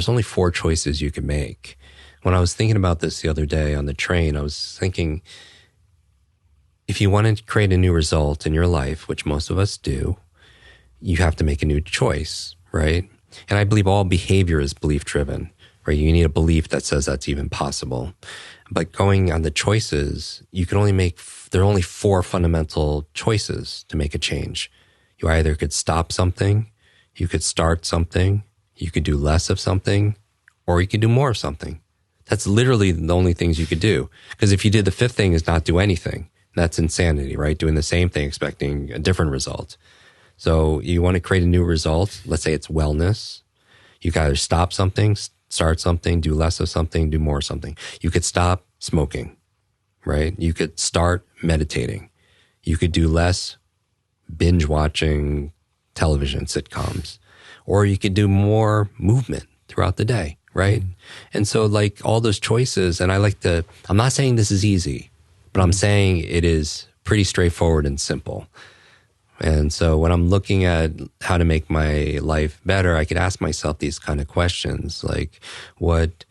there's only 4 choices you can make. When I was thinking about this the other day on the train, I was thinking, if you want to create a new result in your life, which most of us do, you have to make a new choice, right? And I believe all behavior is belief-driven, right? You need a belief that says that's even possible. But going on the choices, you can only make, there are only 4 fundamental choices to make a change. You either could stop something, you could start something, you could do less of something, or you could do more of something. That's literally the only things you could do. Because if you did the 5th thing is not do anything, that's insanity, right? Doing the same thing, expecting a different result. So you want to create a new result. Let's say it's wellness. You can either stop something, start something, do less of something, do more of something. You could stop smoking, right? You could start meditating. You could do less binge watching television sitcoms, or you could do more movement throughout the day, right? And so like all those choices, and I'm not saying this is easy, but I'm saying it is pretty straightforward and simple. And so when I'm looking at how to make my life better, I could ask myself these kind of questions, like, what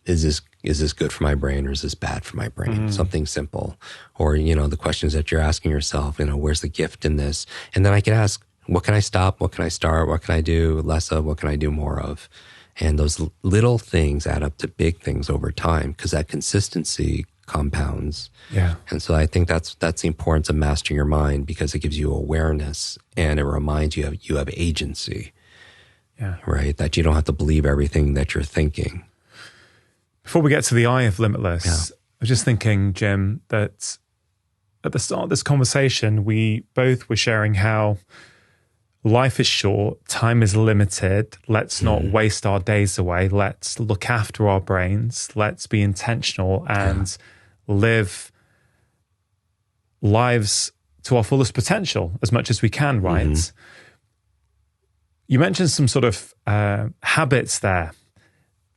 is this good for my brain, or is this bad for my brain? Something simple. Or, the questions that you're asking yourself, where's the gift in this? And then I could ask, what can I stop? What can I start? What can I do less of? What can I do more of? And those little things add up to big things over time, because that consistency compounds. Yeah. And so I think that's the importance of mastering your mind, because it gives you awareness and it reminds you have agency. Yeah. Right? That you don't have to believe everything that you're thinking. Before we get to the eye of Limitless, I was just thinking, Jim, that at the start of this conversation, we both were sharing how life is short, time is limited. Let's not waste our days away. Let's look after our brains. Let's be intentional and live lives to our fullest potential as much as we can, right? You mentioned some sort of habits there,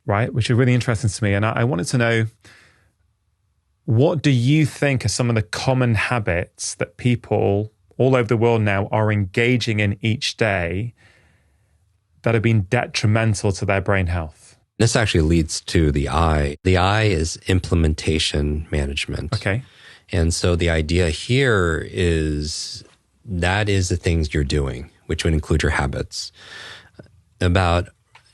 right? Which are really interesting to me. And I wanted to know, what do you think are some of the common habits that people all over the world now are engaging in each day that have been detrimental to their brain health? This actually leads to the I. The I is implementation management. Okay. And so the idea here is that is the things you're doing, which would include your habits.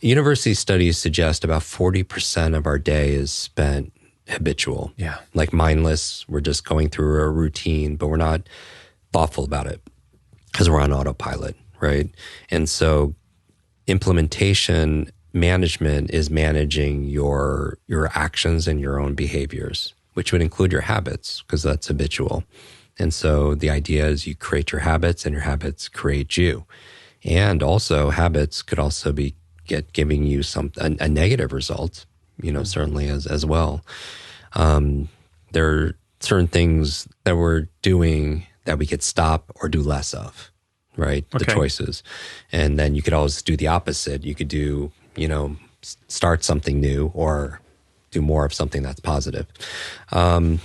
University studies suggest about 40% of our day is spent habitual. Yeah. Like mindless. We're just going through a routine, but we're not thoughtful about it because we're on autopilot, right? And so implementation management is managing your actions and your own behaviors, which would include your habits, because that's habitual. And so the idea is you create your habits and your habits create you. And also habits could also be giving you a negative result, certainly as well. There are certain things that we're doing that we could stop or do less of, right? Okay. The choices. And then you could always do the opposite. You could do, start something new or do more of something that's positive. I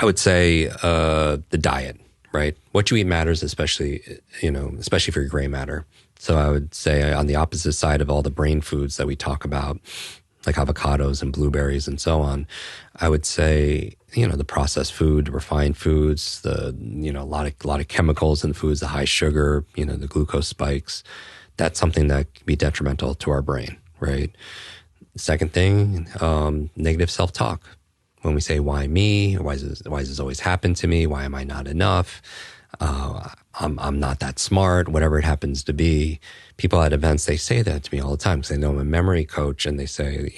would say the diet, right? What you eat matters, especially for your gray matter. So I would say on the opposite side of all the brain foods that we talk about, like avocados and blueberries and so on, I would say, the processed food, refined foods, a lot of chemicals in foods, the high sugar, the glucose spikes, that's something that can be detrimental to our brain, right? Second thing, negative self-talk. When we say, why me? Why does this always happen to me? Why am I not enough? I'm not that smart, whatever it happens to be. People at events, they say that to me all the time because they know I'm a memory coach, and they say,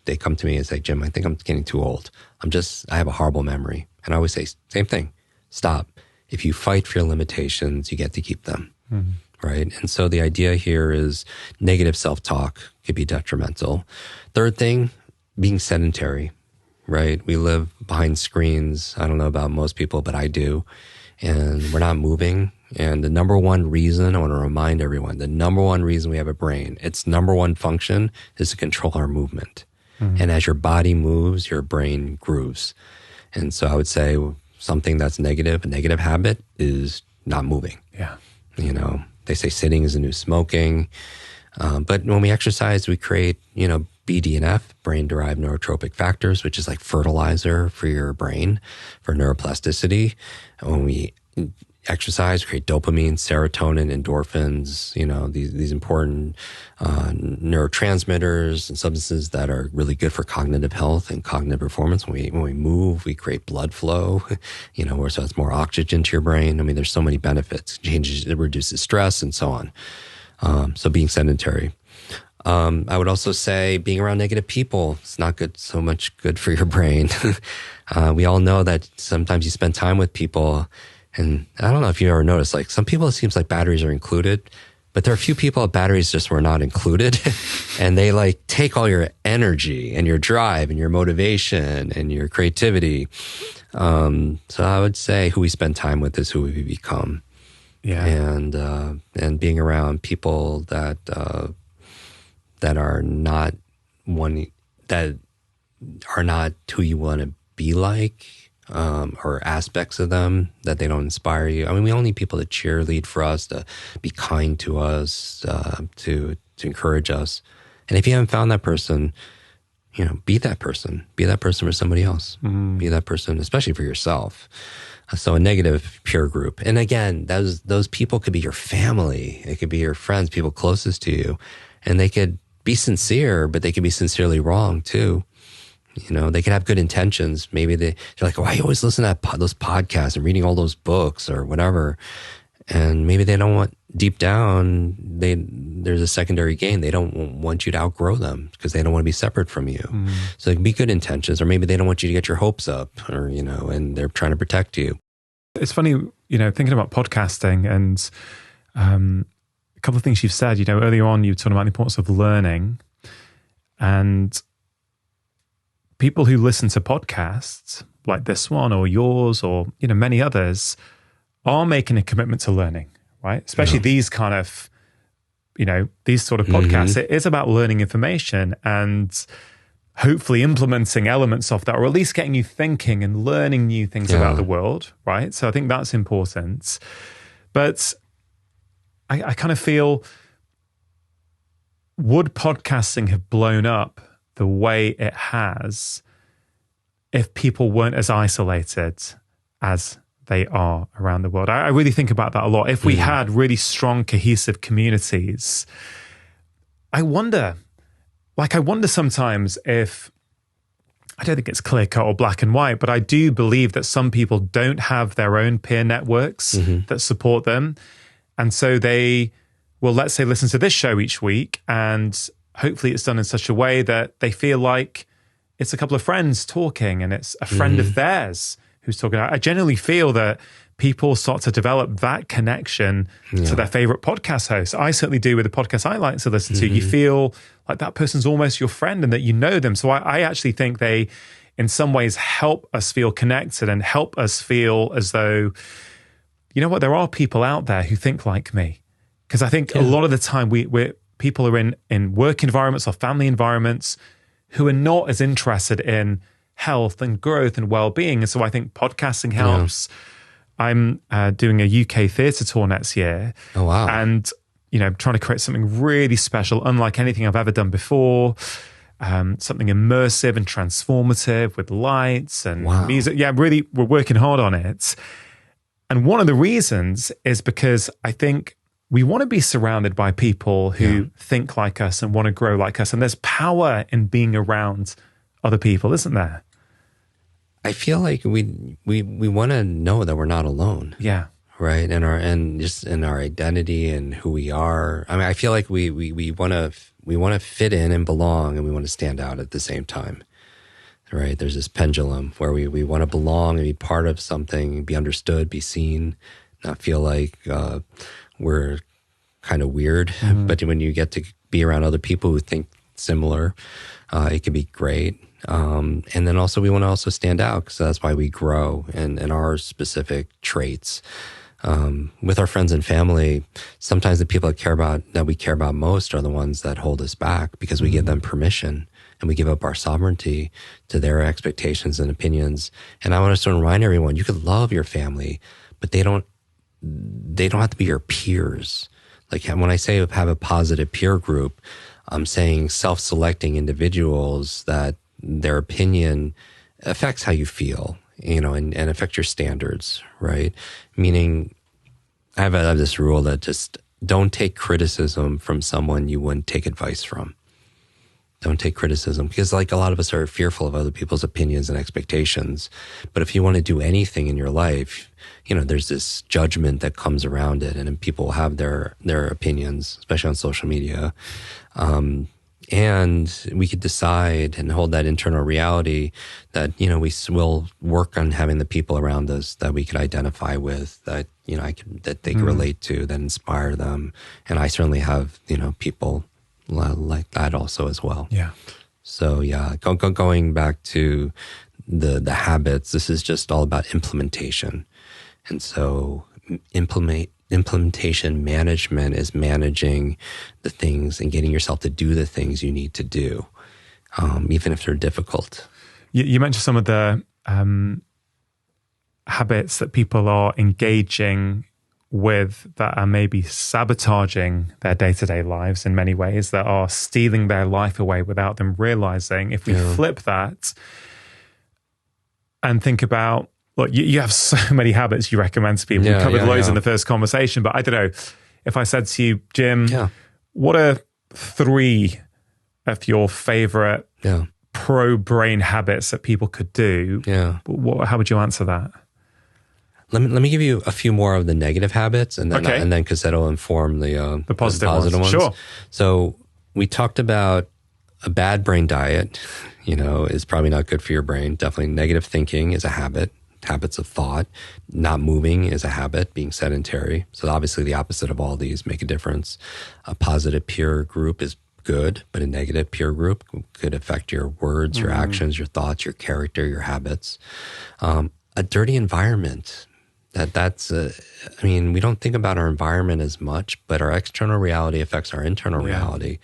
they come to me and say, Jim, I think I'm getting too old. I have a horrible memory. And I always say, same thing, stop. If you fight for your limitations, you get to keep them, right? And so the idea here is negative self-talk could be detrimental. Third thing, being sedentary, right? We live behind screens. I don't know about most people, but I do. And we're not moving. And the number one reason, I want to remind everyone, the number one reason we have a brain, its number one function is to control our movement. And as your body moves, your brain grooves. And so I would say something that's negative, a negative habit is not moving. Yeah. They say sitting is the new smoking. But when we exercise, we create, BDNF, brain-derived neurotropic factors, which is like fertilizer for your brain for neuroplasticity. When we exercise, create dopamine, serotonin, endorphins, these important neurotransmitters and substances that are really good for cognitive health and cognitive performance. When we move, we create blood flow, so it's more oxygen to your brain. I mean, there's so many benefits. It reduces stress and so on. So being sedentary. I would also say being around negative people is not so much good for your brain. We all know that sometimes you spend time with people, and I don't know if you ever noticed, like some people, it seems like batteries are included, but there are a few people batteries just were not included. And they like take all your energy and your drive and your motivation and your creativity. So I would say who we spend time with is who we become. Yeah. And being around people that are not who you want to be like, or aspects of them that they don't inspire you. I mean, we all need people to cheerlead for us, to be kind to us, to encourage us. And if you haven't found that person, be that person. Be that person for somebody else. Be that person, especially for yourself. So a negative peer group. And again, those people could be your family. It could be your friends, people closest to you. And they could be sincere, but they could be sincerely wrong too. They could have good intentions. Maybe they're like, why you always listen to those podcasts and reading all those books or whatever. And maybe they don't want, deep down, there's a secondary gain. They don't want you to outgrow them because they don't want to be separate from you. So it can be good intentions, or maybe they don't want you to get your hopes up, or, and they're trying to protect you. It's funny, thinking about podcasting and a couple of things you've said, earlier on, you were talking about the importance of learning, and people who listen to podcasts like this one or yours or, many others are making a commitment to learning, right? Especially these kind of, these sort of podcasts. It is about learning information and hopefully implementing elements of that, or at least getting you thinking and learning new things about the world, right? So I think that's important. But I kind of feel, would podcasting have blown up the way it has if people weren't as isolated as they are around the world? I really think about that a lot. If we had really strong, cohesive communities, I wonder sometimes if, I don't think it's clear cut or black and white, but I do believe that some people don't have their own peer networks that support them. And so they will, let's say, listen to this show each week, and hopefully it's done in such a way that they feel like it's a couple of friends talking and it's a friend of theirs who's talking. I genuinely feel that people start to develop that connection to their favorite podcast host. I certainly do with the podcast I like to listen to. You feel like that person's almost your friend and that you know them. So I actually think they, in some ways, help us feel connected and help us feel as though, there are people out there who think like me. Because I think a lot of the time people are in work environments or family environments who are not as interested in health and growth and well-being. And so I think podcasting helps. I'm doing a UK theatre tour next year. Oh, wow. And, trying to create something really special, unlike anything I've ever done before. Something immersive and transformative with lights and music. Yeah, really, we're working hard on it. And one of the reasons is because I think we want to be surrounded by people who think like us and want to grow like us. And there's power in being around other people, isn't there? I feel like we want to know that we're not alone. Yeah. Right. And just in our identity and who we are. I mean, I feel like we want to fit in and belong, and we want to stand out at the same time. Right. There's this pendulum where we want to belong and be part of something, be understood, be seen, not feel like we're kind of weird. But when you get to be around other people who think similar, it can be great. And then also we want to also stand out, because that's why we grow in our specific traits. With our friends and family, sometimes the people that we care about most are the ones that hold us back, because we give them permission and we give up our sovereignty to their expectations and opinions. And I want us to remind everyone, you could love your family, but they don't have to be your peers. Like when I say have a positive peer group, I'm saying self-selecting individuals that their opinion affects how you feel, and affect your standards, right? Meaning I have this rule that just don't take criticism from someone you wouldn't take advice from. Don't take criticism, because like a lot of us are fearful of other people's opinions and expectations. But if you want to do anything in your life, there's this judgment that comes around it, and then people have their opinions, especially on social media. And we could decide and hold that internal reality that, we will work on having the people around us that we could identify with, that, that they can relate to, that inspire them. And I certainly have, people like that also as well. Yeah. So yeah, going back to the habits, this is just all about implementation. And so implementation management is managing the things and getting yourself to do the things you need to do, even if they're difficult. You mentioned some of the habits that people are engaging with that are maybe sabotaging their day-to-day lives in many ways, that are stealing their life away without them realizing. If we flip that and think about, look, you have so many habits you recommend to people. We covered loads in the first conversation, but I don't know, if I said to you, Jim, what are 3 of your favorite pro-brain habits that people could do? How would you answer that? Let me give you a few more of the negative habits, and then because that'll inform the positive ones. Sure. So we talked about a bad brain diet, is probably not good for your brain. Definitely negative thinking is a habit. Habits of thought. Not moving is a habit, being sedentary. So obviously the opposite of all these make a difference. A positive peer group is good, but a negative peer group could affect your words, your actions, your thoughts, your character, your habits. A dirty environment. We don't think about our environment as much, but our external reality affects our internal reality.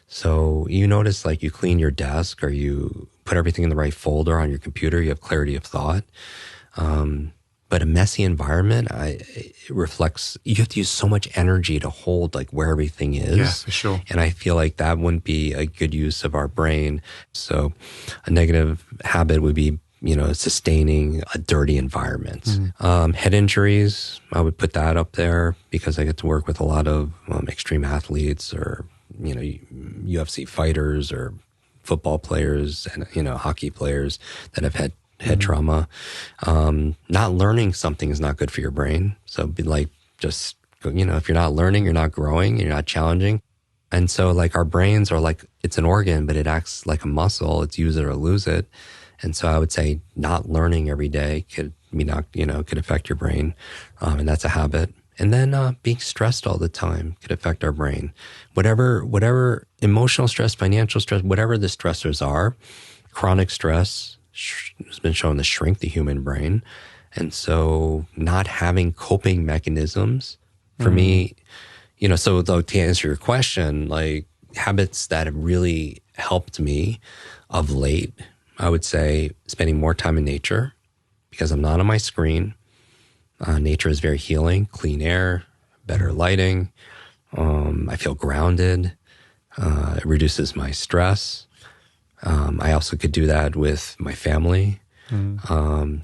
So you notice, like, you clean your desk or you put everything in the right folder on your computer, you have clarity of thought. But a messy environment, it reflects, you have to use so much energy to hold like where everything is. Yeah, for sure. And I feel like that wouldn't be a good use of our brain. So a negative habit would be, sustaining a dirty environment. Head injuries, I would put that up there because I get to work with a lot of extreme athletes, or, UFC fighters, or football players, and, hockey players that have had head trauma. Not learning something is not good for your brain. So be like, just, if you're not learning, you're not growing, you're not challenging. And so like our brains are like, it's an organ, but it acts like a muscle. It's use it or lose it. And so I would say not learning every day could affect your brain. And that's a habit. And then being stressed all the time could affect our brain. Whatever emotional stress, financial stress, whatever the stressors are, chronic stress has been shown to shrink the human brain. And so not having coping mechanisms for me, so though, to answer your question, like habits that have really helped me of late, I would say spending more time in nature because I'm not on my screen. Nature is very healing, clean air, better lighting. I feel grounded. It reduces my stress. I also could do that with my family.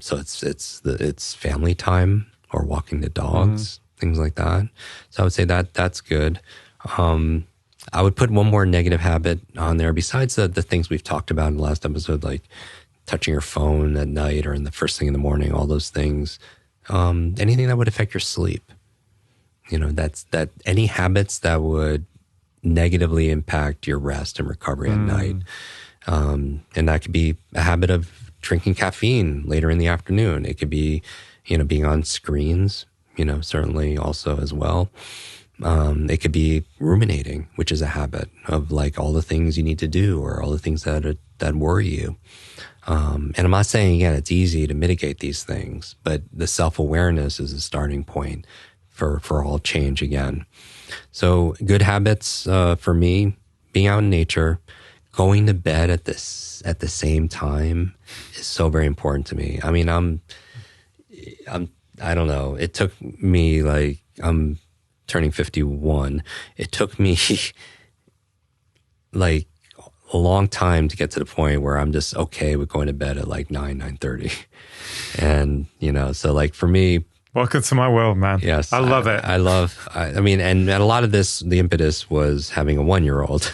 So it's family time or walking the dogs, things like that. So I would say that's good. I would put one more negative habit on there besides the things we've talked about in the last episode, like touching your phone at night or in the first thing in the morning, all those things. Anything that would affect your sleep. That's any habits that would negatively impact your rest and recovery at night. And that could be a habit of drinking caffeine later in the afternoon. It could be, being on screens, certainly also as well. It could be ruminating, which is a habit of like all the things you need to do or all the things that worry you. And I'm not saying, again, it's easy to mitigate these things, but the self-awareness is a starting point for all change again. So good habits for me, being out in nature, going to bed at the same time is so very important to me. I mean, I don't know. It took me like, I'm turning 51, it took me like a long time to get to the point where I'm just okay with going to bed at like 9:30. And, so like for me, welcome to my world, man. yes, I love it. I mean, and a lot of this, the impetus was having a 1-year-old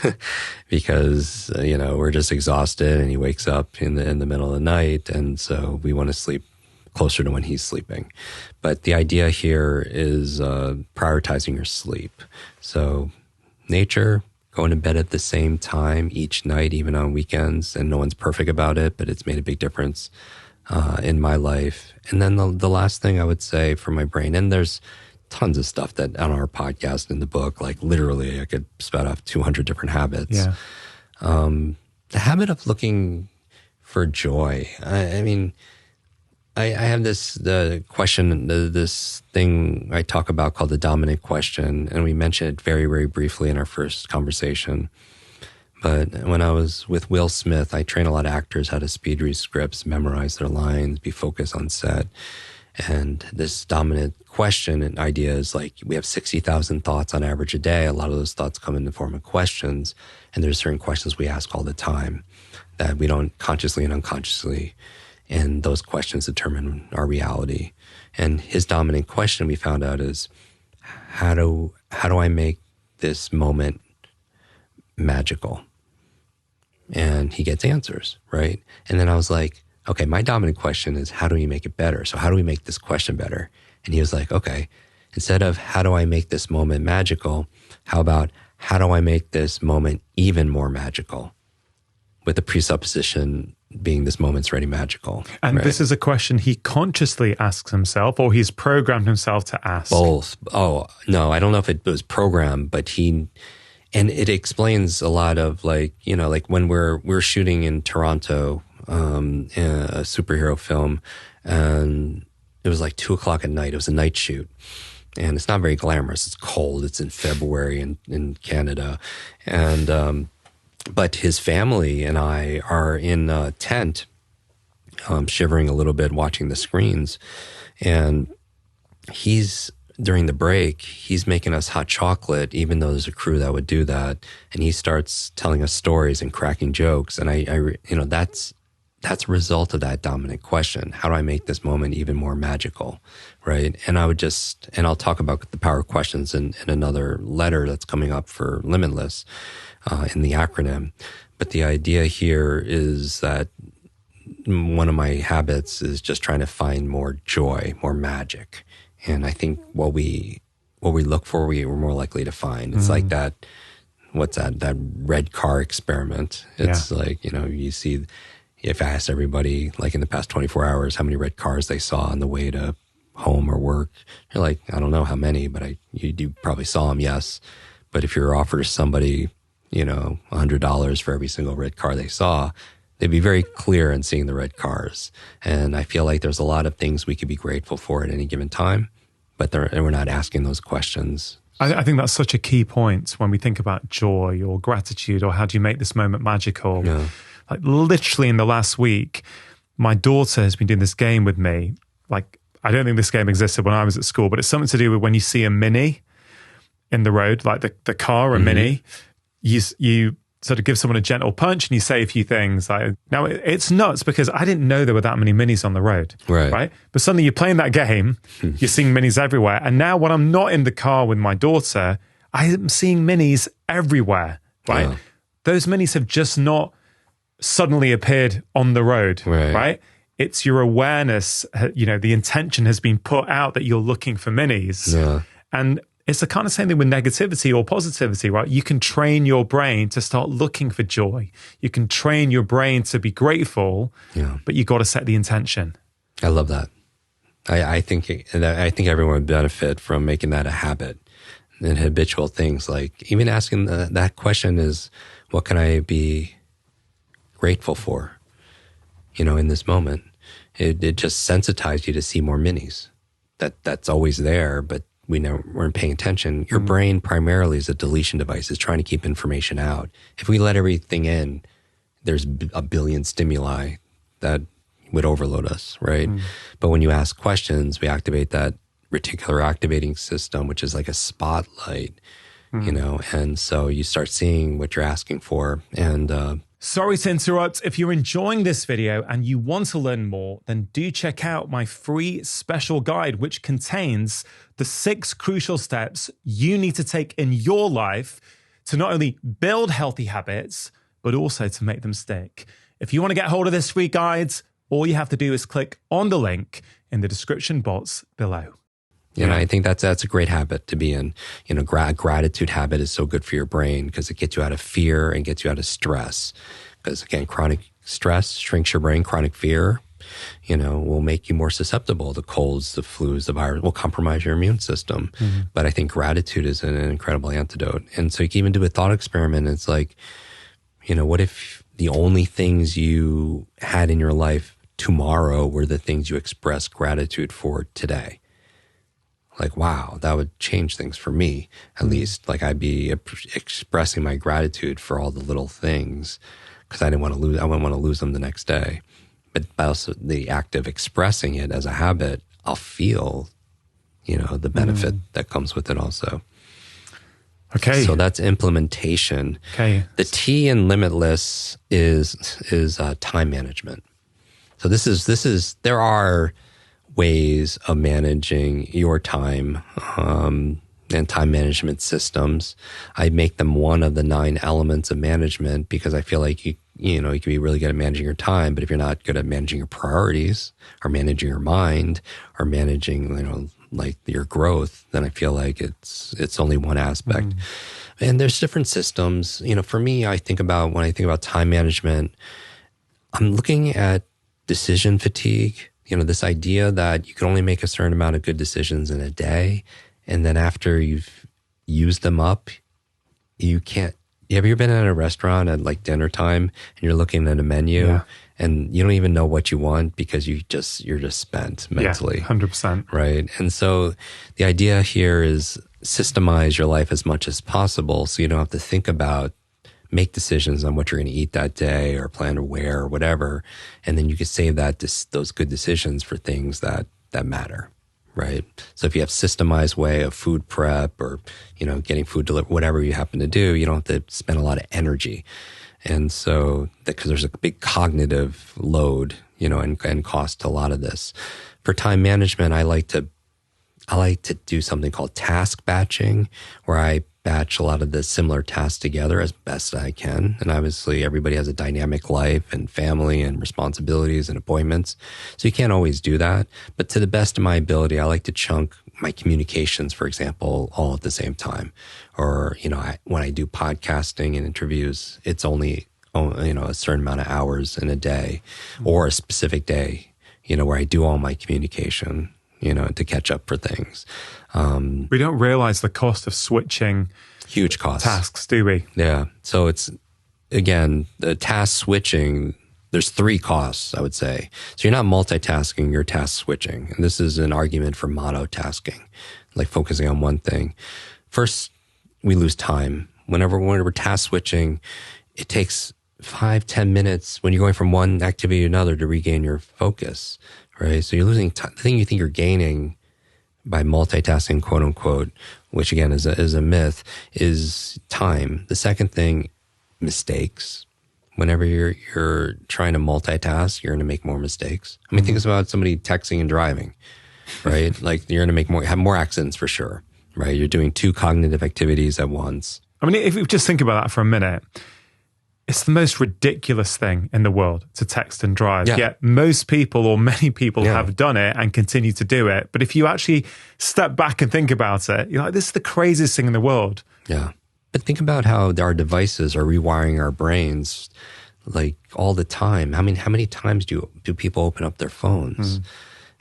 because, we're just exhausted and he wakes up in the middle of the night. And so we want to sleep closer to when he's sleeping. But the idea here is prioritizing your sleep. So nature, going to bed at the same time each night, even on weekends, and no one's perfect about it, but it's made a big difference in my life. And then the last thing I would say for my brain, and there's tons of stuff that on our podcast in the book, like literally I could spout off 200 different habits. Yeah. The habit of looking for joy. I mean, I have this question, this thing I talk about called the dominant question, and we mentioned it very, very briefly in our first conversation. But when I was with Will Smith, I train a lot of actors how to speed read scripts, memorize their lines, be focused on set. And this dominant question and idea is like we have 60,000 thoughts on average a day. A lot of those thoughts come in the form of questions, and there's certain questions we ask all the time that we don't consciously and unconsciously. And those questions determine our reality. And his dominant question we found out is, how do I make this moment magical? And he gets answers, right? And then I was like, okay, my dominant question is, how do we make it better? So how do we make this question better? And he was like, okay, instead of how do I make this moment magical, how about how do I make this moment even more magical? With the presupposition being this moment's already magical. And right? This is a question he consciously asks himself, or he's programmed himself to ask? Both. Oh, no, I don't know if it was programmed, but and it explains a lot of like when we're shooting in Toronto, a superhero film, and it was like 2:00 at night. It was a night shoot. And it's not very glamorous. It's cold. It's in February in Canada. And, but his family and I are in a tent, shivering a little bit, watching the screens. And during the break, he's making us hot chocolate, even though there's a crew that would do that. And he starts telling us stories and cracking jokes. And that's a result of that dominant question. How do I make this moment even more magical? Right. And I'll talk about the power of questions in another letter that's coming up for Limitless. In the acronym. But the idea here is that one of my habits is just trying to find more joy, more magic. And I think what we look for, we're more likely to find. It's like that, what's that red car experiment. It's like, you see, if I asked everybody, like in the past 24 hours, how many red cars they saw on the way to home or work, you're like, I don't know how many, but you probably saw them, yes. But if you're offered somebody, $100 for every single red car they saw, they'd be very clear in seeing the red cars. And I feel like there's a lot of things we could be grateful for at any given time, but we're not asking those questions. I think that's such a key point when we think about joy or gratitude or how do you make this moment magical. Yeah. Like literally in the last week, my daughter has been doing this game with me. Like, I don't think this game existed when I was at school, but it's something to do with when you see a Mini in the road, like the car, a Mini, you sort of give someone a gentle punch and you say a few things. Now, it's nuts because I didn't know there were that many Minis on the road, right? But suddenly you're playing that game, you're seeing Minis everywhere. And now when I'm not in the car with my daughter, I am seeing Minis everywhere, right? Yeah. Those Minis have just not suddenly appeared on the road, right? It's your awareness, the intention has been put out that you're looking for Minis. Yeah. And it's the kind of same thing with negativity or positivity, right? You can train your brain to start looking for joy. You can train your brain to be grateful, but you got to set the intention. I love that. I think everyone would benefit from making that a habit and habitual things. Like even asking that question is, what can I be grateful for, in this moment? It just sensitizes you to see more Minis. That's always there, but we weren't paying attention. Your brain primarily is a deletion device. It's trying to keep information out. If we let everything in, there's a billion stimuli that would overload us, right? But when you ask questions, we activate that reticular activating system, which is like a spotlight, and so you start seeing what you're asking for. And sorry to interrupt. If you're enjoying this video and you want to learn more, then do check out my free special guide, which contains the 6 crucial steps you need to take in your life to not only build healthy habits, but also to make them stick. If you want to get hold of this free guide, all you have to do is click on the link in the description box below. I think that's a great habit to be in. Gratitude habit is so good for your brain because it gets you out of fear and gets you out of stress. Because again, chronic stress shrinks your brain. Chronic fear, will make you more susceptible to colds, the flus, the virus, will compromise your immune system. But I think gratitude is an incredible antidote. And so you can even do a thought experiment. It's like, what if the only things you had in your life tomorrow were the things you express gratitude for today? Like, wow, that would change things for me, at least. Like, I'd be expressing my gratitude for all the little things because I wouldn't want to lose them the next day. But also the act of expressing it as a habit, I'll feel, the benefit that comes with it also. Okay. So that's implementation. Okay. The T in Limitless is time management. So there are ways of managing your time and time management systems. I make them one of the 9 elements of management because I feel like you can be really good at managing your time, but if you're not good at managing your priorities or managing your mind or managing, like your growth, then I feel like it's only one aspect. And there's different systems. For me, when I think about time management, I'm looking at decision fatigue. This idea that you can only make a certain amount of good decisions in a day. And then after you've used them up, you can't. Have you ever been at a restaurant at like dinner time and you're looking at a menu and you don't even know what you want because you're just spent mentally. 100%. Right. And so the idea here is systemize your life as much as possible so you don't have to think about make decisions on what you're going to eat that day or plan to wear or whatever. And then you can save those good decisions for things that matter, right? So if you have systemized way of food prep or, getting food delivered, whatever you happen to do, you don't have to spend a lot of energy. And so, because there's a big cognitive load, and cost to a lot of this. For time management, I like to do something called task batching, where I batch a lot of the similar tasks together as best I can. And obviously everybody has a dynamic life and family and responsibilities and appointments. So you can't always do that. But to the best of my ability, I like to chunk my communications, for example, all at the same time. Or, when I do podcasting and interviews, it's only, a certain amount of hours in a day or a specific day, where I do all my communication, to catch up for things. We don't realize the cost of switching huge costs. Tasks, do we? Yeah. So it's, again, the task switching, there's 3 costs, I would say. So you're not multitasking, you're task switching. And this is an argument for monotasking, like focusing on one thing. First, we lose time. Whenever we're task switching, it takes 5-10 minutes when you're going from one activity to another to regain your focus, right? So you're losing time. The thing you think you're gaining by multitasking, quote unquote, which again is a myth, is time. The second thing, mistakes. Whenever you're trying to multitask, you're going to make more mistakes. I mean, think about somebody texting and driving, right? Like you're going to have more accidents for sure, right? You're doing 2 cognitive activities at once. I mean, if you just think about that for a minute, it's the most ridiculous thing in the world to text and drive. Yeah. Yet most people or many people have done it and continue to do it. But if you actually step back and think about it, you're like, this is the craziest thing in the world. Yeah. But think about how our devices are rewiring our brains like all the time. How many times do people open up their phones?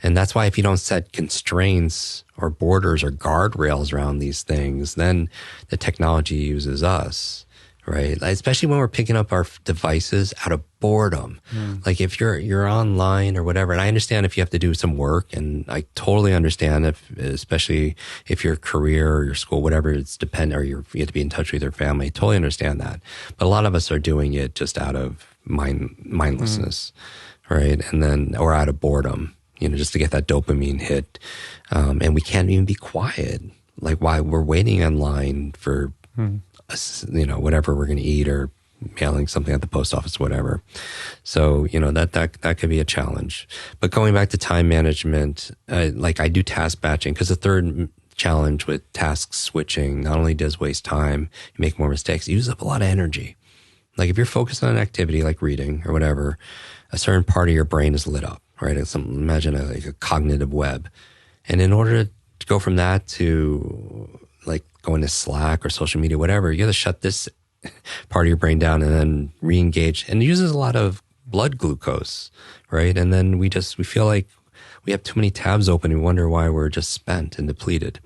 And that's why if you don't set constraints or borders or guardrails around these things, then the technology uses us. Right? Especially when we're picking up our devices out of boredom. Like if you're online or whatever, and I understand if you have to do some work, and I totally understand especially if your career or your school, whatever it's or you have to be in touch with your family, totally understand that. But a lot of us are doing it just out of mindlessness, right? And then, or out of boredom, just to get that dopamine hit. And we can't even be quiet. Like while we're waiting in line for, whatever we're going to eat or mailing something at the post office, whatever. So, that could be a challenge. But going back to time management, like I do task batching, because the third challenge with task switching not only does waste time, you make more mistakes, it uses up a lot of energy. Like if you're focused on an activity like reading or whatever, a certain part of your brain is lit up, right? Imagine a cognitive web. And in order to go from that to like going to Slack or social media, whatever, you got to shut this part of your brain down and then re-engage. And it uses a lot of blood glucose, right? And then we feel like we have too many tabs open and we wonder why we're just spent and depleted.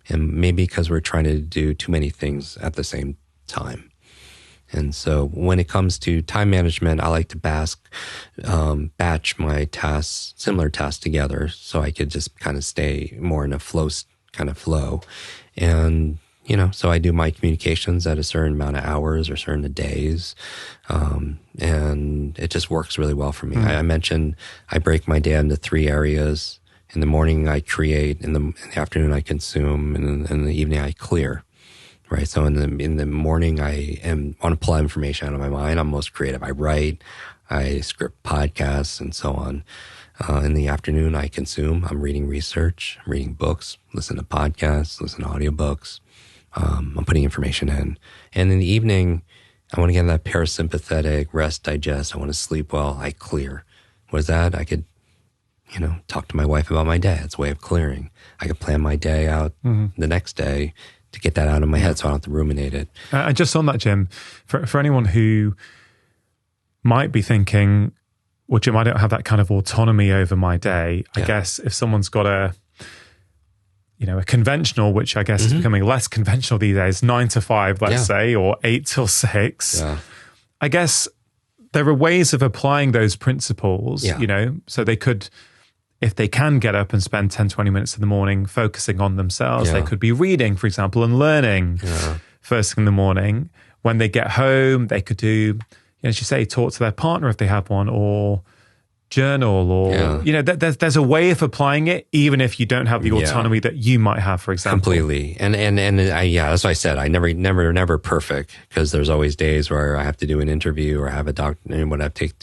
And maybe because we're trying to do too many things at the same time. And so when it comes to time management, I like to batch my tasks, similar tasks together, so I could just kind of stay more in a flow. And, so I do my communications at a certain amount of hours or certain days. And it just works really well for me. I mentioned I break my day into 3 areas. In the morning, I create. In the afternoon, I consume. And in the evening, I clear. Right. So in the morning, I want to pull out information out of my mind. I'm most creative. I write, I script podcasts and so on. In the afternoon, I consume. I'm reading research, I'm reading books, listen to podcasts, listen to audiobooks. I'm putting information in. And in the evening, I want to get in that parasympathetic rest, digest. I want to sleep well. I clear. What is that? I could, talk to my wife about my day. It's a way of clearing. I could plan my day out the next day to get that out of my head so I don't have to ruminate it. And just on that, Jim, for anyone who might be thinking, well, Jim, I don't have that kind of autonomy over my day. I guess if someone's got a conventional, which I guess is becoming less conventional these days, 9 to 5, let's say, or 8 till 6. Yeah. I guess there are ways of applying those principles, so they could, if they can get up and spend 10, 20 minutes in the morning focusing on themselves, they could be reading, for example, and learning first thing in the morning. When they get home, they could do, as you say, talk to their partner if they have one, or journal, or there's a way of applying it, even if you don't have the autonomy that you might have, for example. Completely, and that's why I said I never perfect, because there's always days where I have to do an interview or have a doctor and what I take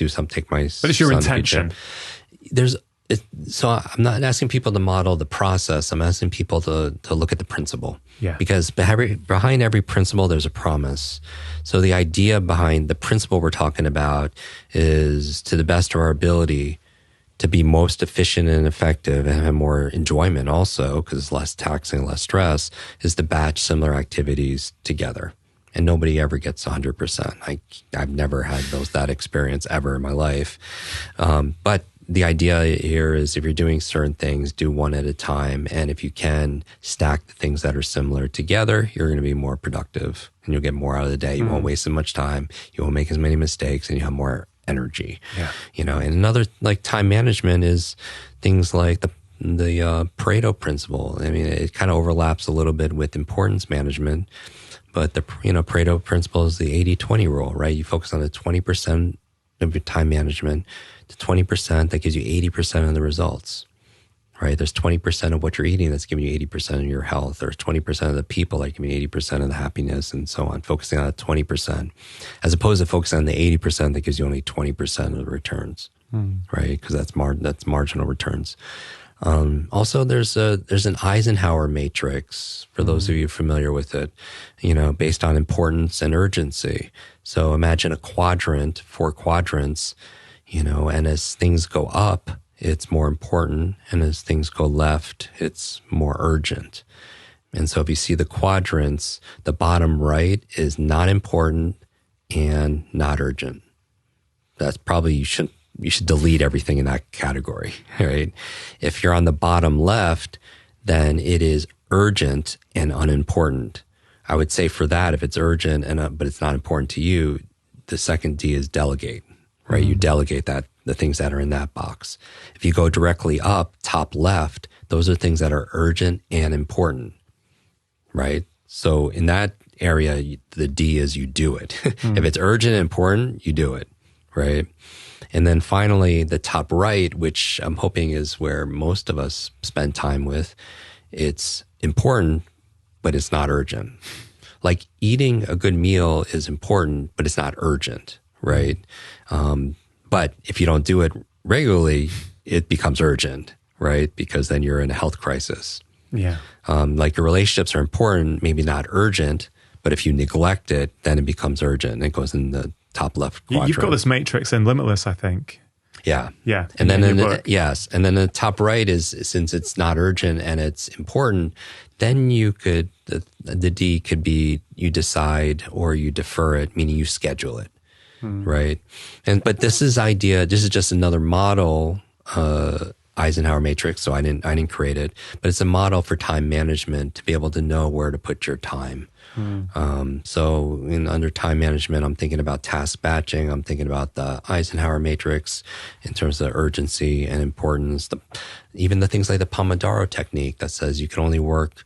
my. But it's your intention. So I'm not asking people to model the process. I'm asking people to look at the principle. Yeah. Because behind every principle, there's a promise. So the idea behind the principle we're talking about is, to the best of our ability, to be most efficient and effective and have more enjoyment also, because it's less taxing, less stress, is to batch similar activities together. And nobody ever gets 100%. I've never had that experience ever in my life. But the idea here is, if you're doing certain things, do one at a time. And if you can stack the things that are similar together, you're going to be more productive and you'll get more out of the day. You won't waste as much time. You won't make as many mistakes, and you have more energy. Yeah. And another, like, time management is things like the Pareto principle. I mean, it kind of overlaps a little bit with importance management, but the Pareto principle is the 80-20 rule, right? You focus on the 20% of your time management, to 20%, that gives you 80% of the results, right? There's 20% of what you're eating that's giving you 80% of your health. There's 20% of the people that give you 80% of the happiness, and so on. Focusing on that 20%, as opposed to focusing on the 80% that gives you only 20% of the returns, right? Because that's marginal returns. Also, there's an Eisenhower matrix, for those of you familiar with it, based on importance and urgency. So imagine a quadrant, 4 quadrants, and as things go up, it's more important. And as things go left, it's more urgent. And so if you see the quadrants, the bottom right is not important and not urgent. That's probably, you should delete everything in that category, right? If you're on the bottom left, then it is urgent and unimportant. I would say for that, if it's urgent but it's not important to you, the second D is delegate, right? You delegate the things that are in that box. If you go directly up, top left, those are things that are urgent and important, right? So in that area, the D is you do it. If it's urgent and important, you do it, right? And then finally, the top right, which I'm hoping is where most of us spend time with, it's important, but it's not urgent. Like eating a good meal is important, but it's not urgent, right? But if you don't do it regularly, it becomes urgent, right? Because then you're in a health crisis. Yeah. Like your relationships are important, maybe not urgent, but if you neglect it, then it becomes urgent. It goes in the top left quadrant. You've got this matrix in Limitless, I think. Yeah. Yeah. And then yes. And then the top right is, since it's not urgent and it's important, then you could, the D could be you decide or you defer it, meaning you schedule it. Right. But this is just another model, Eisenhower matrix. So I didn't create it, but it's a model for time management to be able to know where to put your time. So under time management, I'm thinking about task batching. I'm thinking about the Eisenhower matrix in terms of urgency and importance. Even the things like the Pomodoro technique that says you can only work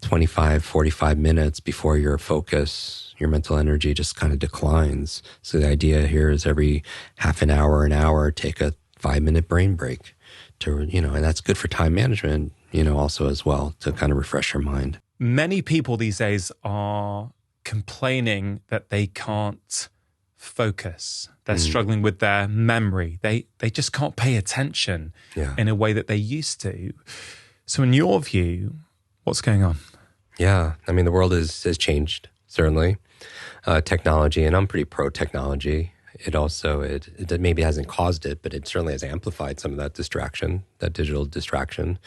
25, 45 minutes before your focus, your mental energy just kind of declines. So the idea here is every half an hour, take a 5-minute brain break to, and that's good for time management, also as well, to kind of refresh your mind. Many people these days are complaining that they can't focus. They're struggling with their memory. They just can't pay attention in a way that they used to. So in your view, what's going on? Yeah. I mean, the world has changed, certainly. Technology, and I'm pretty pro-technology. It also, it maybe hasn't caused it, but it certainly has amplified some of that distraction, that digital distraction.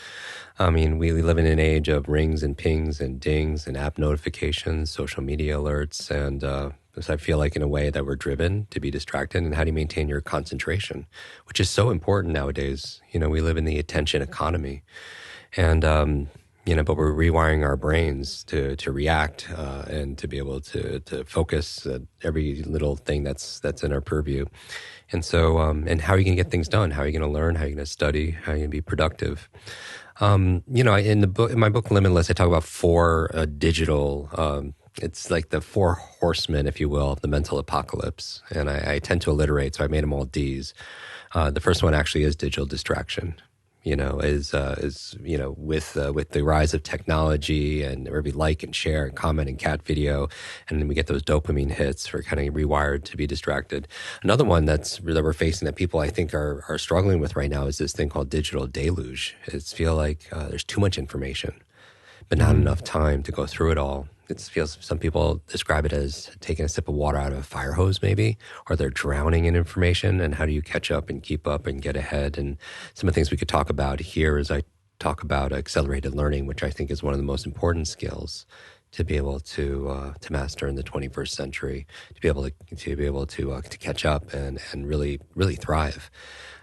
I mean, we live in an age of rings and pings and dings and app notifications, social media alerts, and so I feel like in a way that we're driven to be distracted. And how do you maintain your concentration, which is so important nowadays? We live in the attention economy, and but we're rewiring our brains to react and to be able to focus every little thing that's in our purview. And so, and how are you going to get things done? How are you going to learn? How are you going to study? How are you going to be productive? In my book Limitless, I talk about 4 digital. It's like the 4 horsemen, if you will, of the mental apocalypse. And I tend to alliterate, so I made them all Ds. The first one actually is digital distraction. With the rise of technology and every like and share and comment and cat video, and then we get those dopamine hits. We're kind of rewired to be distracted. Another one that we're facing that people I think are struggling with right now is this thing called digital deluge. It's feel like there's too much information, but not enough time to go through it all. It feels, some people describe it as taking a sip of water out of a fire hose, maybe, or they're drowning in information. And how do you catch up and keep up and get ahead? And some of the things we could talk about here is I talk about accelerated learning, which I think is one of the most important skills to be able to master in the 21st century, to be able to catch up and really thrive.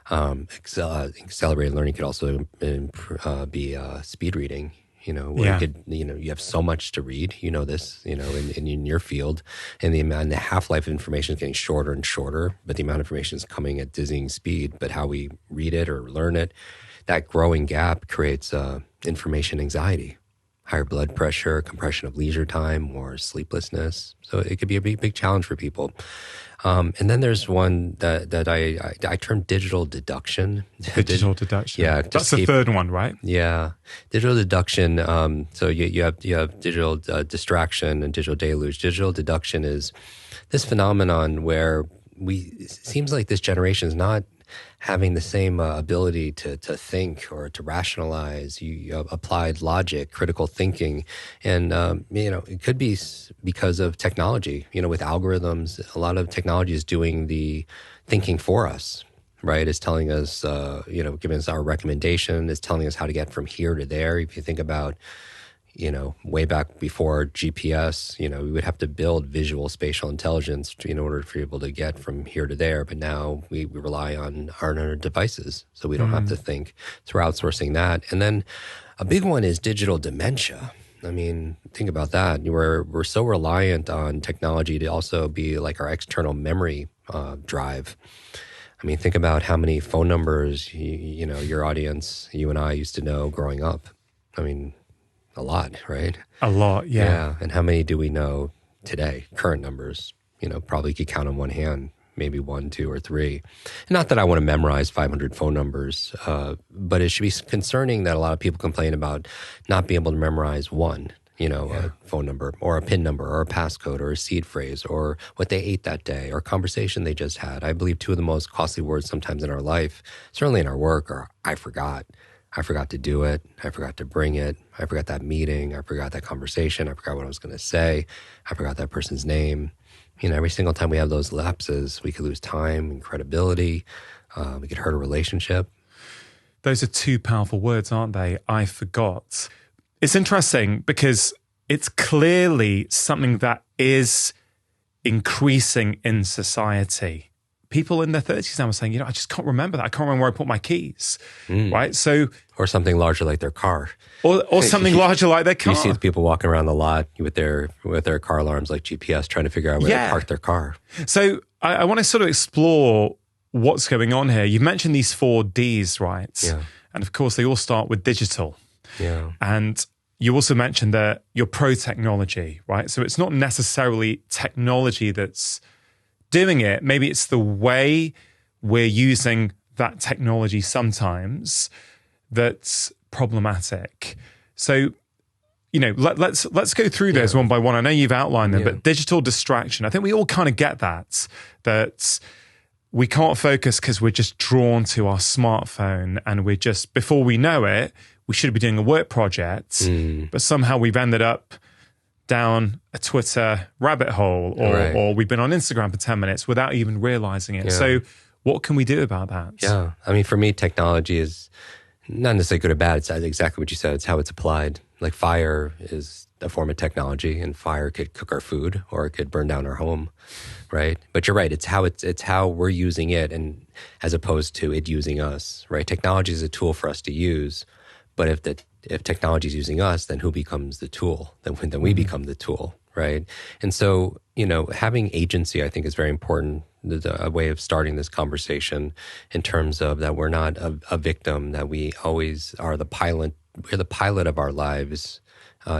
Accelerated learning could also be speed reading. You have so much to read, this, in your field, and the half-life of information is getting shorter and shorter, but the amount of information is coming at dizzying speed. But how we read it or learn it, that growing gap creates information anxiety, higher blood pressure, compression of leisure time, more sleeplessness. So it could be a big challenge for people. And then there's one that I term digital deduction. Digital deduction. Yeah. That's the third one, right? Yeah. Digital deduction. So you have digital distraction and digital deluge. Digital deduction is this phenomenon where it seems like this generation is not having the same ability to think or to rationalize. You applied logic, critical thinking, and it could be because of technology. With algorithms, a lot of technology is doing the thinking for us. Right, it's telling us, giving us our recommendation. It's telling us how to get from here to there. If you think about, way back before GPS, we would have to build visual spatial intelligence in order for people to get from here to there. But now we rely on our devices, so we don't have to think. So we're outsourcing that. And then a big one is digital dementia. I mean, think about that. We're so reliant on technology to also be like our external memory drive. I mean, think about how many phone numbers, your audience, you and I used to know growing up. I mean, a lot, right? A lot, yeah. And how many do we know today? Current numbers, probably could count on one hand, maybe 1, 2, or 3. Not that I want to memorize 500 phone numbers, but it should be concerning that a lot of people complain about not being able to memorize one, a phone number or a PIN number or a passcode or a seed phrase or what they ate that day or a conversation they just had. I believe 2 of the most costly words sometimes in our life, certainly in our work, are I forgot. I forgot to do it. I forgot to bring it. I forgot that meeting. I forgot that conversation. I forgot what I was going to say. I forgot that person's name. Every single time we have those lapses, we could lose time and credibility. We could hurt a relationship. Those are 2 powerful words, aren't they? I forgot. It's interesting because it's clearly something that is increasing in society. People in their 30s now are saying, I just can't remember that. I can't remember where I put my keys, right? So, or something larger like their car. Or something larger like their car. You see the people walking around the lot with their car alarms like GPS trying to figure out where to park their car. So I want to sort of explore what's going on here. You've mentioned these 4 Ds, right? Yeah. And of course, they all start with digital. Yeah. And you also mentioned that you're pro-technology, right? So it's not necessarily technology that's doing it. Maybe it's the way we're using that technology sometimes that's problematic. So, let's go through those one by one. I know you've outlined them, but digital distraction, I think we all kind of get that we can't focus because we're just drawn to our smartphone and we're just, before we know it, we should be doing a work project, but somehow we've ended up down a Twitter rabbit hole or we've been on Instagram for 10 minutes without even realizing it. Yeah. So what can we do about that? Yeah. I mean, for me, technology is not necessarily good or bad. It's exactly what you said. It's how it's applied. Like fire is a form of technology, and fire could cook our food or it could burn down our home, right? But you're right. It's how we're using it, and as opposed to it using us, right? Technology is a tool for us to use, but if technology is using us, then who becomes the tool? Then we become the tool, right? And so, having agency, I think, is very important. A way of starting this conversation in terms of that we're not a victim, that we always are the pilot. We're the pilot of our lives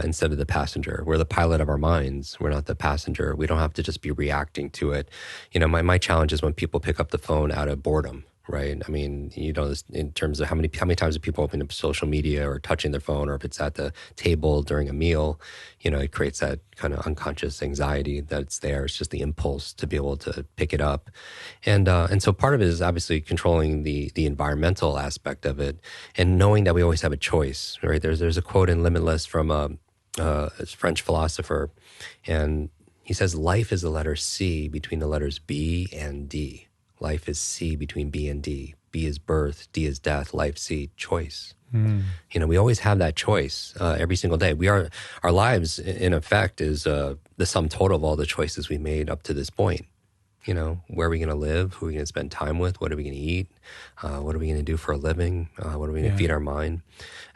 instead of the passenger. We're the pilot of our minds. We're not the passenger. We don't have to just be reacting to it. My challenge is when people pick up the phone out of boredom. Right. I mean, in terms of how many times do people open up social media or touching their phone, or if it's at the table during a meal, it creates that kind of unconscious anxiety that's there. It's just the impulse to be able to pick it up. And so part of it is obviously controlling the environmental aspect of it and knowing that we always have a choice, right? There's a quote in Limitless from a French philosopher, and he says, life is the letter C between the letters B and D. Life is C between B and D. B is birth, D is death, life C, choice. We always have that choice every single day. Our lives, in effect, is the sum total of all the choices we made up to this point. Where are we going to live? Who are we going to spend time with? What are we going to eat? What are we going to do for a living? What are we going to feed our mind?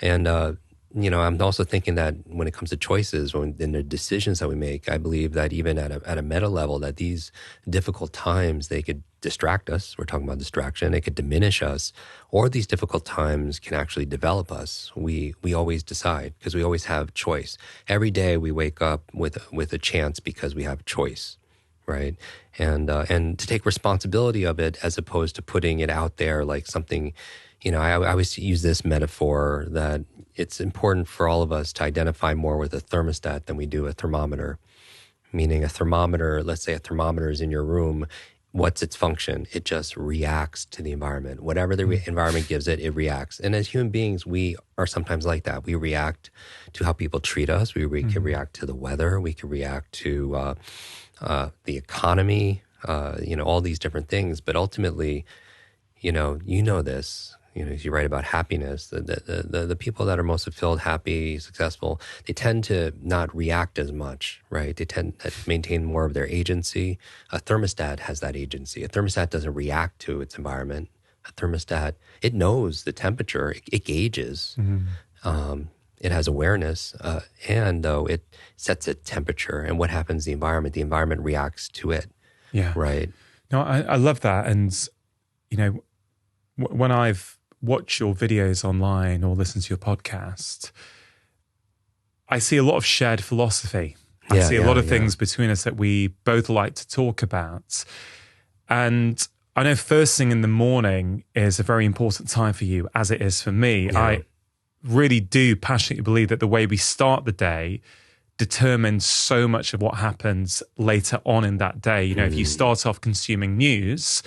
And I'm also thinking that when it comes to choices, in the decisions that we make, I believe that even at a meta level, that these difficult times, they could distract us. We're talking about distraction. It could diminish us, or these difficult times can actually develop us. We always decide because we always have choice. Every day we wake up with a chance because we have choice, right? And to take responsibility of it as opposed to putting it out there like something. I always use this metaphor that it's important for all of us to identify more with a thermostat than we do a thermometer. Meaning a thermometer, let's say a thermometer is in your room, what's its function? It just reacts to the environment. Whatever the environment gives it, it reacts. And as human beings, we are sometimes like that. We react to how people treat us. We can react to the weather. We can react to the economy, all these different things. But ultimately, this. As you write about happiness, the people that are most fulfilled, happy, successful, they tend to not react as much, right? They tend to maintain more of their agency. A thermostat has that agency. A thermostat doesn't react to its environment. A thermostat, it knows the temperature. It gauges. It has awareness, and though it sets a temperature. And what happens to the environment reacts to it. Yeah. Right. No, I love that. And, when I've watch your videos online or listen to your podcast, I see a lot of shared philosophy. I see a lot of things between us that we both like to talk about. And I know first thing in the morning is a very important time for you, as it is for me. Yeah. I really do passionately believe that the way we start the day determines so much of what happens later on in that day. You know, if you start off consuming news,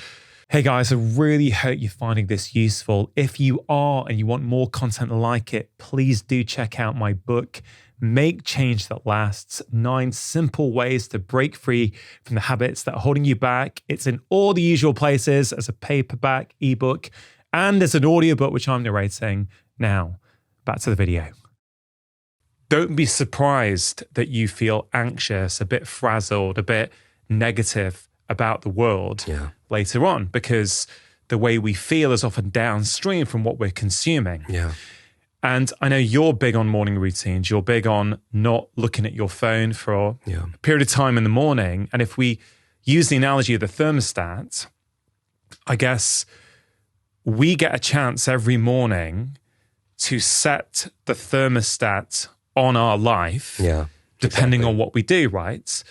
hey guys, I really hope you're finding this useful. If you are and you want more content like it, please do check out my book, Make Change That Lasts, 9 Simple Ways to Break Free from the Habits That Are Holding You Back. It's in all the usual places as a paperback, ebook, and as an audiobook, which I'm narrating. Now, back to the video. Don't be surprised that you feel anxious, a bit frazzled, a bit negative about the world later on, because the way we feel is often downstream from what we're consuming. Yeah. And I know you're big on morning routines. You're big on not looking at your phone for a period of time in the morning. And if we use the analogy of the thermostat, I guess we get a chance every morning to set the thermostat on our life, depending on what we do, right?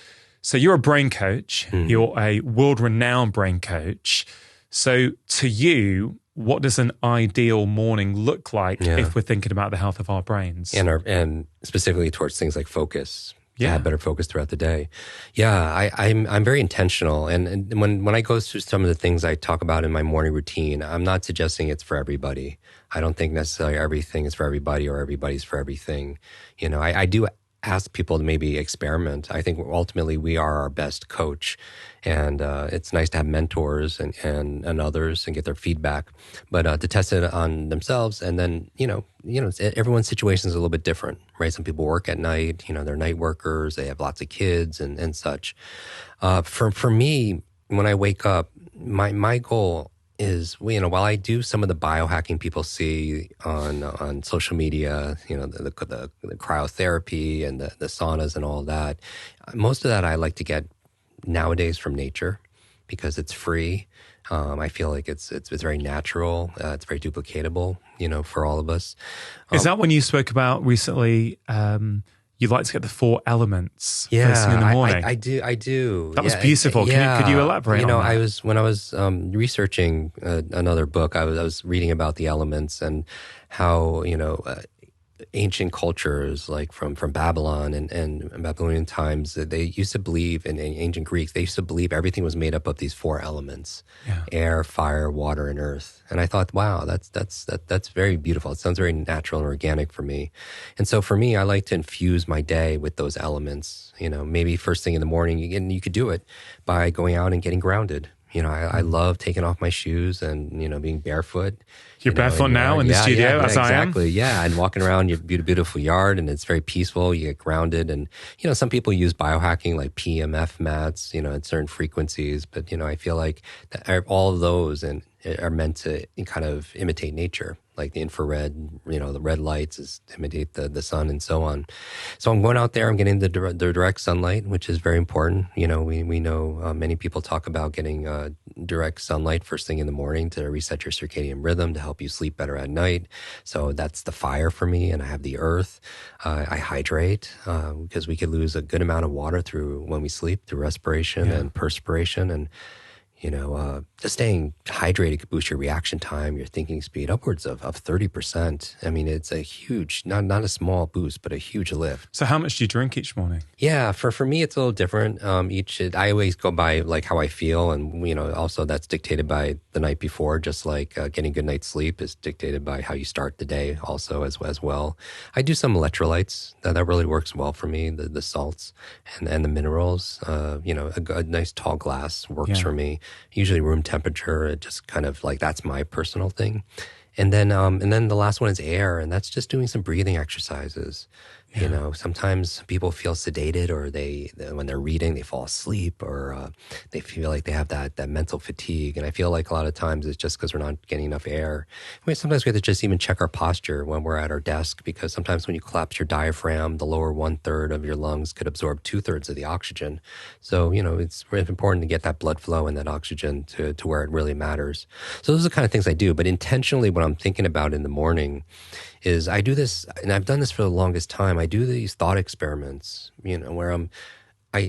So you're a brain coach, you're a world-renowned brain coach. So to you, what does an ideal morning look like if we're thinking about the health of our brains? And specifically towards things like focus. To have better focus throughout the day. I'm very intentional. And when I go through some of the things I talk about in my morning routine, I'm not suggesting it's for everybody. I don't think necessarily everything is for everybody or everybody's for everything. You know, I do ask people to maybe experiment. I think ultimately we are our best coach, and it's nice to have mentors and others and get their feedback, but to test it on themselves. And then, everyone's situation is a little bit different, right? Some people work at night, they're night workers, they have lots of kids and such. For me, when I wake up, my goal is, while I do some of the biohacking people see on social media, the cryotherapy and the saunas and all that, most of that I like to get nowadays from nature because it's free. I feel like it's very natural. It's very duplicatable, for all of us. Is that when you spoke about recently? You like to get the 4 elements first thing in the morning. I do. That was beautiful. Could you elaborate on that? When I was researching another book, I was reading about the elements and how, ancient cultures like from Babylon and Babylonian times, they used to believe, in ancient Greeks, they used to believe everything was made up of these 4 elements, air, fire, water, and earth. And I thought, wow, that's very beautiful. It sounds very natural and organic for me. And so for me, I like to infuse my day with those elements, maybe first thing in the morning, and you could do it by going out and getting grounded. I love taking off my shoes and, being barefoot. You're barefoot now in the studio, as I am? Exactly, yeah. And walking around your beautiful yard, and it's very peaceful. You get grounded. And, some people use biohacking like PMF mats, at certain frequencies. But, I feel like all of those are meant to kind of imitate nature. Like the infrared, the red lights imitate the sun and so on. So I'm going out there, I'm getting the direct sunlight, which is very important. We know many people talk about getting direct sunlight first thing in the morning to reset your circadian rhythm, to help you sleep better at night. So that's the fire for me. And I have the earth. I hydrate because we could lose a good amount of water when we sleep, through respiration and perspiration. And just staying hydrated could boost your reaction time, your thinking speed, upwards of 30%. I mean, it's a huge, not a small boost, but a huge lift. So how much do you drink each morning? Yeah, for me, it's a little different. I always go by like how I feel. And, also that's dictated by the night before, just like getting a good night's sleep is dictated by how you start the day also as well. I do some electrolytes. That really works well for me, the salts and the minerals. A nice tall glass works for me. Usually room temperature, it just kind of like, that's my personal thing. And then the last one is air, and that's just doing some breathing exercises. Sometimes people feel sedated, or when they're reading, they fall asleep, or they feel like they have that mental fatigue. And I feel like a lot of times it's just because we're not getting enough air. Sometimes we have to just even check our posture when we're at our desk, because sometimes when you collapse your diaphragm, the lower 1/3 of your lungs could absorb 2/3 of the oxygen. So, it's really important to get that blood flow and that oxygen to where it really matters. So those are the kind of things I do. But intentionally, what I'm thinking about in the morning is I do this, and I've done this for the longest time. I do these thought experiments, where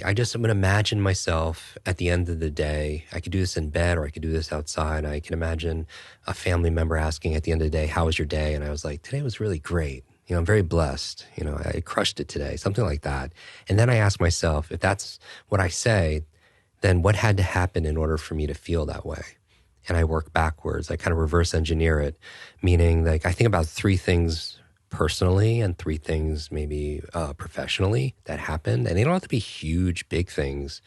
I just would imagine myself at the end of the day. I could do this in bed or I could do this outside. I can imagine a family member asking at the end of the day, how was your day? And I was like, today was really great. I'm very blessed. I crushed it today, something like that. And then I ask myself, if that's what I say, then what had to happen in order for me to feel that way? And I work backwards. I kind of reverse engineer it, meaning like I think about three things personally and three things maybe professionally that happened. And they don't have to be huge, big things,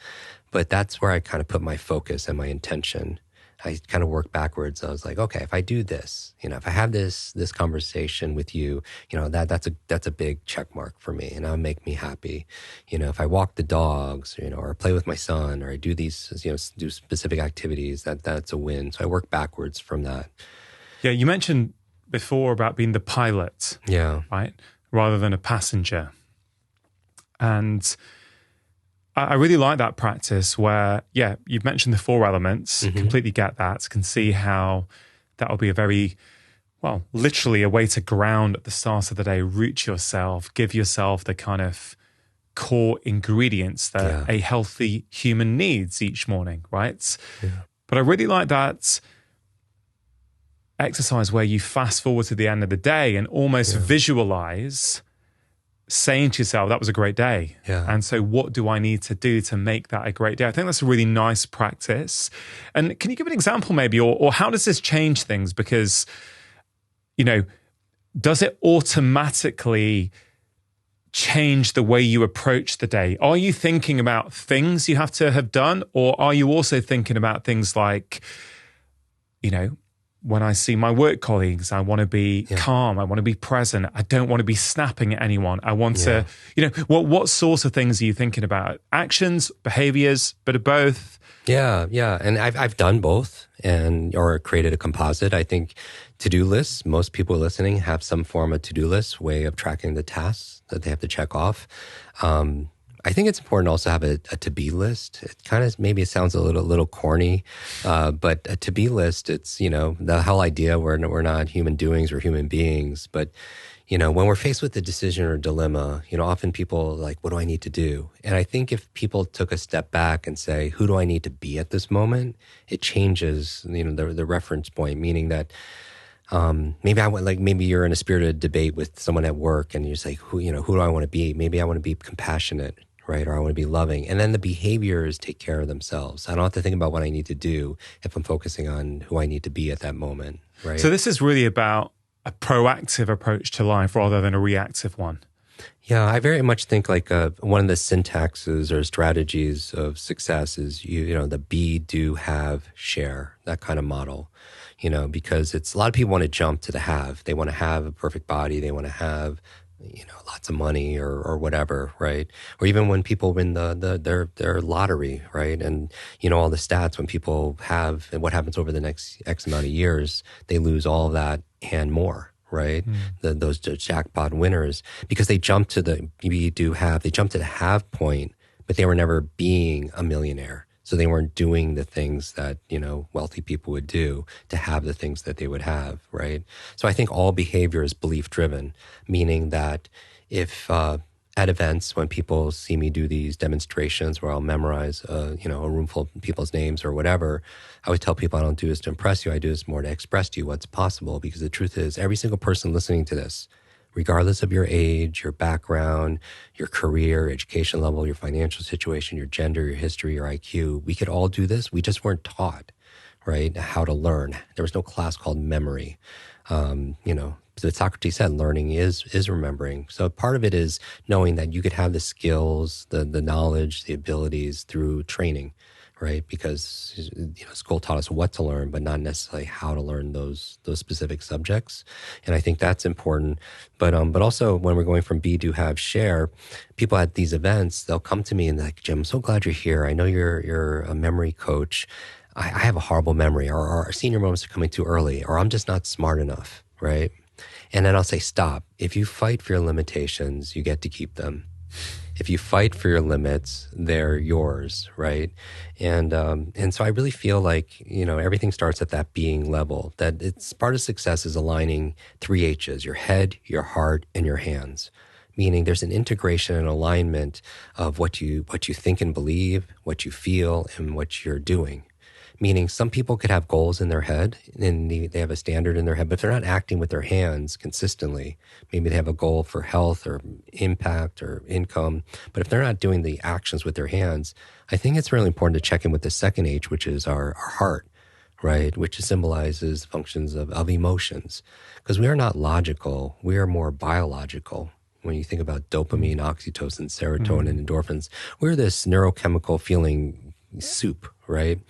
but that's where I kind of put my focus and my intention. I kind of work backwards. I was like, okay, if I do this, if I have this this with you, that's a big check mark for me, and that'll make me happy. If I walk the dogs, or play with my son, or I do these, do specific activities, that's a win. So I work backwards from that. Yeah, you mentioned before about being the pilot, right, rather than a passenger, and I really like that practice where, you've mentioned the four elements, completely get that, can see how that'll be a very, literally a way to ground at the start of the day, root yourself, give yourself the kind of core ingredients that a healthy human needs each morning, right? Yeah. But I really like that exercise where you fast forward to the end of the day and almost visualize saying to yourself, that was a great day. Yeah. And so what do I need to do to make that a great day? I think that's a really nice practice. And can you give an example maybe, or how does this change things? Because, does it automatically change the way you approach the day? Are you thinking about things you have to have done? Or are you also thinking about things like, when I see my work colleagues, I want to be calm. I want to be present. I don't want to be snapping at anyone. I want to, what sorts of things are you thinking about? Actions, behaviors, bit of both? Yeah. And I've done both or created a composite. I think to-do lists, most people listening have some form of to-do list, way of tracking the tasks that they have to check off. I think it's important to also have a to-be list. It kind of, maybe it sounds a little corny, but a to-be list, it's, the whole idea we're not human doings, we're human beings. But, when we're faced with a decision or dilemma, often people are like, what do I need to do? And I think if people took a step back and say, who do I need to be at this moment? It changes, the reference point, meaning that maybe you're in a spirited debate with someone at work and you say, who do I want to be? Maybe I want to be compassionate, right? Or I want to be loving. And then the behaviors take care of themselves. I don't have to think about what I need to do if I'm focusing on who I need to be at that moment, right? So this is really about a proactive approach to life rather than a reactive one. Yeah, I very much think like one of the syntaxes or strategies of success is, the be, do, have, share, that kind of model. Because it's a lot of people want to jump to the have. They want to have a perfect body. They want to have, lots of money or whatever, right? Or even when people win their lottery, right? And all the stats when people have, and what happens over the next X amount of years, they lose all of that and more, right? Those jackpot winners, because they jump to the have point, but they were never being a millionaire. So they weren't doing the things that, wealthy people would do to have the things that they would have, right? So I think all behavior is belief-driven, meaning that if at events when people see me do these demonstrations where I'll memorize, a room full of people's names or whatever, I would tell people I don't do this to impress you. I do this more to express to you what's possible, because the truth is every single person listening to this, regardless of your age, your background, your career, education level, your financial situation, your gender, your history, your IQ, we could all do this. We just weren't taught, right, how to learn. There was no class called memory. So Socrates said learning is remembering. So part of it is knowing that you could have the skills, the knowledge, the abilities through training, right? Because school taught us what to learn, but not necessarily how to learn those specific subjects. And I think that's important. But also when we're going from be, do, have, share, people at these events, they'll come to me and they're like, Jim, I'm so glad you're here. I know you're a memory coach. I have a horrible memory, or our senior moments are coming too early, or I'm just not smart enough, right? And then I'll say, stop. If you fight for your limitations, you get to keep them. If you fight for your limits, they're yours, right? And so I really feel like, everything starts at that being level, that it's part of success is aligning 3 H's, your head, your heart, and your hands. meaning there's an integration and alignment of what you think and believe, what you feel, and what you're doing. Meaning some people could have goals in their head and they have a standard in their head, but if they're not acting with their hands consistently, maybe they have a goal for health or impact or income, but if they're not doing the actions with their hands, I think it's really important to check in with the second H, which is our heart, right? Which symbolizes functions of emotions. Because we are not logical, we are more biological. When you think about dopamine, oxytocin, serotonin, and endorphins, we're this neurochemical feeling soup, right?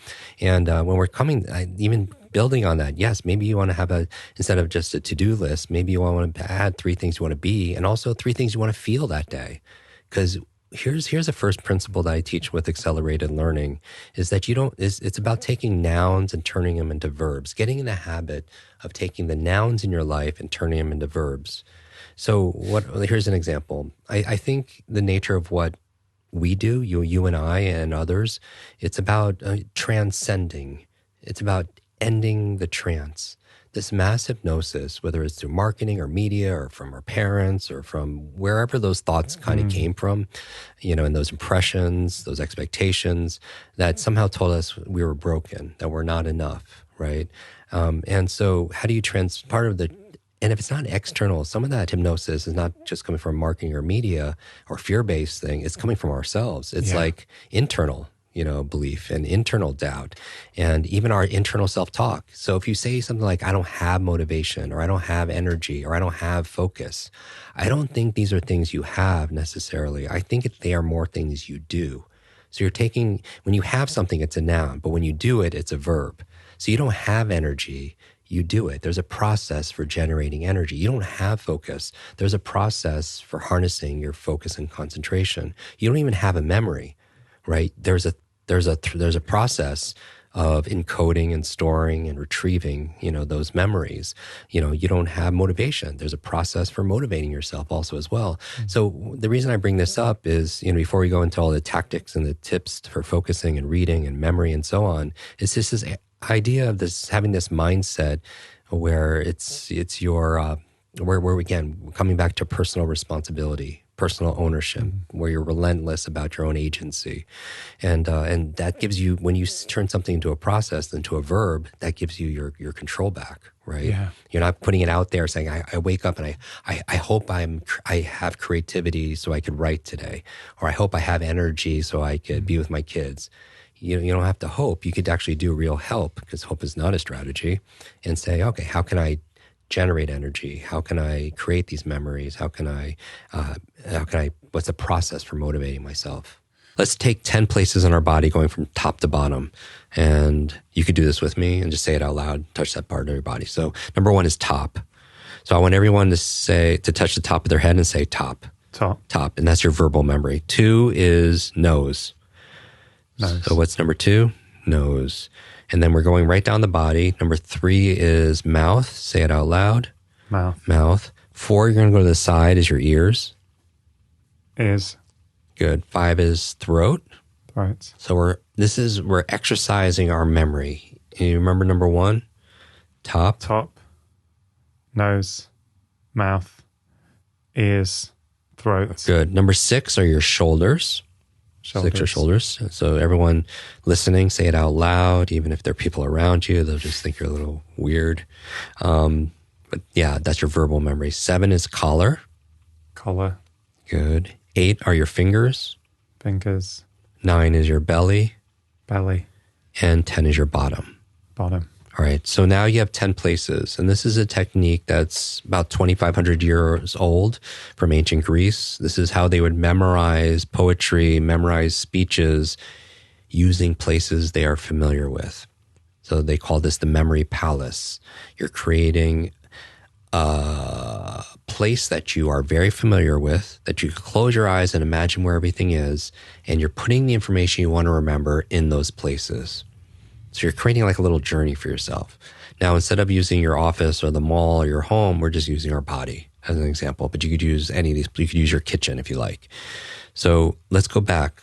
And when we're coming, even building on that, yes, maybe you want to have instead of just a to-do list, maybe you want to add 3 things you want to be and also 3 things you want to feel that day. Because here's a first principle that I teach with accelerated learning is that it's about taking nouns and turning them into verbs, getting in the habit of taking the nouns in your life and turning them into verbs. So here's an example. I think the nature of what we do, you and I and others, it's about transcending. It's about ending the trance. This mass hypnosis, whether it's through marketing or media or from our parents or from wherever those thoughts kind of came from, and those impressions, those expectations that somehow told us we were broken, that we're not enough, right? And so how do you and if it's not external, some of that hypnosis is not just coming from marketing or media or fear-based thing. It's coming from ourselves. It's like internal, belief and internal doubt and even our internal self-talk. So if you say something like, I don't have motivation or I don't have energy or I don't have focus, I don't think these are things you have necessarily. I think they are more things you do. So when you have something, it's a noun, but when you do it, it's a verb. So you don't have energy. You do it. There's a process for generating energy. You don't have focus. There's a process for harnessing your focus and concentration. You don't even have a memory, right? There's a process of encoding and storing and retrieving, those memories. You don't have motivation. There's a process for motivating yourself also as well. So the reason I bring this up is, before we go into all the tactics and the tips for focusing and reading and memory and so on, it's just this idea of having this mindset where it's your where again coming back to personal responsibility, personal ownership, where you're relentless about your own agency, and that gives you, when you turn something into a process, into a verb, that gives you your control back, right? Yeah. You're not putting it out there saying I wake up and I hope I have creativity so I could write today, or I hope I have energy so I could be with my kids. You don't have to hope. You could actually do real help, because hope is not a strategy, and say, okay, how can I generate energy? How can I create these memories? What's the process for motivating myself? Let's take 10 places in our body going from top to bottom. And you could do this with me and just say it out loud, touch that part of your body. So number 1 is top. So I want everyone to touch the top of their head and say top. Top. And that's your verbal memory. 2 is nose. Nose. So what's number 2? Nose. And then we're going right down the body. Number 3 is mouth. Say it out loud. Mouth. 4, you're going to go to the side, is your ears. Ears. Good. 5 is throat. Throat. So we're exercising our memory. You remember number 1? Top. Nose. Mouth. Ears. Throat. Good. Number 6 are your shoulders. 6 are shoulders. So everyone listening, say it out loud. Even if there are people around you, they'll just think you're a little weird. But yeah, that's your verbal memory. 7 is collar. Good. 8 are your fingers. 9 is your belly. And 10 is your bottom. All right. So now you have 10 places. And this is a technique that's about 2,500 years old from ancient Greece. This is how they would memorize poetry, memorize speeches using places they are familiar with. So they call this the memory palace. You're creating a place that you are very familiar with, that you can close your eyes and imagine where everything is, and you're putting the information you want to remember in those places. So you're creating like a little journey for yourself. Now, instead of using your office or the mall or your home, we're just using our body as an example. But you could use any of these. You could use your kitchen if you like. So let's go back.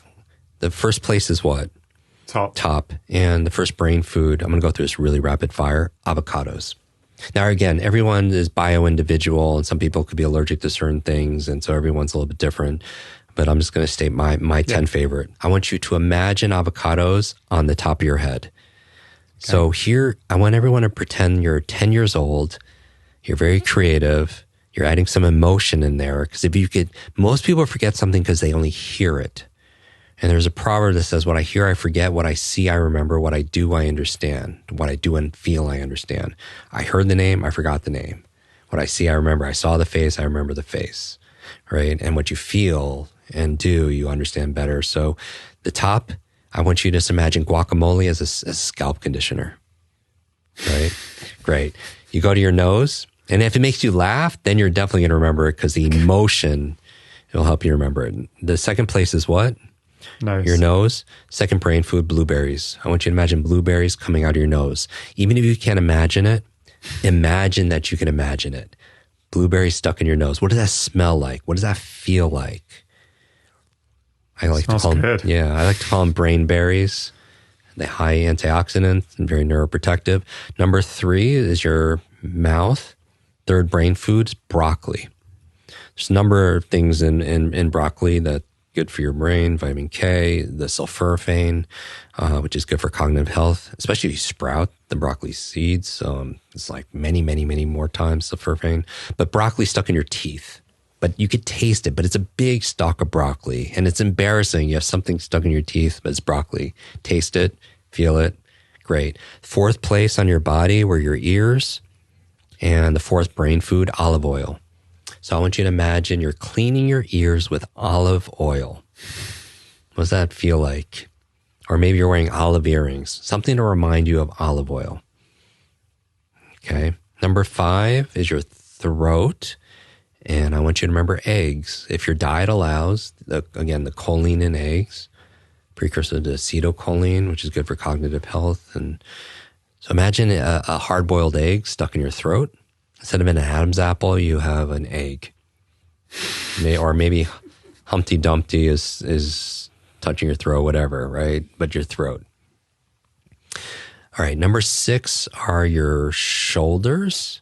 The first place is what? Top. And the first brain food, I'm going to go through this really rapid fire, avocados. Now, again, everyone is bio-individual, and some people could be allergic to certain things, and so everyone's a little bit different. But I'm just going to state my 10 favorite. I want you to imagine avocados on the top of your head. Okay. So here, I want everyone to pretend you're 10 years old. You're very creative. You're adding some emotion in there. Because if you could, most people forget something because they only hear it. And there's a proverb that says, what I hear, I forget. What I see, I remember. What I do, I understand. What I do and feel, I understand. I heard the name, I forgot the name. What I see, I remember. I saw the face, I remember the face. Right? And what you feel and do, you understand better. So the top, I want you to just imagine guacamole as a scalp conditioner. Right? Great. You go to your nose, and if it makes you laugh, then you're definitely going to remember it because the emotion, it'll help you remember it. The second place is what? Nose. Your nose. Second brain food, blueberries. I want you to imagine blueberries coming out of your nose. Even if you can't imagine it, imagine that you can imagine it. Blueberries stuck in your nose. What does that smell like? What does that feel like? I like to call them, good. Yeah, I like to call them brain berries. They're high antioxidants and very neuroprotective. Number 3 is your mouth. Third brain foods, broccoli. There's a number of things in broccoli that good for your brain, vitamin K, the sulforaphane, which is good for cognitive health, especially if you sprout the broccoli seeds. It's like many, many, many more times sulforaphane. But broccoli stuck in your teeth. But you could taste it, but it's a big stalk of broccoli. And it's embarrassing. You have something stuck in your teeth, but it's broccoli. Taste it, feel it, great. Fourth place on your body were your ears. And the fourth brain food, olive oil. So I want you to imagine you're cleaning your ears with olive oil. What does that feel like? Or maybe you're wearing olive earrings, something to remind you of olive oil. Okay. Number 5 is your throat. And I want you to remember eggs. If your diet allows, again, the choline in eggs, precursor to acetylcholine, which is good for cognitive health. And so imagine a hard-boiled egg stuck in your throat. Instead of an Adam's apple, you have an egg. Or maybe Humpty Dumpty is touching your throat, whatever, right? But your throat. All right, number 6 are your shoulders.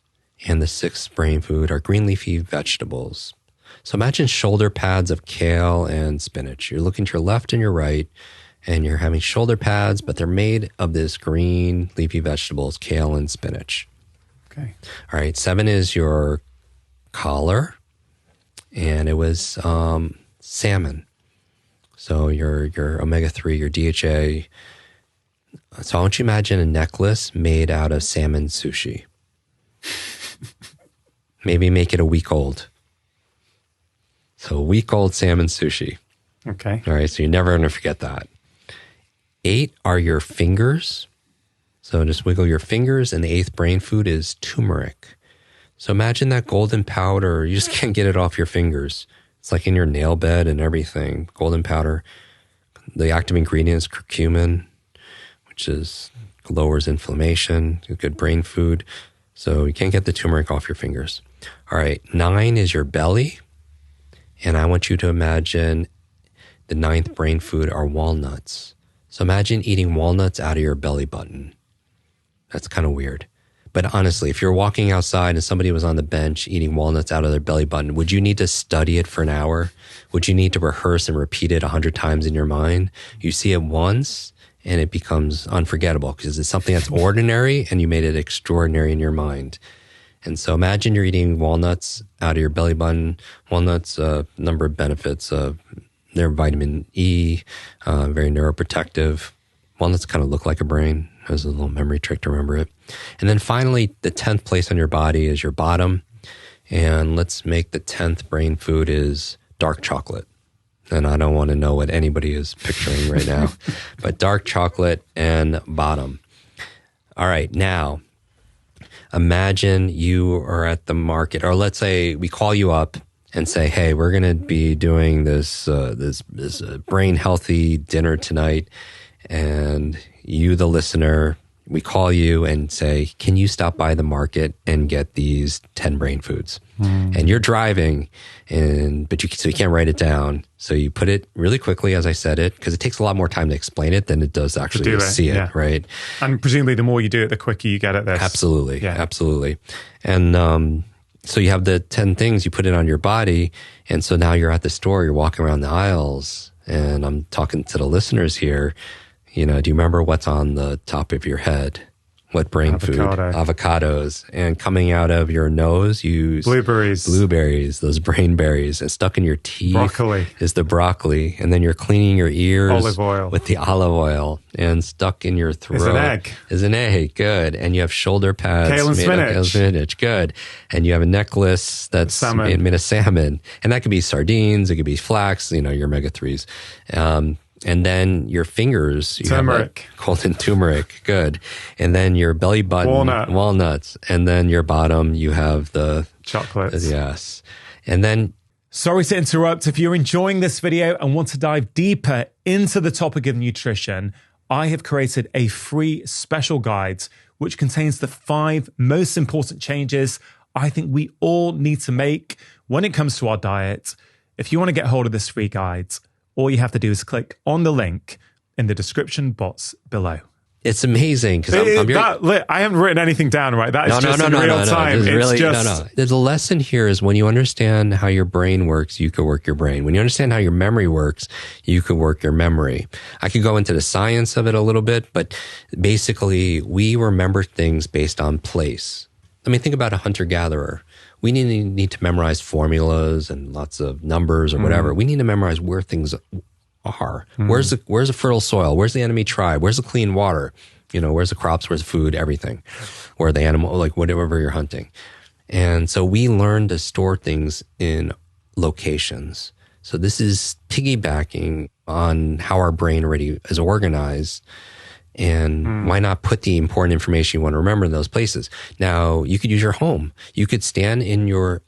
And the 6th brain food are green leafy vegetables. So imagine shoulder pads of kale and spinach. You're looking to your left and your right, and you're having shoulder pads, but they're made of this green leafy vegetables, kale and spinach. Okay. All right, 7 is your collar, and it was salmon. So your omega-3, your DHA. So I want you to imagine a necklace made out of salmon sushi. Maybe make it a week old. So a week old salmon sushi. Okay. All right, so you're never going to forget that. 8 are your fingers. So just wiggle your fingers. And the 8th brain food is turmeric. So imagine that golden powder. You just can't get it off your fingers. It's like in your nail bed and everything. Golden powder. The active ingredient is curcumin, which lowers inflammation, a good brain food. So you can't get the turmeric off your fingers. All right, 9 is your belly. And I want you to imagine the 9th brain food are walnuts. So imagine eating walnuts out of your belly button. That's kind of weird. But honestly, if you're walking outside and somebody was on the bench eating walnuts out of their belly button, would you need to study it for an hour? Would you need to rehearse and repeat it 100 times in your mind? You see it once, and it becomes unforgettable because it's something that's ordinary and you made it extraordinary in your mind. And so imagine you're eating walnuts out of your belly button. Walnuts, number of benefits. They're vitamin E, very neuroprotective. Walnuts kind of look like a brain. There's a little memory trick to remember it. And then finally, the 10th place on your body is your bottom. And let's make the 10th brain food is dark chocolate. And I don't want to know what anybody is picturing right now, but dark chocolate and bottom. All right, now imagine you are at the market, or let's say we call you up and say, "Hey, we're going to be doing this brain healthy dinner tonight," and you, the listener, we call you and say, can you stop by the market and get these 10 brain foods? And you're driving, so you can't write it down. So you put it really quickly as I said it, because it takes a lot more time to explain it than it does actually to see it, right? And presumably the more you do it, the quicker you get at this. Absolutely. Absolutely. And so you have the 10 things, you put it on your body. And so now you're at the store, you're walking around the aisles, and I'm talking to the listeners here. Do you remember what's on the top of your head? What brain food? Avocados. And coming out of your nose, blueberries, those brain berries. And stuck in your teeth broccoli. Is the broccoli. And then you're cleaning your ears olive oil. With the olive oil. And stuck in your throat is an egg. Good. And you have shoulder pads kale and spinach. Good. And you have a necklace that's made of salmon. And that could be sardines. It could be flax, your omega-3s. And then your fingers, you turmeric. have golden turmeric, good. And then your belly button, walnuts. And then your bottom, you have the chocolates. Yes. And then, sorry to interrupt. If you're enjoying this video and want to dive deeper into the topic of nutrition, I have created a free special guide which contains the 5 most important changes I think we all need to make when it comes to our diet. If you want to get hold of this free guide, all you have to do is click on the link in the description box below. It's amazing because I haven't written anything down, right? That is just in real time. The lesson here is when you understand how your brain works, you can work your brain. When you understand how your memory works, you can work your memory. I could go into the science of it a little bit, but basically we remember things based on place. I mean, think about a hunter-gatherer. We need to memorize formulas and lots of numbers or whatever. We need to memorize where things are. Where's the fertile soil? Where's the enemy tribe? Where's the clean water? Where's the crops? Where's the food? Everything. Where the animal, like whatever you're hunting. And so we learn to store things in locations. So this is piggybacking on how our brain already is organized. And why not put the important information you want to remember in those places? Now, you could use your home. You could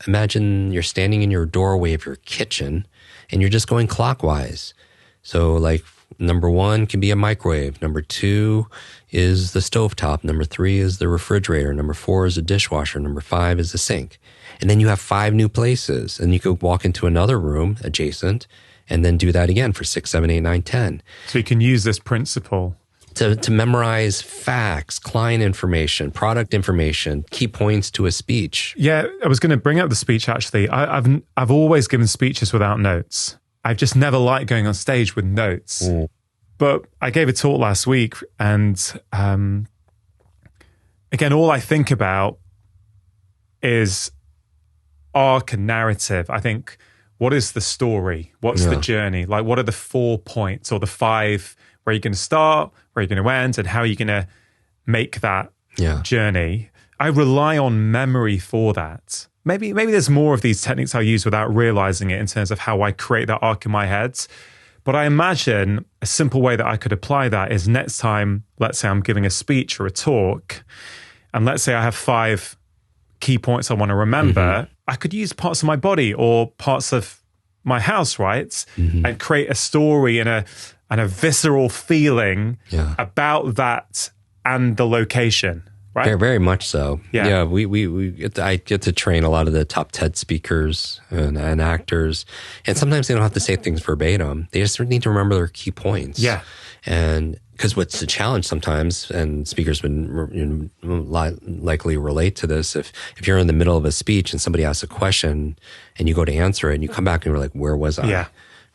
imagine you're standing in your doorway of your kitchen and you're just going clockwise. So like number 1 can be a microwave. Number 2 is the stovetop. Number 3 is the refrigerator. Number 4 is the dishwasher. Number 5 is the sink. And then you have 5 new places. And you could walk into another room adjacent and then do that again for 6, 7, 8, 9, 10. So you can use this principle to memorize facts, client information, product information, key points to a speech. Yeah, I was going to bring up the speech actually. I've always given speeches without notes. I've just never liked going on stage with notes. But I gave a talk last week and again, all I think about is arc and narrative. I think, what is the story? What's the journey? Like, what are the 4 points or the 5? Where are you going to start? Where are you going to end? And how are you going to make that journey? I rely on memory for that. Maybe there's more of these techniques I use without realizing it in terms of how I create that arc in my head. But I imagine a simple way that I could apply that is next time, let's say I'm giving a speech or a talk, and let's say I have 5 key points I want to remember, I could use parts of my body or parts of my house, right? And create a story and a visceral feeling about that and the location, right? Very, very much so. Yeah, I get to train a lot of the top TED speakers and actors, and sometimes they don't have to say things verbatim. They just need to remember their key points. Yeah. And because what's the challenge sometimes, and speakers would likely relate to this, if you're in the middle of a speech and somebody asks a question and you go to answer it and you come back and you're like, where was I? Yeah.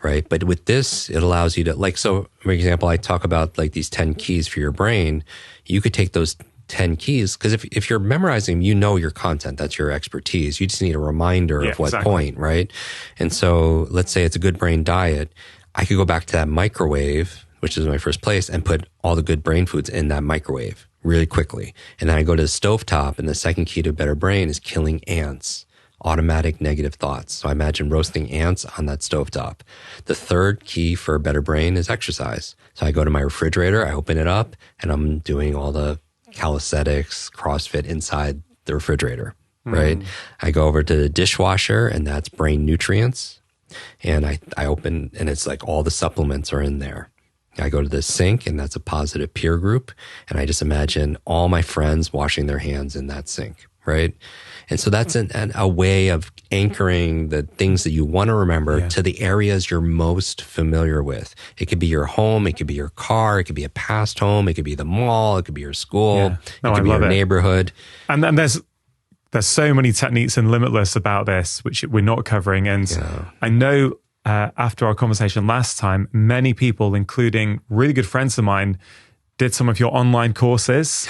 Right. But with this, it allows you to, so for example, I talk about like these 10 keys for your brain. You could take those 10 keys, because if you're memorizing, your content, that's your expertise. You just need a reminder of what point, right? And so let's say it's a good brain diet. I could go back to that microwave, which is my first place, and put all the good brain foods in that microwave really quickly. And then I go to the stovetop, and the second key to a better brain is killing ants. Automatic negative thoughts. So I imagine roasting ants on that stovetop. The third key for a better brain is exercise. So I go to my refrigerator, I open it up, and I'm doing all the calisthenics, CrossFit inside the refrigerator, right? I go over to the dishwasher, and that's brain nutrients. And I open, and it's like all the supplements are in there. I go to the sink, and that's a positive peer group. And I just imagine all my friends washing their hands in that sink, right? And so that's a way of anchoring the things that you want to remember to the areas you're most familiar with. It could be your home. It could be your car. It could be a past home. It could be the mall. It could be your school. Yeah. No, it could be your neighborhood. And there's so many techniques in Limitless about this, which we're not covering. And I know after our conversation last time, many people, including really good friends of mine, did some of your online courses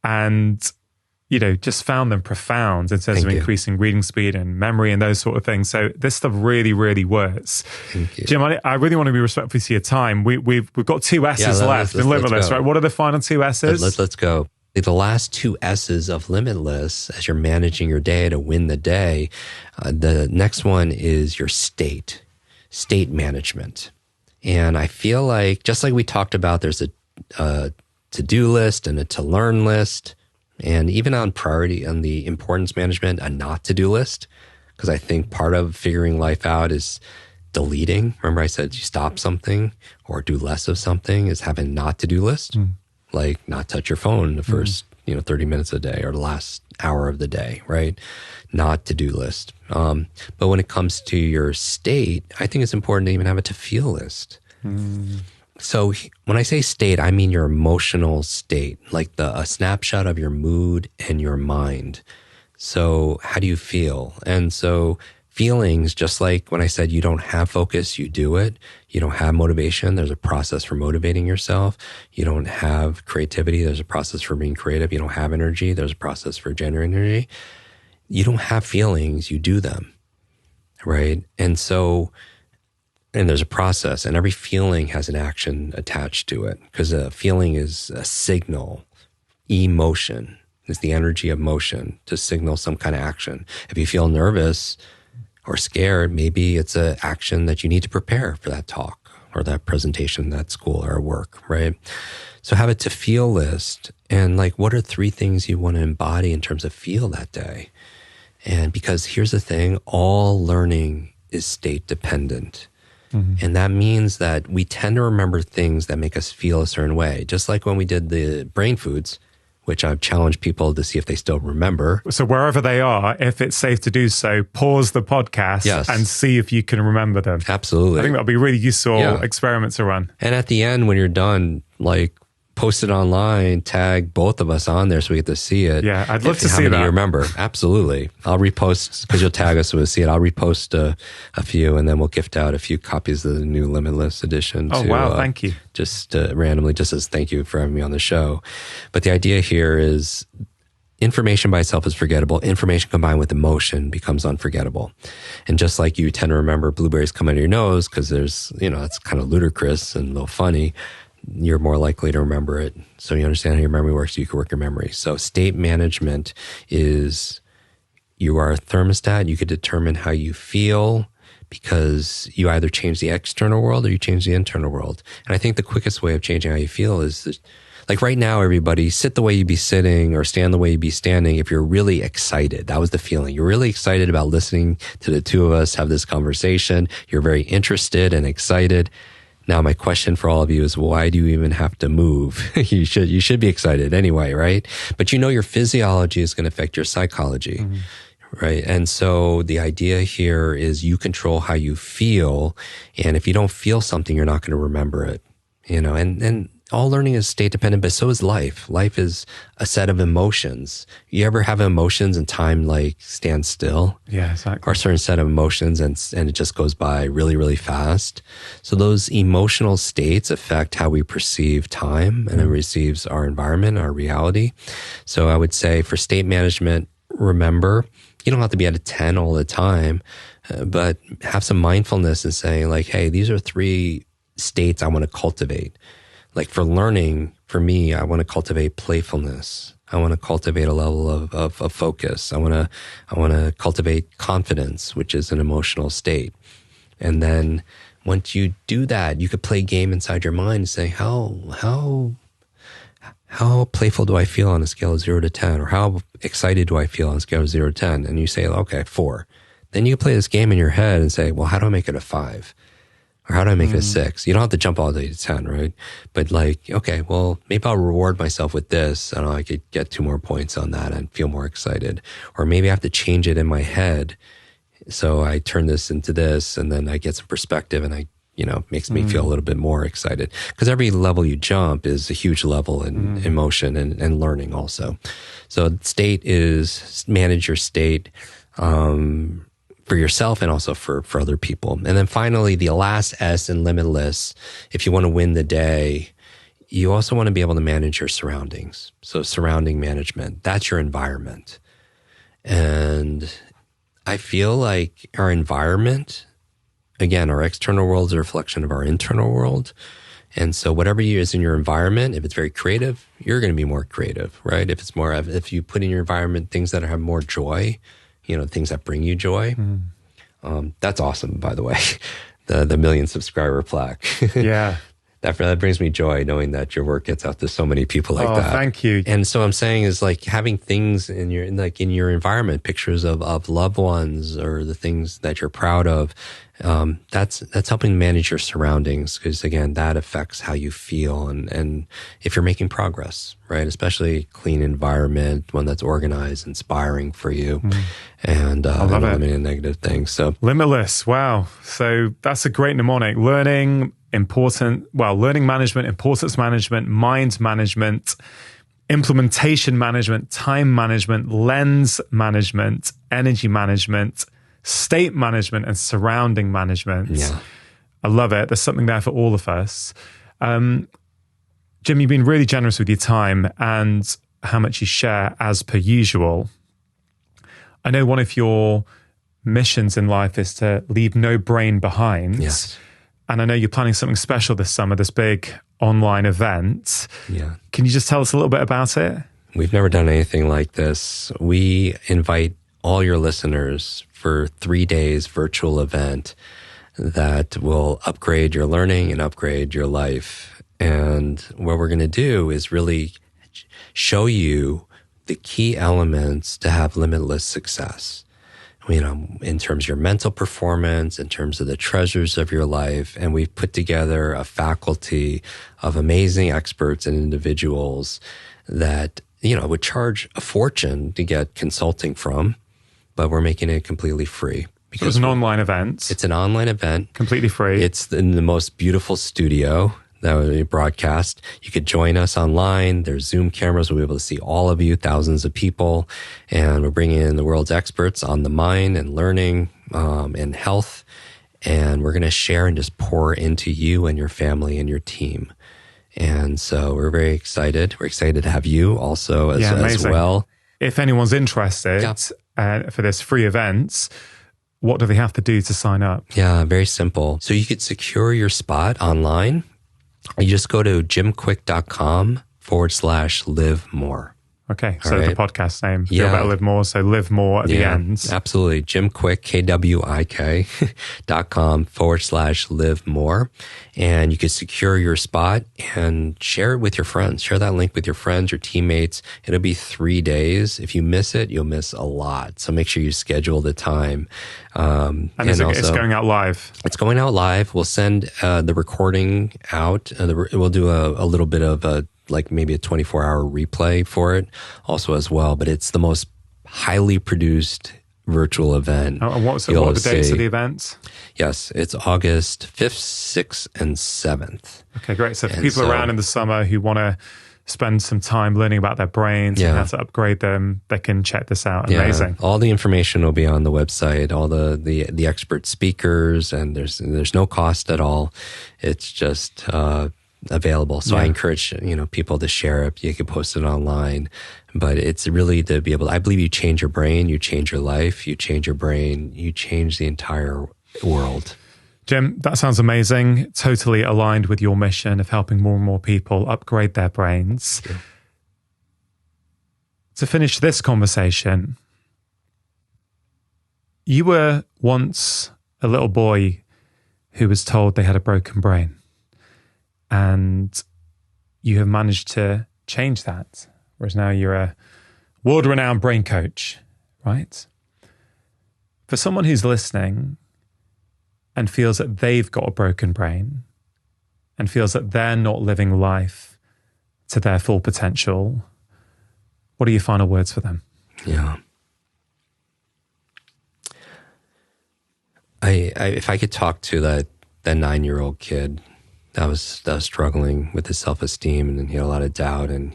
and, just found them profound in terms of increasing reading speed and memory and those sort of things. So this stuff really, really works. Jim, I really want to be respectful to your time. We've got 2 S's left in Limitless, right? What are the final 2 S's? Let's go. The last 2 S's of Limitless, as you're managing your day to win the day, the next one is your state management. And I feel like, just like we talked about, there's a to-do list and a to-learn list, and even on priority, on the importance management, a not-to-do list, because I think part of figuring life out is deleting. Remember I said you stop something or do less of something is having a not-to-do list, like not touch your phone the first 30 minutes a day or the last hour of the day, right? Not to-do list. But when it comes to your state, I think it's important to even have a to-feel list. So when I say state, I mean your emotional state, like a snapshot of your mood and your mind. So how do you feel? And so feelings, just like when I said you don't have focus, you do it. You don't have motivation, there's a process for motivating yourself. You don't have creativity, there's a process for being creative. You don't have energy, there's a process for generating energy. You don't have feelings, you do them, right? And there's a process, and every feeling has an action attached to it, because a feeling is a signal. Emotion is the energy of motion to signal some kind of action. If you feel nervous or scared, maybe it's an action that you need to prepare for that talk or that presentation at school or at work, right? So have a to feel list, and what are 3 things you want to embody in terms of feel that day? And because here's the thing, all learning is state dependent. And that means that we tend to remember things that make us feel a certain way. Just like when we did the brain foods, which I've challenged people to see if they still remember. So wherever they are, if it's safe to do so, pause the podcast and see if you can remember them. Absolutely. I think that'll be a really useful experiment to run. And at the end, when you're done, post it online, tag both of us on there so we get to see it. Yeah, I'd love to see that. How many you remember? Absolutely. I'll repost, because you'll tag us so we'll see it. I'll repost a few, and then we'll gift out a few copies of the new Limitless edition. Wow, thank you. Just randomly, just as thank you for having me on the show. But the idea here is information by itself is forgettable. Information combined with emotion becomes unforgettable. And just like you tend to remember blueberries come out of your nose because there's, that's kind of ludicrous and a little funny, you're more likely to remember it. So you understand how your memory works, you can work your memory. So state management is, you are a thermostat. You could determine how you feel because you either change the external world or you change the internal world. And I think the quickest way of changing how you feel is right now, everybody, sit the way you'd be sitting or stand the way you'd be standing if you're really excited. That was the feeling. You're really excited about listening to the 2 of us have this conversation. You're very interested and excited. Now, my question for all of you is, why do you even have to move? You should be excited anyway, right? But your physiology is going to affect your psychology, right? And so the idea here is you control how you feel. And if you don't feel something, you're not going to remember it, and all learning is state dependent, but so is life. Life is a set of emotions. You ever have emotions and time stands still? Yeah, exactly. Or a certain set of emotions and it just goes by really, really fast. So those emotional states affect how we perceive time and it receives our environment, our reality. So I would say for state management, remember, you don't have to be at a 10 all the time, but have some mindfulness and saying hey, these are 3 states I want to cultivate. For learning, for me, I want to cultivate playfulness. I want to cultivate a level of focus. I want to cultivate confidence, which is an emotional state. And then once you do that, you could play a game inside your mind and say, how playful do I feel on a scale of 0 to 10? Or how excited do I feel on a scale of 0 to 10? And you say, okay, 4. Then you play this game in your head and say, well, how do I make it a 5? Or how do I make it a 6? You don't have to jump all the way to 10, right? But like, okay, well, maybe I'll reward myself with this and I could get 2 more points on that and feel more excited. Or maybe I have to change it in my head. So I turn this into this and then I get some perspective and makes me feel a little bit more excited. Because every level you jump is a huge level in emotion and learning also. So state is manage your state for yourself and also for other people. And then finally, the last S in Limitless, if you want to win the day, you also want to be able to manage your surroundings. So surrounding management, that's your environment. And I feel like our environment, again, our external world is a reflection of our internal world. And so whatever is in your environment, if it's very creative, you're going to be more creative, right? If you put in your environment things that have more joy, things that bring you joy. That's awesome, by the way. The million subscriber plaque. Yeah. That brings me joy knowing that your work gets out to so many people like that. Thank you. And so I'm saying is like having things in your environment, pictures of loved ones or the things that you're proud of. That's helping manage your surroundings because again, that affects how you feel and if you're making progress, right? Especially clean environment, one that's organized, inspiring for you, and eliminating negative things. So Limitless, wow! So that's a great mnemonic. Learning management, importance management, mind management, implementation management, time management, lens management, energy management, state management, and surrounding management. Yeah. I love it. There's something there for all of us. Jim, you've been really generous with your time and how much you share as per usual. I know one of your missions in life is to leave no brain behind. Yes. And I know you're planning something special this summer, this big online event. Yeah. Can you just tell us a little bit about it? We've never done anything like this. We invite all your listeners for 3 days virtual event that will upgrade your learning and upgrade your life. And what we're going to do is really show you the key elements to have limitless success. In terms of your mental performance, in terms of the treasures of your life. And we've put together a faculty of amazing experts and individuals that, would charge a fortune to get consulting from, but we're making it completely free. Because it's an online event. It's an online event. Completely free. It's in the most beautiful studio that we broadcast. You could join us online. There's Zoom cameras. We'll be able to see all of you, thousands of people. And we're bringing in the world's experts on the mind and learning and health. And we're going to share and just pour into you and your family and your team. And so we're very excited. We're excited to have you also as well. If anyone's interested for this free event, what do they have to do to sign up? Yeah, very simple. So you could secure your spot online. You just go to jimkwik.com/live more. Okay, so the podcast name, Feel Better, Live More, so live more at the end. Absolutely. Jim Kwik, KWIK.com/live more. And you can secure your spot and share it with your friends. Share that link with your friends, your teammates. It'll be 3 days. If you miss it, you'll miss a lot. So make sure you schedule the time. And it's going out live. It's going out live. We'll send the recording out. We'll do a little bit of maybe a 24-hour replay for it also as well. But it's the most highly produced virtual event. And what are the dates of the event? Yes, it's August 5th, 6th, and 7th. Okay, great. So for people around in the summer who want to spend some time learning about their brains and how to upgrade them, they can check this out. Amazing. All the information will be on the website, all the expert speakers, and there's no cost at all. It's just available. So I encourage people to share it. You can post it online, but it's really to be able to, I believe you change your brain, you change your life, you change your brain, you change the entire world. Jim, that sounds amazing. Totally aligned with your mission of helping more and more people upgrade their brains. Yeah. To finish this conversation, you were once a little boy who was told they had a broken brain. And you have managed to change that, whereas now you're a world-renowned brain coach, right? For someone who's listening and feels that they've got a broken brain and feels that they're not living life to their full potential, what are your final words for them? Yeah. If I could talk to that 9-year-old kid that was struggling with his self-esteem, and he had a lot of doubt, and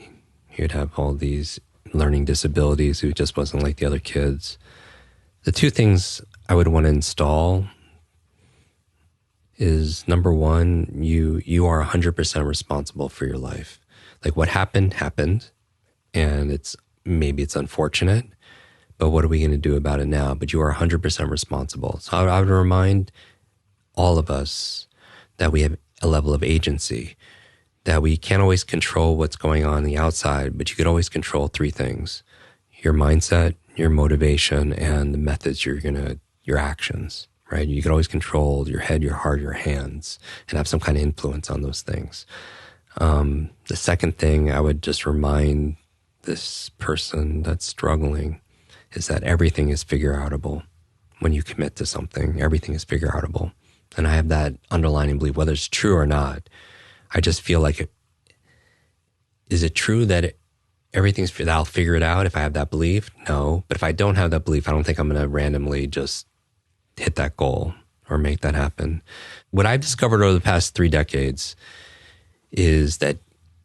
he would have all these learning disabilities, who just wasn't like the other kids. The two things I would want to install is, number one, you are 100% responsible for your life. Like, what happened, and maybe it's unfortunate, but what are we going to do about it now? But you are 100% responsible. So I would remind all of us that we have a level of agency, that we can't always control what's going on the outside, but you could always control three things: your mindset, your motivation, and the methods your actions, right? You can always control your head, your heart, your hands, and have some kind of influence on those things. The second thing I would just remind this person that's struggling is that everything is figure-outable. When you commit to something, everything is figure-outable. And I have that underlying belief, whether it's true or not. I just feel like is it true that that I'll figure it out if I have that belief? No. But if I don't have that belief, I don't think I'm going to randomly just hit that goal or make that happen. What I've discovered over the past 3 decades is that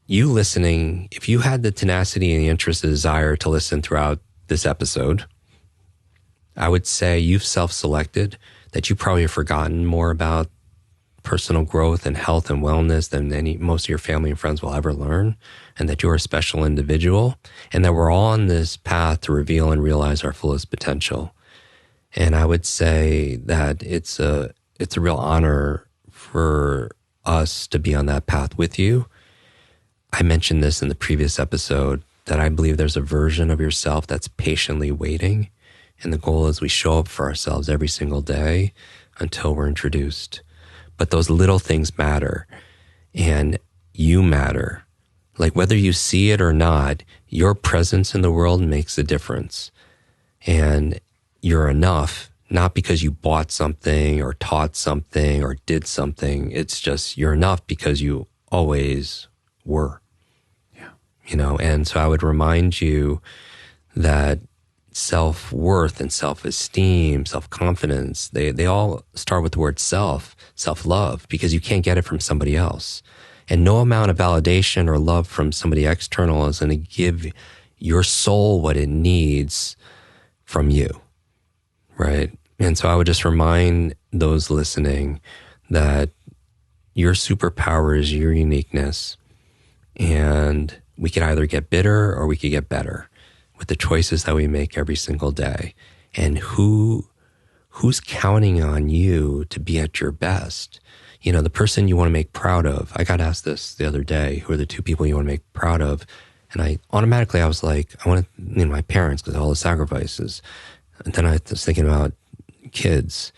you listening, if you had the tenacity and the interest and desire to listen throughout this episode, I would say you've self-selected, that you probably have forgotten more about personal growth and health and wellness than most of your family and friends will ever learn, and that you're a special individual, and that we're all on this path to reveal and realize our fullest potential. And I would say that it's a real honor for us to be on that path with you. I mentioned this in the previous episode, that I believe there's a version of yourself that's patiently waiting. And the goal is we show up for ourselves every single day until we're introduced. But those little things matter, and you matter. Like, whether you see it or not, your presence in the world makes a difference. And you're enough, not because you bought something or taught something or did something. It's just you're enough because you always were. And so I would remind you that self-worth and self-esteem, self-confidence, they all start with the word self-love, because you can't get it from somebody else. And no amount of validation or love from somebody external is going to give your soul what it needs from you, right? And so I would just remind those listening that your superpower is your uniqueness, and we could either get bitter or we could get better with the choices that we make every single day. And who's counting on you to be at your best? The person you want to make proud of. I got asked this the other day, who are the 2 people you want to make proud of? And I was like, I want to, my parents, because of all the sacrifices. And then I was thinking about kids.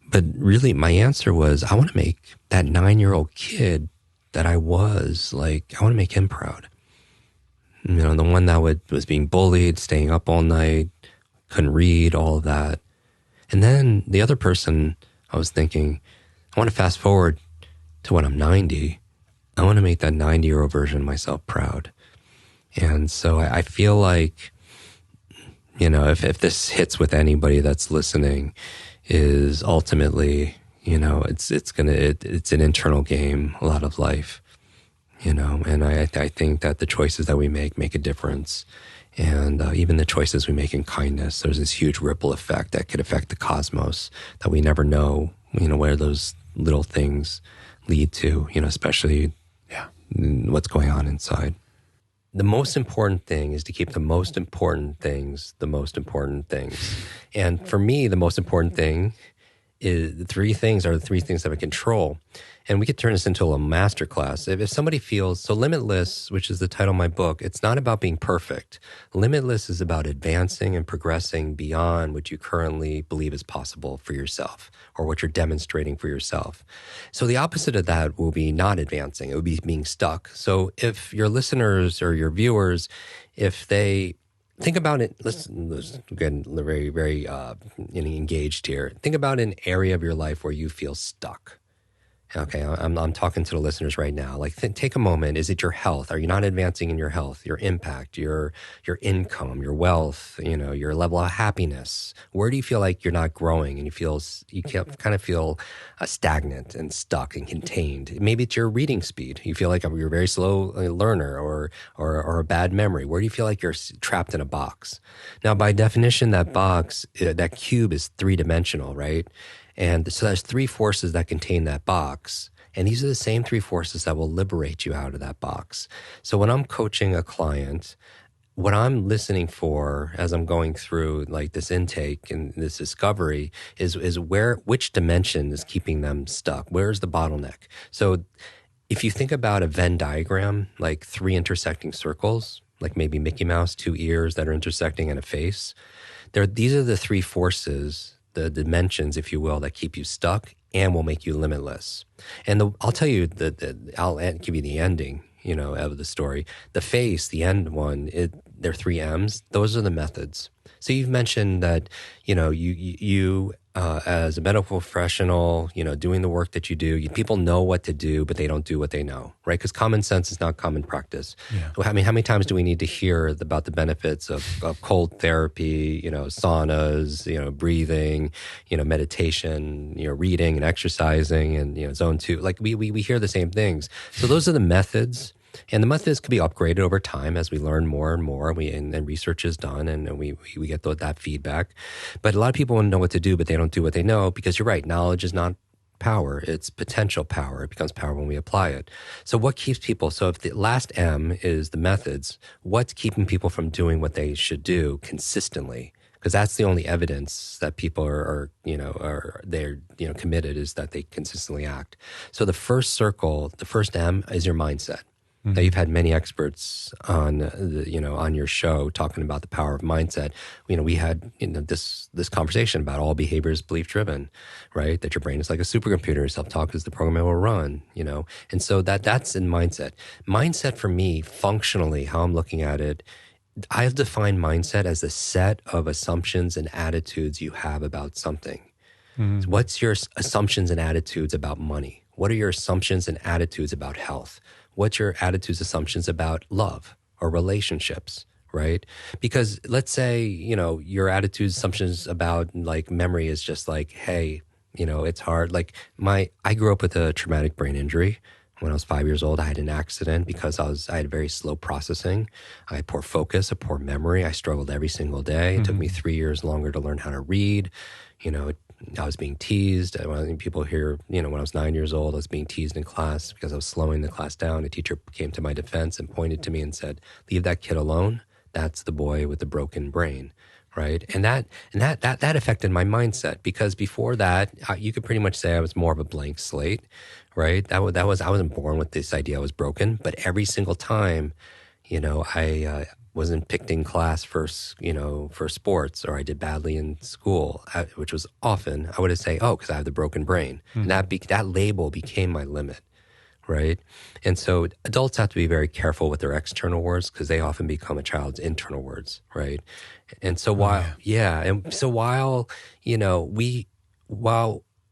But really, my answer was, I want to make that 9-year-old kid that I was, like, I want to make him proud. The one that was being bullied, staying up all night, couldn't read, all of that. And then the other person, I was thinking, I want to fast forward to when I'm 90. I want to make that 90-year-old version of myself proud. And so I feel like, if this hits with anybody that's listening, is ultimately, it's an internal game, a lot of life. And I think that the choices that we make a difference. And even the choices we make in kindness, there's this huge ripple effect that could affect the cosmos that we never know, where those little things lead to, especially what's going on inside. The most important thing is to keep the most important things the most important things. And for me, the most important thing is the 3 things that we control. And we could turn this into a masterclass. If somebody feels, so Limitless, which is the title of my book, it's not about being perfect. Limitless is about advancing and progressing beyond what you currently believe is possible for yourself, or what you're demonstrating for yourself. So the opposite of that will be not advancing. It would be being stuck. So if your listeners or your viewers, if they think about it. Let's get very, very engaged here. Think about an area of your life where you feel stuck. Okay, I'm talking to the listeners right now. Like, take a moment. Is it your health? Are you not advancing in your health, your impact, your income, your wealth? Your level of happiness. Where do you feel like you're not growing, and you kind of feel stagnant and stuck and contained? Maybe it's your reading speed. You feel like you're a very slow learner, or a bad memory. Where do you feel like you're trapped in a box? Now, by definition, that box, that cube, is 3-dimensional, right? And so there's 3 forces that contain that box. And these are the same 3 forces that will liberate you out of that box. So when I'm coaching a client, what I'm listening for as I'm going through like this intake and this discovery is which dimension is keeping them stuck? Where's the bottleneck? So if you think about a Venn diagram, like 3 intersecting circles, like maybe Mickey Mouse, 2 ears that are intersecting and a face, these are the 3 forces, the dimensions, if you will, that keep you stuck and will make you limitless. And I'll tell you I'll give you the ending, of the story. The face, the end one, they're 3 M's. Those are the methods. So you've mentioned that, you as a medical professional, doing the work that you do, people know what to do, but they don't do what they know, right? Because common sense is not common practice. Yeah. I mean, how many times do we need to hear about the benefits of cold therapy, saunas, breathing, meditation, reading and exercising, and zone 2? Like we hear the same things. So those are the methods. And the methods could be upgraded over time as we learn more and more, and research is done, and we get that feedback. But a lot of people want to know what to do, but they don't do what they know, because you're right, knowledge is not power, it's potential power. It becomes power when we apply it. So what keeps people, so if the last M is the methods, what's keeping people from doing what they should do consistently? Because that's the only evidence that people are committed, is that they consistently act. So the first circle, the first M, is your mindset. Now, you've had many experts on on your show talking about the power of mindset. We had this conversation about all behavior is belief driven, right? That your brain is like a supercomputer. Self-talk is the program it will run. And so that's in mindset. Mindset for me, functionally, how I'm looking at it, I've defined mindset as a set of assumptions and attitudes you have about something. So what's your assumptions and attitudes about money? What are your assumptions and attitudes about health? What's your attitudes, assumptions about love or relationships, right? Because let's say, your attitudes, assumptions about like memory is just like, hey, it's hard. Like I grew up with a traumatic brain injury. When I was 5 years old, I had an accident because I had very slow processing. I had poor focus, a poor memory. I struggled every single day. It took me 3 years longer to learn how to read. I was being teased. When people hear, when I was 9 years old, I was being teased in class because I was slowing the class down. A teacher came to my defense and pointed to me and said, "Leave that kid alone. That's the boy with the broken brain." Right. And that affected my mindset, because before that, you could pretty much say I was more of a blank slate. Right. I wasn't born with this idea I was broken, but every single time, I wasn't picked in class for sports, or I did badly in school, which was often, I would say, because I have the broken brain. And that label became my limit, right? And so adults have to be very careful with their external words, because they often become a child's internal words, right? And so while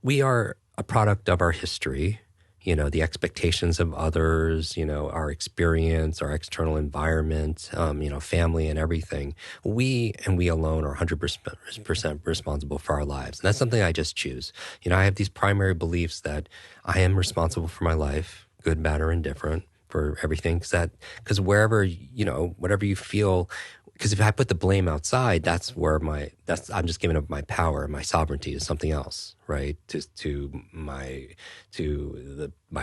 we are a product of our history, the expectations of others, our experience, our external environment, family and everything. We alone are 100% responsible for our lives. And that's something I just choose. I have these primary beliefs that I am responsible for my life, good, bad, or indifferent, for everything. Because wherever, whatever you feel, because if I put the blame outside, I'm just giving up my power, my sovereignty to something else, right? To my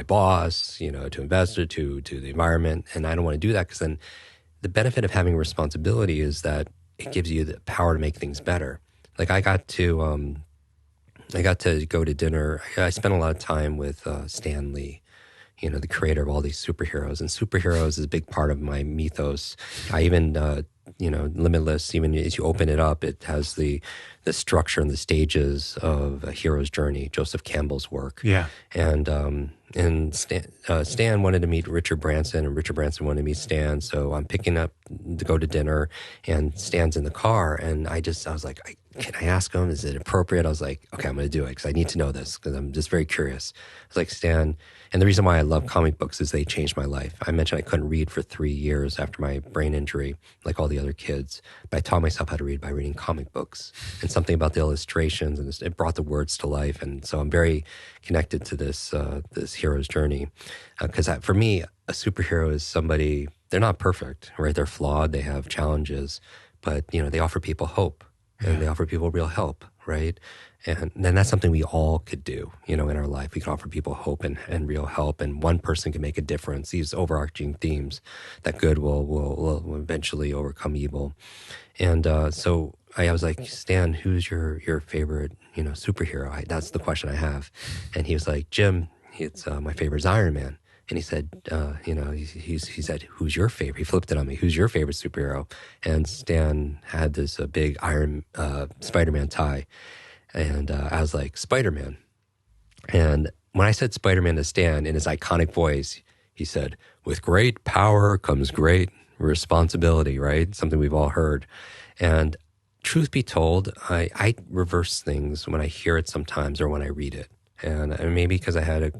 boss, to investor, to the environment, and I don't want to do that, because then the benefit of having responsibility is that it gives you the power to make things better. Like I got to go to dinner. I spent a lot of time with Stan Lee. the creator of all these superheroes. And superheroes is a big part of my mythos. I even, Limitless, even as you open it up, it has the structure and the stages of a hero's journey, Joseph Campbell's work. Yeah. And Stan wanted to meet Richard Branson, and Richard Branson wanted to meet Stan. So I'm picking up to go to dinner, and Stan's in the car. And I was like, can I ask him? Is it appropriate? I was like, okay, I'm going to do it because I need to know this because I'm just very curious. I was like, Stan, and the reason why I love comic books is they changed my life. I mentioned I couldn't read for 3 years after my brain injury, like all the other kids. But I taught myself how to read by reading comic books, and something about the illustrations, and it brought the words to life. And so I'm very connected to this hero's journey because for me, a superhero is somebody, they're not perfect, right? They're flawed, they have challenges, but they offer people hope, and they offer people real help, right? And then that's something we all could do, in our life. We can offer people hope and real help, and one person can make a difference. These overarching themes that good will eventually overcome evil. And so I was like, Stan, who's your favorite, superhero? That's the question I have. And he was like, Jim, it's my favorite is Iron Man. And he said, he said, who's your favorite? He flipped it on me. Who's your favorite superhero? And Stan had this big Iron Spider-Man tie. And I was like, Spider-Man. And when I said Spider-Man to Stan in his iconic voice, he said, with great power comes great responsibility, right? Something we've all heard. And truth be told, I reverse things when I hear it sometimes or when I read it. And maybe because I had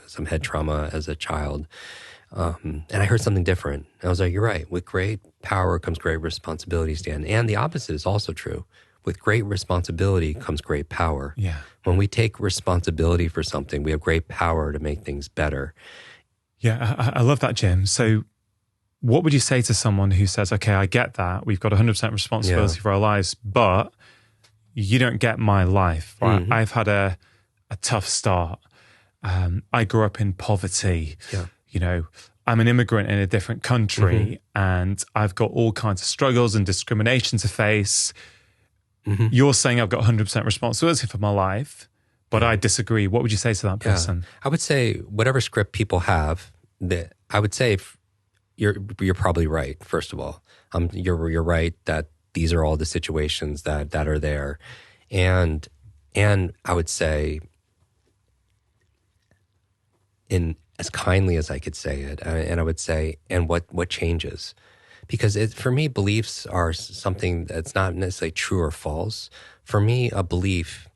some head trauma as a child. And I heard something different. I was like, you're right. With great power comes great responsibility, Stan. And the opposite is also true. With great responsibility comes great power. Yeah. When we take responsibility for something, we have great power to make things better. Yeah, I love that, Jim. So what would you say to someone who says, okay, I get that. We've got 100% responsibility for our lives, but you don't get my life, right? Mm-hmm. I've had a tough start. I grew up in poverty. Yeah. I'm an immigrant in a different country, and I've got all kinds of struggles and discrimination to face. Mm-hmm. You're saying I've got 100% responsibility for my life, but I disagree. What would you say to that person? I would say whatever script people have, I would say you're probably right. First of all, you're right that these are all the situations that are there, and I would say, in as kindly as I could say it, and I would say, and what changes. Because for me, beliefs are something that's not necessarily true or false. For me, a belief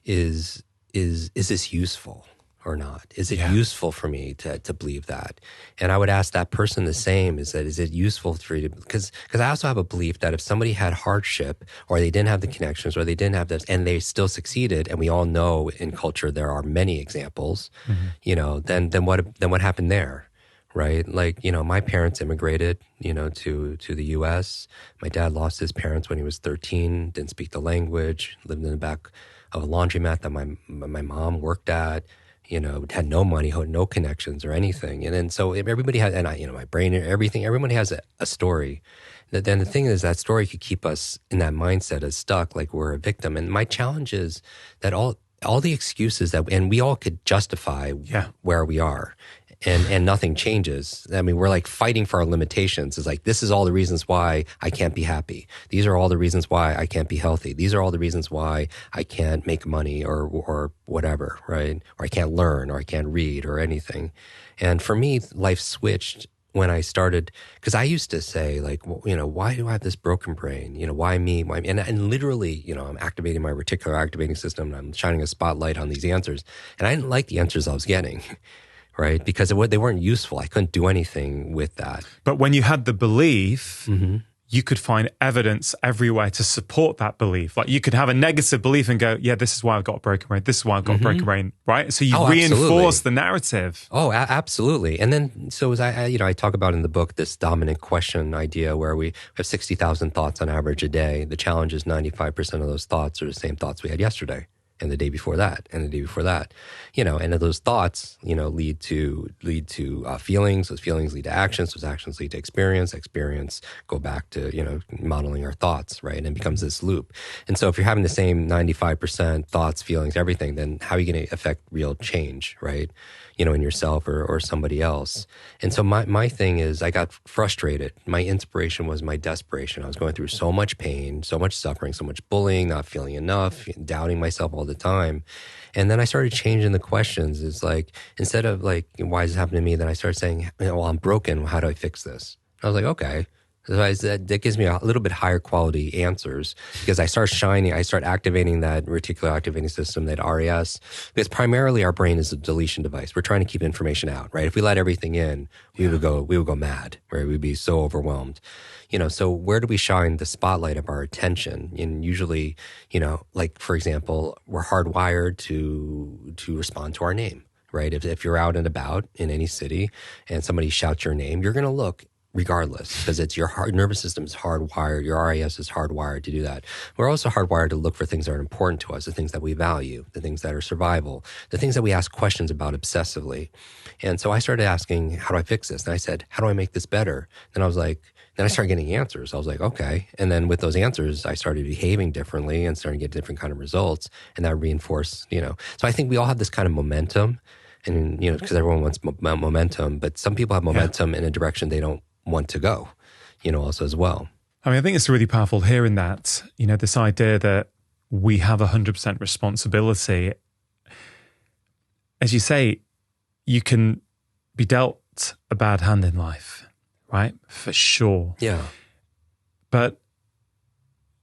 is this useful or not? Is it useful for me to believe that? And I would ask that person the same, is it useful for you to, because I also have a belief that if somebody had hardship or they didn't have the connections or they didn't have this and they still succeeded, and we all know in culture there are many examples, then what happened there? Right? Like, my parents immigrated, to the U.S. My dad lost his parents when he was 13, didn't speak the language, lived in the back of a laundromat that my mom worked at, had no money, no connections or anything. And then so everybody had, and my brain, everything, everybody has a story. Then the thing is that story could keep us in that mindset as stuck, like we're a victim. And my challenge is that all the excuses and we all could justify where we are. And nothing changes. I mean, we're like fighting for our limitations. It's like, this is all the reasons why I can't be happy. These are all the reasons why I can't be healthy. These are all the reasons why I can't make money or whatever, right? Or I can't learn or I can't read or anything. And for me, life switched when I started, because I used to say like, why do I have this broken brain? Why me? Why me? And literally, I'm activating my reticular activating system and I'm shining a spotlight on these answers. And I didn't like the answers I was getting. Right? Because they weren't useful. I couldn't do anything with that. But when you had the belief, you could find evidence everywhere to support that belief. Like you could have a negative belief and go, yeah, this is why I've got a broken brain. This is why I've got a broken brain, right? So you reinforce the narrative. Oh, absolutely. And then, so as I talk about in the book, this dominant question idea where we have 60,000 thoughts on average a day. The challenge is 95% of those thoughts are the same thoughts we had yesterday. and the day before that, and the day before that, and those thoughts, lead to feelings. Those feelings lead to actions. Those actions lead to experience go back to, modeling our thoughts, right? And it becomes this loop. And so if you're having the same 95% thoughts, feelings, everything, then how are you going to affect real change, right? In yourself or somebody else. And so my thing is, I got frustrated. My inspiration was my desperation. I was going through so much pain, so much suffering, so much bullying, not feeling enough, doubting myself all the time. And then I started changing the questions. It's like, instead of like, why does it happen to me? Then I started saying, well, I'm broken. How do I fix this? I was like, okay. So that gives me a little bit higher quality answers, because I start activating that reticular activating system, that RAS, because primarily our brain is a deletion device. We're trying to keep information out, right? If we let everything in, we would go mad, right? We'd be so overwhelmed. So where do we shine the spotlight of our attention? And usually, like for example, we're hardwired to respond to our name, right? If you're out and about in any city and somebody shouts your name, you're going to look regardless, because it's your nervous system is hardwired, your RAS is hardwired to do that. We're also hardwired to look for things that are important to us, the things that we value, the things that are survival, the things that we ask questions about obsessively. And so I started asking, how do I fix this? And I said, how do I make this better? Then I started getting answers. I was like, okay. And then with those answers, I started behaving differently and started to get different kind of results. And that reinforced, So I think we all have this kind of momentum, and, because everyone wants momentum, but some people have momentum in a direction they don't want to go, also as well. I mean, I think it's really powerful hearing that, this idea that we have 100% responsibility. As you say, you can be dealt a bad hand in life, right? For sure. Yeah. But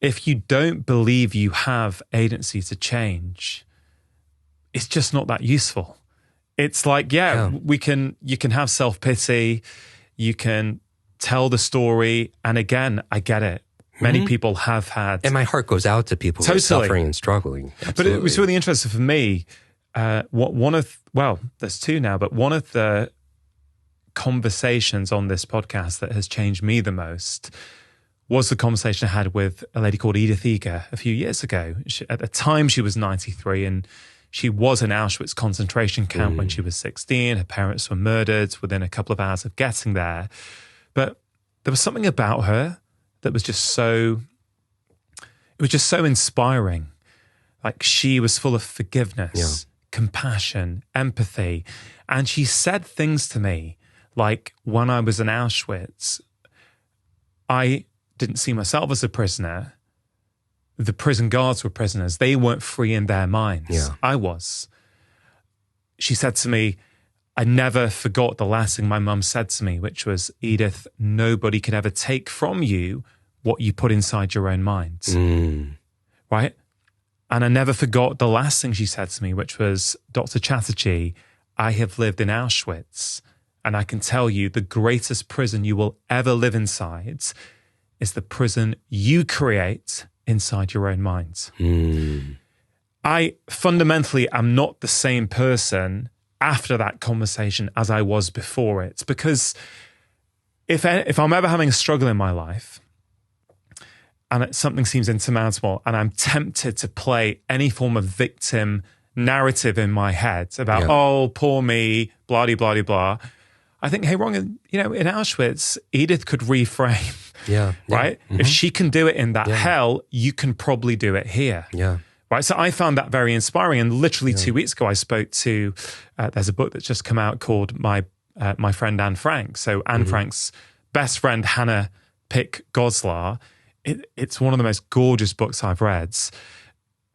if you don't believe you have agency to change, it's just not that useful. It's like, you can have self-pity, you can tell the story. And again, I get it. Many people have had. And my heart goes out to people who are suffering and struggling. Absolutely. But it was really interesting for me. There's two now, but one of the conversations on this podcast that has changed me the most was the conversation I had with a lady called Edith Eger a few years ago. At the time, she was 93, and she was in Auschwitz concentration camp when she was 16. Her parents were murdered within a couple of hours of getting there. But there was something about her that was just so inspiring. Like, she was full of forgiveness, compassion, empathy. And she said things to me like, when I was in Auschwitz, I didn't see myself as a prisoner. The prison guards were prisoners. They weren't free in their minds. Yeah. I was. She said to me, I never forgot the last thing my mum said to me, which was, Edith, nobody can ever take from you what you put inside your own mind. Right? And I never forgot the last thing she said to me, which was, Dr. Chatterjee, I have lived in Auschwitz, and I can tell you the greatest prison you will ever live inside is the prison you create inside your own mind. I fundamentally am not the same person after that conversation as I was before it, because if I'm ever having a struggle in my life and something seems insurmountable and I'm tempted to play any form of victim narrative in my head about, oh, poor me, blah, blah, blah, blah, I think, hey, wrong, in Auschwitz, Edith could reframe. Right? If she can do it in that hell, you can probably do it here. Right. So I found that very inspiring. And literally 2 weeks ago, I spoke to, there's a book that's just come out called My Friend Anne Frank. So Anne Frank's best friend, Hannah Pick Goslar, it's one of the most gorgeous books I've read.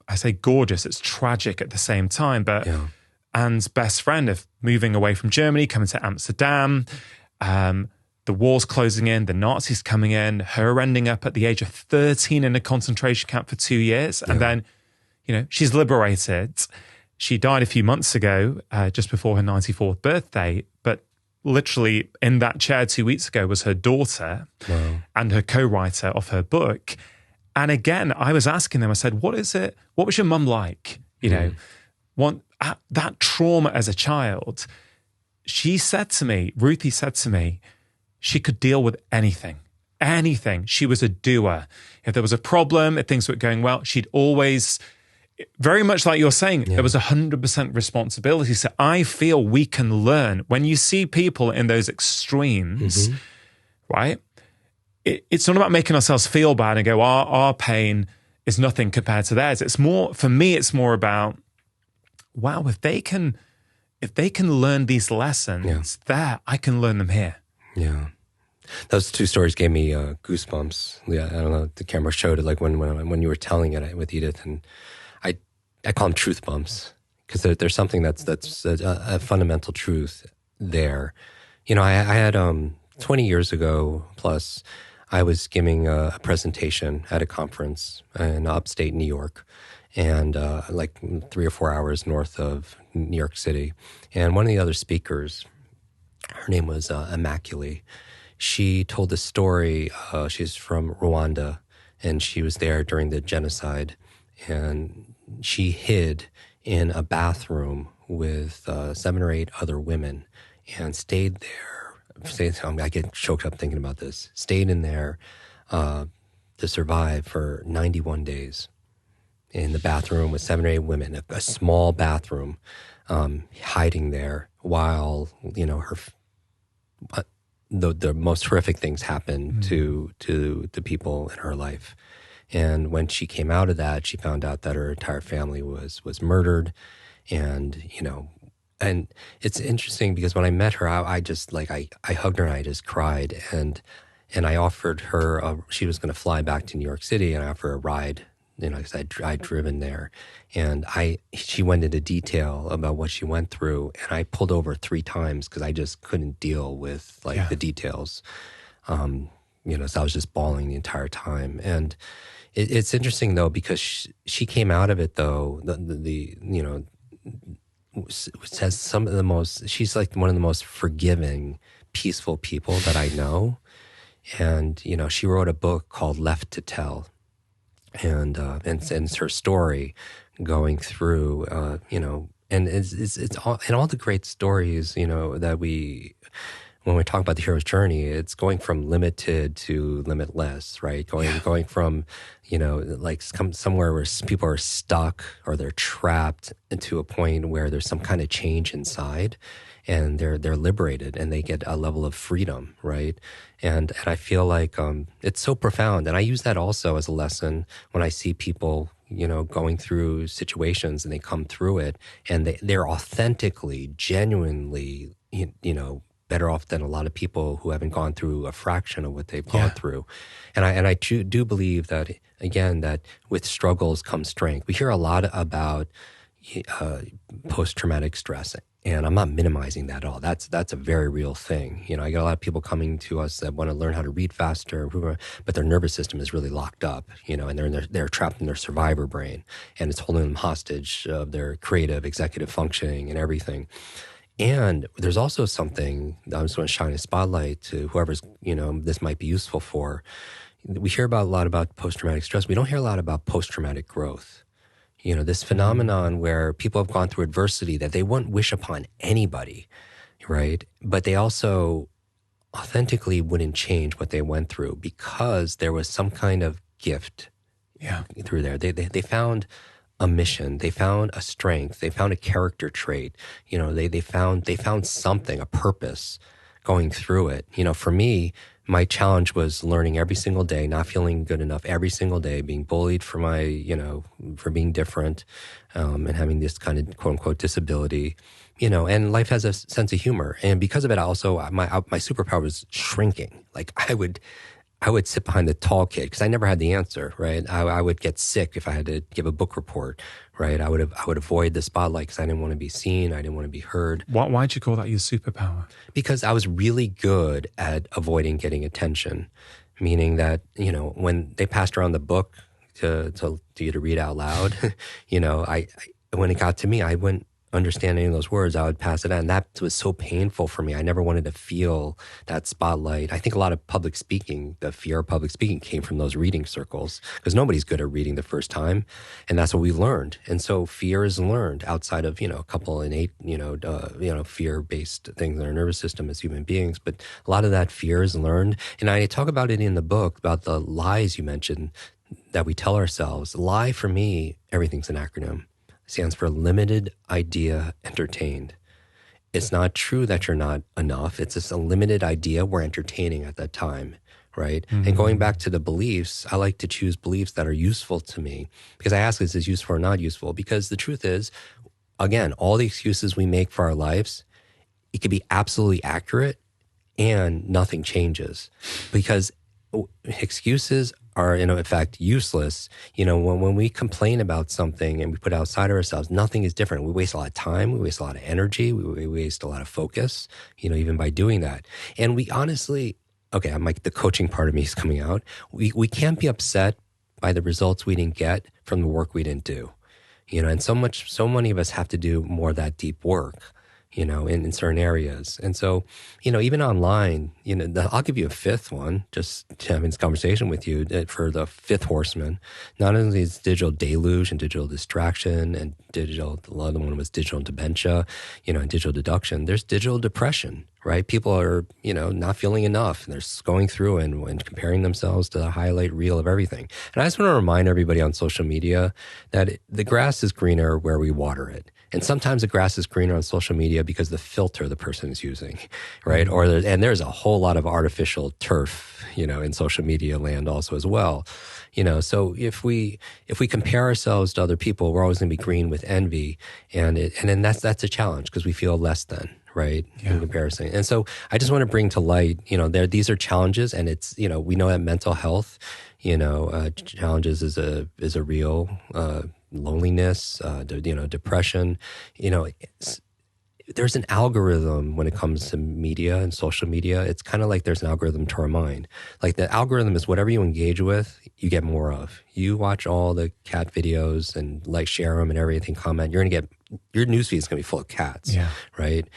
I say gorgeous, it's tragic at the same time. But Anne's best friend of moving away from Germany, coming to Amsterdam, the war's closing in, the Nazis coming in, her ending up at the age of 13 in a concentration camp for 2 years. And then, she's liberated. She died a few months ago, just before her 94th birthday. But literally in that chair 2 weeks ago was her daughter and her co-writer of her book. And again, I was asking them, I said, what is it? What was your mum like? That trauma as a child. Ruthie said to me, she could deal with anything. She was a doer. If there was a problem, if things weren't going well, she'd always, very much like you're saying, Yeah. there was 100% responsibility. So I feel we can learn. When you see people in those extremes, right? It's not about making ourselves feel bad and go, our pain is nothing compared to theirs. It's more, for me, it's more about, wow, if they can learn these lessons there, I can learn them here. Yeah. Those two stories gave me goosebumps. Yeah, I don't know. The camera showed it like when you were telling it with Edith, and I call them truth bumps because there's something that's a fundamental truth there. You know, I had 20 years ago plus, I was giving a presentation at a conference in upstate New York, and like 3 or 4 hours north of New York City. And one of the other speakers, her name was Immaculée. She told the story. She's from Rwanda, and she was there during the genocide. And she hid in a bathroom with 7 or 8 other women and stayed there. I get choked up thinking about this. Stayed in there to survive for 91 days in the bathroom with 7 or 8 women, a small bathroom, hiding there while, you know, the most horrific things happened to the people in her life. And when she came out of that, she found out that her entire family was murdered. And, you know, and it's interesting because when I met her, I just like, I hugged her and I just cried. And I offered her, she was going to fly back to New York City, and I offered her a ride, you know, because I'd driven there. And she went into detail about what she went through, and I pulled over 3 times because I just couldn't deal with like the details. You know, so I was just bawling the entire time. And it's interesting though, because she came out of it though, the you know, has some of the most, she's like one of the most forgiving, peaceful people that I know. And, you know, she wrote a book called Left to Tell. And it's her story going through, you know, and it's all, and all the great stories, you know, that when we talk about the hero's journey, it's going from limited to limitless, right? Going from, you know, like somewhere where people are stuck or they're trapped into a point where there's some kind of change inside, and they're liberated and they get a level of freedom, right? And I feel like it's so profound, and I use that also as a lesson when I see people, you know, going through situations and they come through it, and they're authentically, genuinely, you know, better off than a lot of people who haven't gone through a fraction of what they've gone through. And I do believe that, again, that with struggles comes strength. We hear a lot about post-traumatic stress, and I'm not minimizing that at all. That's a very real thing. You know, I get a lot of people coming to us that want to learn how to read faster, but their nervous system is really locked up, you know, and they're trapped in their survivor brain, and it's holding them hostage of their creative, executive functioning and everything. And there's also something that I'm just going to shine a spotlight to whoever's, you know, this might be useful for. We hear a lot about post-traumatic stress. We don't hear a lot about post-traumatic growth. You know, this phenomenon where people have gone through adversity that they wouldn't wish upon anybody, right? But they also authentically wouldn't change what they went through because there was some kind of gift through there. They found a mission, they found a strength, they found a character trait, you know, they found something, a purpose going through it. You know, for me, my challenge was learning every single day, not feeling good enough every single day, being bullied for my, you know, for being different, and having this kind of quote unquote disability, you know, and life has a sense of humor. And because of it, my superpower was shrinking. Like I would sit behind the tall kid because I never had the answer, right? I would get sick if I had to give a book report, right? I would avoid the spotlight because I didn't want to be seen. I didn't want to be heard. Why'd you call that your superpower? Because I was really good at avoiding getting attention, meaning that, you know, when they passed around the book to you to read out loud, you know, I when it got to me, I wouldn't understand any of those words. I would pass it on. And that was so painful for me. I never wanted to feel that spotlight. I think a lot of public speaking, the fear of public speaking came from those reading circles because nobody's good at reading the first time. And that's what we learned. And so fear is learned outside of, you know, a couple innate, fear-based things in our nervous system as human beings. But a lot of that fear is learned. And I talk about it in the book about the lies you mentioned that we tell ourselves. Lie, for me, everything's an acronym. It stands for limited idea entertained. It's not true that you're not enough. It's just a limited idea we're entertaining at that time, right? Mm-hmm. And going back to the beliefs, I like to choose beliefs that are useful to me, because I ask, is this useful or not useful? Because the truth is, again, all the excuses we make for our lives, it could be absolutely accurate and nothing changes, because excuses are, in effect, useless. When we complain about something and we put it outside of ourselves, nothing is different. We waste a lot of time. We waste a lot of energy. We waste a lot of focus, even by doing that. And we honestly, okay, I'm like, the coaching part of me is coming out. We can't be upset by the results we didn't get from the work we didn't do. And so many of us have to do more of that deep work, in certain areas. And so, even online, I'll give you a fifth one, just having this conversation with you, for the fifth horseman. Not only is digital deluge and digital distraction and the other one was digital dementia, and digital deduction. There's digital depression, right? People are, not feeling enough, and they're going through and comparing themselves to the highlight reel of everything. And I just want to remind everybody on social media that the grass is greener where we water it. And sometimes the grass is greener on social media because the filter the person is using, right? And there's a whole lot of artificial turf, in social media land also as well. So if we compare ourselves to other people, we're always going to be green with envy, and then that's a challenge, because we feel less than, right? Yeah. In comparison. And so I just want to bring to light, these are challenges, and it's, we know that mental health, challenges is a real, loneliness, depression, there's an algorithm when it comes to media and social media. It's kind of like there's an algorithm to our mind. Like, the algorithm is whatever you engage with, you get more of. You watch all the cat videos and share them and everything, comment, your newsfeed is going to be full of cats, right?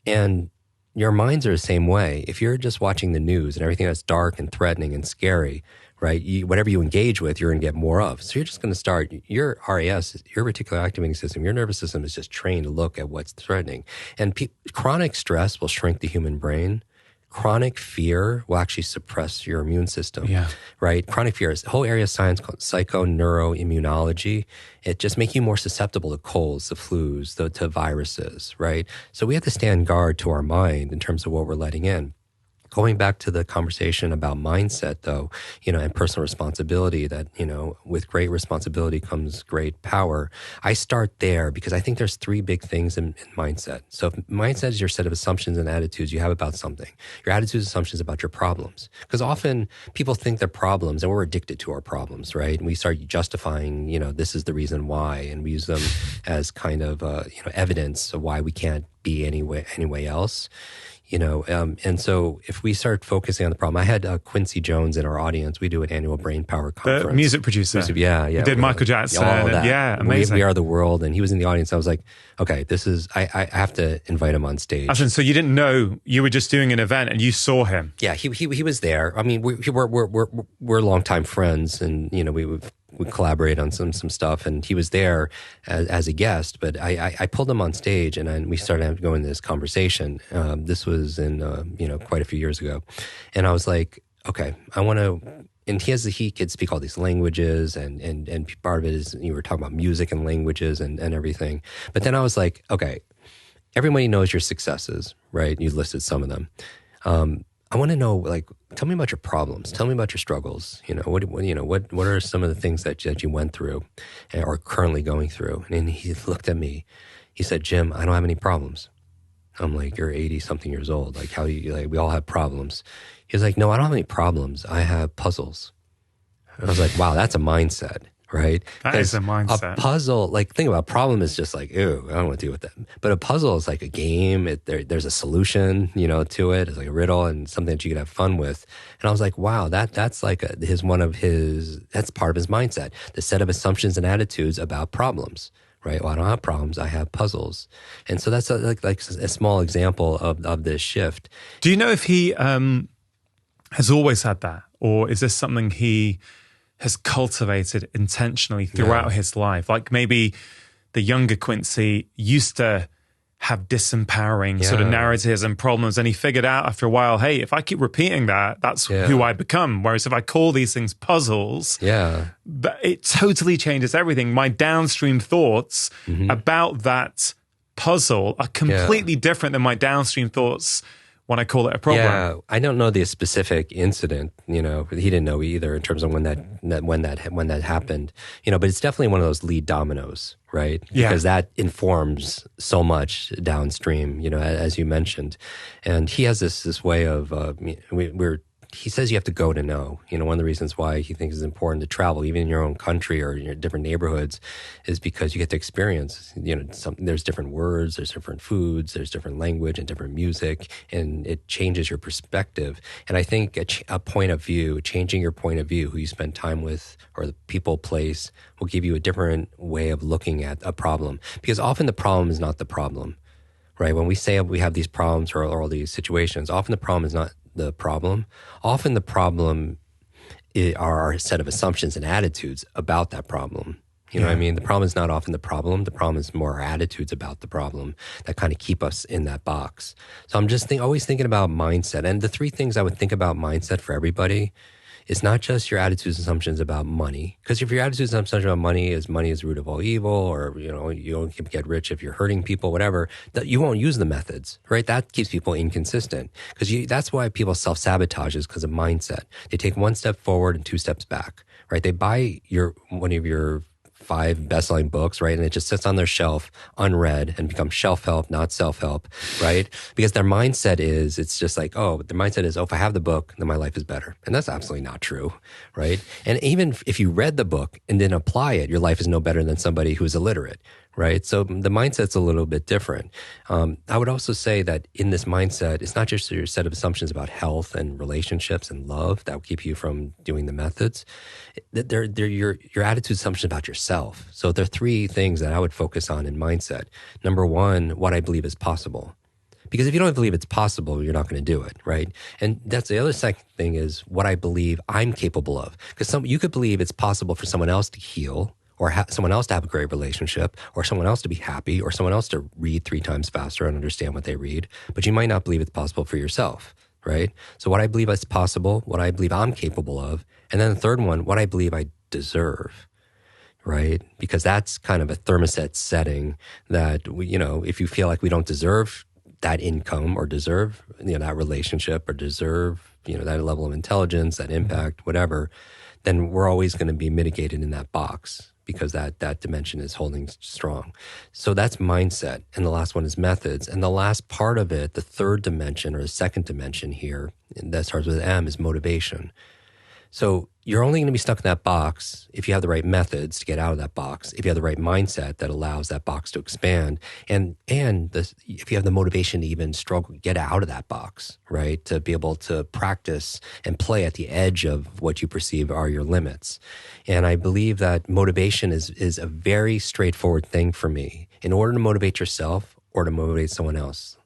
And your minds are the same way. If you're just watching the news and everything that's dark and threatening and scary, right? Whatever you engage with, you're going to get more of. So you're just going to start, your RAS, your reticular activating system, your nervous system is just trained to look at what's threatening. And chronic stress will shrink the human brain. Chronic fear will actually suppress your immune system, right? Chronic fear is a whole area of science called psychoneuroimmunology. It just makes you more susceptible to colds, to flus, to viruses, right? So we have to stand guard to our mind in terms of what we're letting in. Going back to the conversation about mindset, though, and personal responsibility, that, with great responsibility comes great power. I start there because I think there's three big things in mindset. So if mindset is your set of assumptions and attitudes you have about something, your attitudes and assumptions about your problems. Because often people think they're problems, and we're addicted to our problems, right? And we start justifying, this is the reason why, and we use them as kind of, evidence of why we can't be any way else. And so if we start focusing on the problem, I had Quincy Jones in our audience. We do an annual Brain Power conference. The music producer. Yeah. He did Michael Jackson. All that. Yeah, amazing. We Are the World. And he was in the audience. I was like, okay, I have to invite him on stage. So you didn't know, you were just doing an event and you saw him? Yeah, he was there. I mean, we're longtime friends, and, we collaborate on some stuff, and he was there as a guest, but I pulled him on stage, and we started going this conversation. This was in, quite a few years ago. And I was like, okay, I want to, and he could speak all these languages, and part of it is, you were talking about music and languages and everything. But then I was like, okay, everybody knows your successes, right? You listed some of them. I want to know, tell me about your problems. Tell me about your struggles. What are some of the things that you went through and are currently going through? And he looked at me. He said, Jim, I don't have any problems. I'm like, you're 80 something years old. We all have problems. He was like, no, I don't have any problems. I have puzzles. And I was like, wow, that's a mindset. Right? That is a mindset. A puzzle, think about, problem is just ew, I don't want to deal with that. But a puzzle is like a game. There's a solution, to it. It's like a riddle and something that you can have fun with. And I was like, wow, that's that's part of his mindset. The set of assumptions and attitudes about problems. Right? Well, I don't have problems. I have puzzles. And so that's a small example of this shift. Do you know if he has always had that, or is this something he has cultivated intentionally throughout his life? Like, maybe the younger Quincy used to have disempowering sort of Yeah. narratives and problems. And he figured out after a while, hey, if I keep repeating that, that's Yeah. who I become. Whereas if I call these things puzzles, Yeah. it totally changes everything. My downstream thoughts about that puzzle are completely different than my downstream thoughts when I call it a problem. Yeah, I don't know the specific incident. You know, he didn't know either in terms of when that happened. You know, but it's definitely one of those lead dominoes, right? Yeah. Because that informs so much downstream. You know, as you mentioned, and he has this way of he says you have to go to know. You know, one of the reasons why he thinks it's important to travel, even in your own country or in your different neighborhoods, is because you get to experience. You know, there's different words, there's different foods, there's different language and different music, and it changes your perspective. And I think a point of view, changing your point of view, who you spend time with, or the people, place, will give you a different way of looking at a problem. Because often the problem is not the problem, right? When we say we have these problems or all these situations, often the problem is not the problem. Often the problem are a set of assumptions and attitudes about that problem. You know what I mean? The problem is not often the problem. The problem is more our attitudes about the problem that kind of keep us in that box. So I'm just always thinking about mindset. And the three things I would think about mindset for everybody is not just your attitudes and assumptions about money. Because if your attitudes and assumptions about money is the root of all evil, or, you know, you don't get rich if you're hurting people, whatever, that you won't use the methods, right? That keeps people inconsistent. Because that's why people self-sabotage, is because of mindset. They take one step forward and two steps back, right? They buy one of your 5 best-selling books, right? And it just sits on their shelf unread and becomes shelf help, not self-help, right? Because their mindset is, if I have the book, then my life is better. And that's absolutely not true, right? And even if you read the book and didn't apply it, your life is no better than somebody who's illiterate, right? So the mindset's a little bit different. I would also say that in this mindset, it's not just your set of assumptions about health and relationships and love that will keep you from doing the methods. They're your attitude assumptions about yourself. So there are 3 things that I would focus on in mindset. Number 1, what I believe is possible. Because if you don't believe it's possible, you're not going to do it, right? And that's the other second thing, is what I believe I'm capable of. Because you could believe it's possible for someone else to heal, or someone else to have a great relationship, or someone else to be happy, or someone else to read 3 times faster and understand what they read. But you might not believe it's possible for yourself, right? So what I believe is possible, what I believe I'm capable of. And then the third one, what I believe I deserve, right? Because that's kind of a thermostat setting that, if you feel like we don't deserve that income, or deserve, that relationship, or deserve, that level of intelligence, that impact, whatever, then we're always going to be mitigated in that box, because that dimension is holding strong. So that's mindset. And the last one is methods. And the last part of it, the third dimension, or the second dimension here, and that starts with M, is motivation. So you're only going to be stuck in that box if you have the right methods to get out of that box, if you have the right mindset that allows that box to expand, and if you have the motivation to even struggle, get out of that box, right? To be able to practice and play at the edge of what you perceive are your limits. And I believe that motivation is a very straightforward thing for me. In order to motivate yourself or to motivate someone else,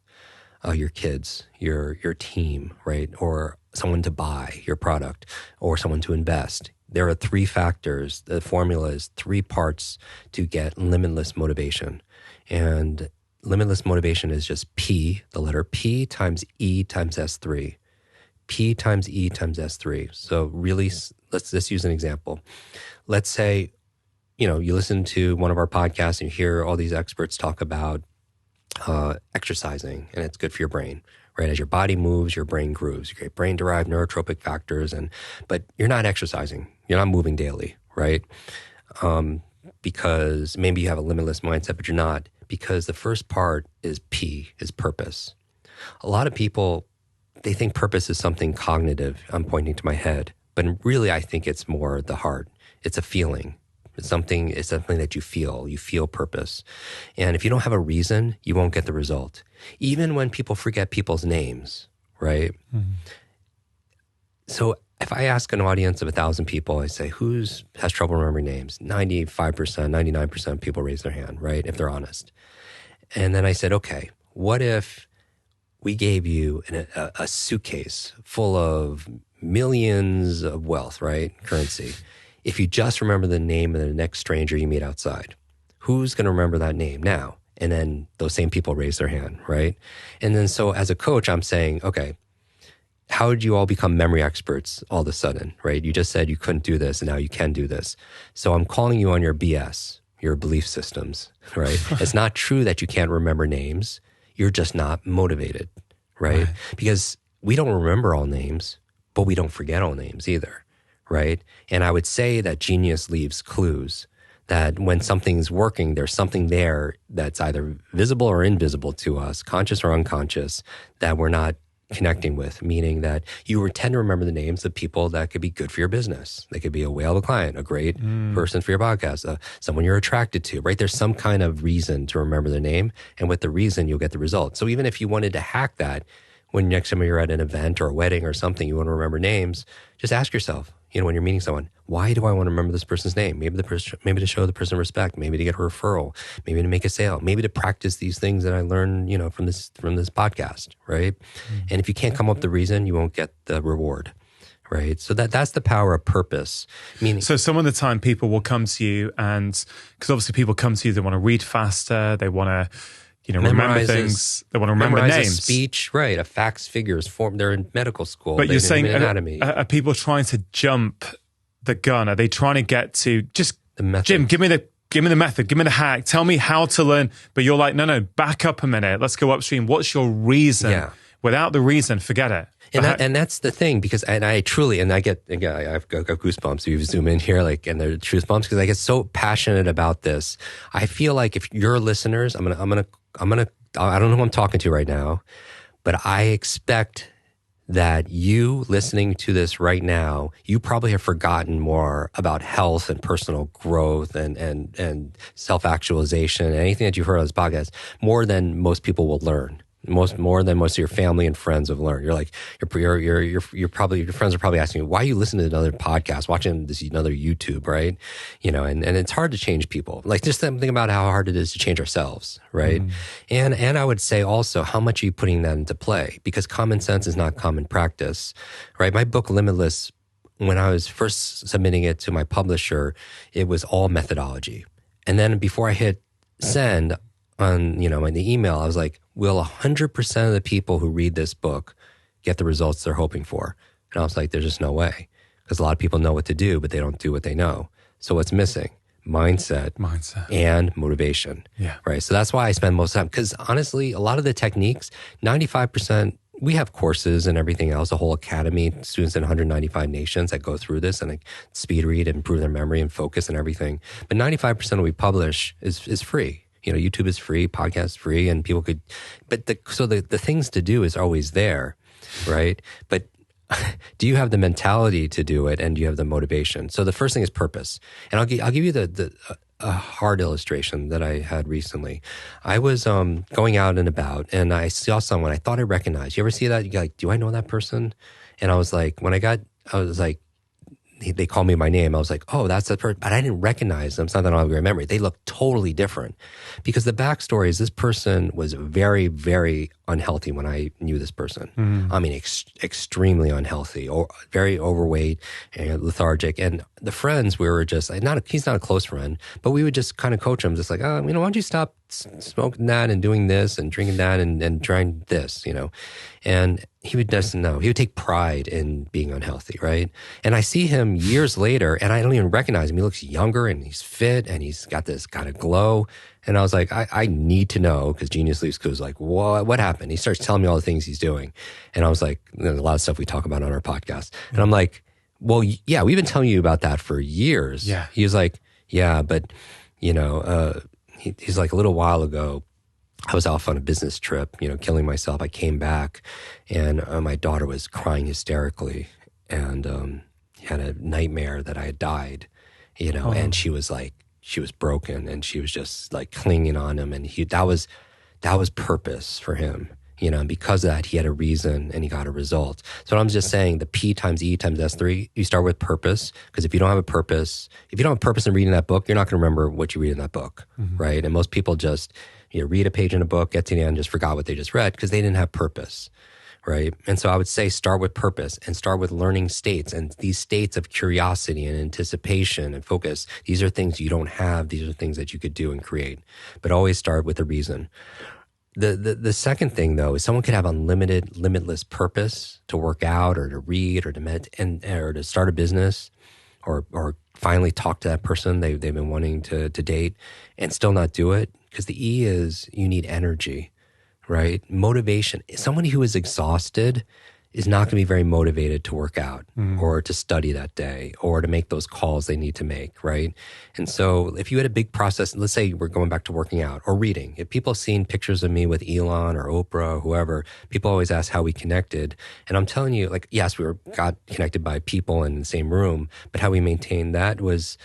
your kids, your team, right? Or someone to buy your product, or someone to invest. There are 3 factors. The formula is 3 parts to get limitless motivation. And limitless motivation is just P, the letter P times E times S3. P times E times S3. So really, let's use an example. Let's say, you listen to one of our podcasts and you hear all these experts talk about exercising, and it's good for your brain, right? As your body moves, your brain grooves. You get brain-derived neurotropic factors, but you're not exercising. You're not moving daily, right? Because maybe you have a limitless mindset, but you're not. Because the first part is P, is purpose. A lot of people, they think purpose is something cognitive. I'm pointing to my head, but really I think it's more the heart. It's a feeling. It's something that you feel. You feel purpose. And if you don't have a reason, you won't get the result. Even when people forget people's names, right? Mm-hmm. So if I ask an audience of 1,000 people, I say, who has trouble remembering names? 95%, 99% of people raise their hand, right? If they're honest. And then I said, okay, what if we gave you a suitcase full of millions of wealth, right? Currency. If you just remember the name of the next stranger you meet outside, who's going to remember that name? Now, And then those same people raise their hand, right? And then so as a coach, I'm saying, okay, how did you all become memory experts all of a sudden, right? You just said you couldn't do this and now you can do this. So I'm calling you on your BS, your belief systems, right? It's not true that you can't remember names. You're just not motivated, right? Because we don't remember all names, but we don't forget all names either, right? And I would say that genius leaves clues, that when something's working, there's something there that's either visible or invisible to us, conscious or unconscious, that we're not connecting with, meaning that you would tend to remember the names of people that could be good for your business. They could be a whale of a client, a great person for your podcast, someone you're attracted to, right? There's some kind of reason to remember the name, and with the reason, you'll get the result. So even if you wanted to hack that, when next time you're at an event or a wedding or something, you want to remember names, just ask yourself, when you're meeting someone, why do I want to remember this person's name? Maybe maybe to show the person respect, maybe to get a referral, maybe to make a sale, maybe to practice these things that I learned, from this podcast, right? And if you can't come up with the reason, you won't get the reward, right? So that's the power of purpose. Meaning, so some of the time people will come to you, and because obviously people come to you, they want to read faster, they want to remember things. They want to remember names. A speech, right? A facts, figures, form. They're in medical school. But you're saying, anatomy. Are people trying to jump the gun? Are they trying to get to just the method? Jim, give me the method, give me the hack. Tell me how to learn. But you're like, no, back up a minute. Let's go upstream. What's your reason? Yeah. Without the reason, forget it. And that's the thing, because I truly, and I've got goosebumps if you zoom in here, and they're truth bumps, because I get so passionate about this. I feel like if you're listeners, I don't know who I'm talking to right now, but I expect that you listening to this right now, you probably have forgotten more about health and personal growth and self-actualization and anything that you've heard on this podcast, more than most people will learn. More than most of your family and friends have learned. You're like, you're probably, your friends are probably asking you, why are you listening to another podcast, watching another YouTube, right? And it's hard to change people. Like, just think about how hard it is to change ourselves, right? And I would say also, how much are you putting that into play? Because common sense is not common practice, right? My book, Limitless, when I was first submitting it to my publisher, it was all methodology. And then before I hit send on, in the email, I was like, will 100% of the people who read this book get the results they're hoping for? And I was like, there's just no way. Because a lot of people know what to do, but they don't do what they know. So what's missing? Mindset and motivation. Yeah. Right. So that's why I spend most of the time. Because honestly, a lot of the techniques, 95%, we have courses and everything else, a whole academy, students in 195 nations that go through this and speed read and improve their memory and focus and everything. But 95% of what we publish is free. YouTube is free, podcast is free, and people could, but the things to do is always there, right? But do you have the mentality to do it, and do you have the motivation? So the first thing is purpose. And I'll give you a hard illustration that I had recently. I was going out and about, and I saw someone I thought I recognized. You ever see that? You're like, do I know that person? And I was like, they called me by name. I was like, oh, that's the person. But I didn't recognize them. It's not that I don't have a great memory. They look totally different. Because the backstory is this person was very, very unhealthy when I knew this person. I mean, extremely unhealthy, or very overweight and lethargic. And the friends, we were just, he's not a close friend, but we would just kind of coach him, just like, why don't you stop smoking that and doing this and drinking that and trying this, And he would just know. He would take pride in being unhealthy, right? And I see him years later, and I don't even recognize him. He looks younger, and he's fit, and he's got this kind of glow. And I was like, I need to know, because Genius Leaves Clues, like, what happened? He starts telling me all the things he's doing. And I was like, there's a lot of stuff we talk about on our podcast. And I'm like, well, yeah, we've been telling you about that for years. Yeah. He was like, yeah, but, he's like, a little while ago, I was off on a business trip, killing myself. I came back, and my daughter was crying hysterically, and had a nightmare that I had died, and she was broken, and she was just like clinging on him, and that was purpose for him, and because of that, he had a reason and he got a result. So I'm just saying, the P times E times S3, you start with purpose, because if you don't have a purpose in reading that book, you're not going to remember what you read in that book, right? And most people just read a page in a book, get to the end, just forgot what they just read because they didn't have purpose, right? And so I would say start with purpose and start with learning states, and these states of curiosity and anticipation and focus. These are things you don't have. These are things that you could do and create, but always start with a reason. The second thing, though, is someone could have unlimited, limitless purpose to work out or to read or or to start a business or finally talk to that person they've been wanting to date and still not do it. Because the E is you need energy, right? Motivation. Somebody who is exhausted is not going to be very motivated to work out or to study that day or to make those calls they need to make, right? And so if you had a big process, let's say we're going back to working out or reading. If people have seen pictures of me with Elon or Oprah or whoever, people always ask how we connected. And I'm telling you, like, yes, got connected by people in the same room, but how we maintained that was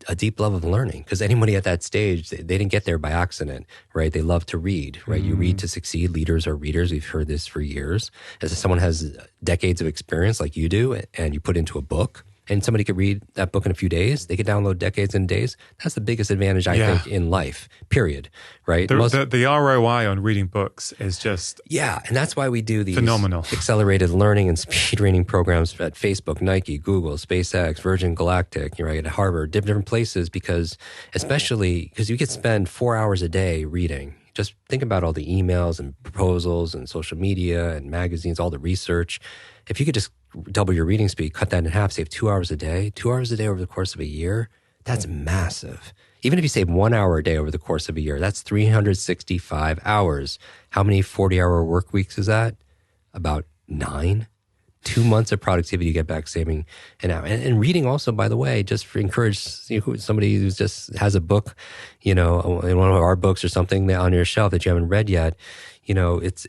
a deep love of learning, because anybody at that stage, they didn't get there by accident, right? They love to read, right? You read to succeed. Leaders are readers. We've heard this for years. As someone has decades of experience like you do, and you put into a book, and somebody could read that book in a few days, they could download decades and days. That's the biggest advantage, I think, in life, period, right? The ROI on reading books is just and that's why we do these phenomenal accelerated learning and speed reading programs at Facebook, Nike, Google, SpaceX, Virgin Galactic, right, at Harvard, different places, because you could spend 4 hours a day reading. Just think about all the emails and proposals and social media and magazines, all the research. If you could just double your reading speed, cut that in half, save 2 hours a day, 2 hours a day over the course of a year, that's massive. Even if you save 1 hour a day over the course of a year, that's 365 hours. How many 40-hour work weeks is that? About 9. 2 months of productivity you get back saving an hour. And reading also, by the way, just for encourage somebody who just has a book, in one of our books or something on your shelf that you haven't read yet,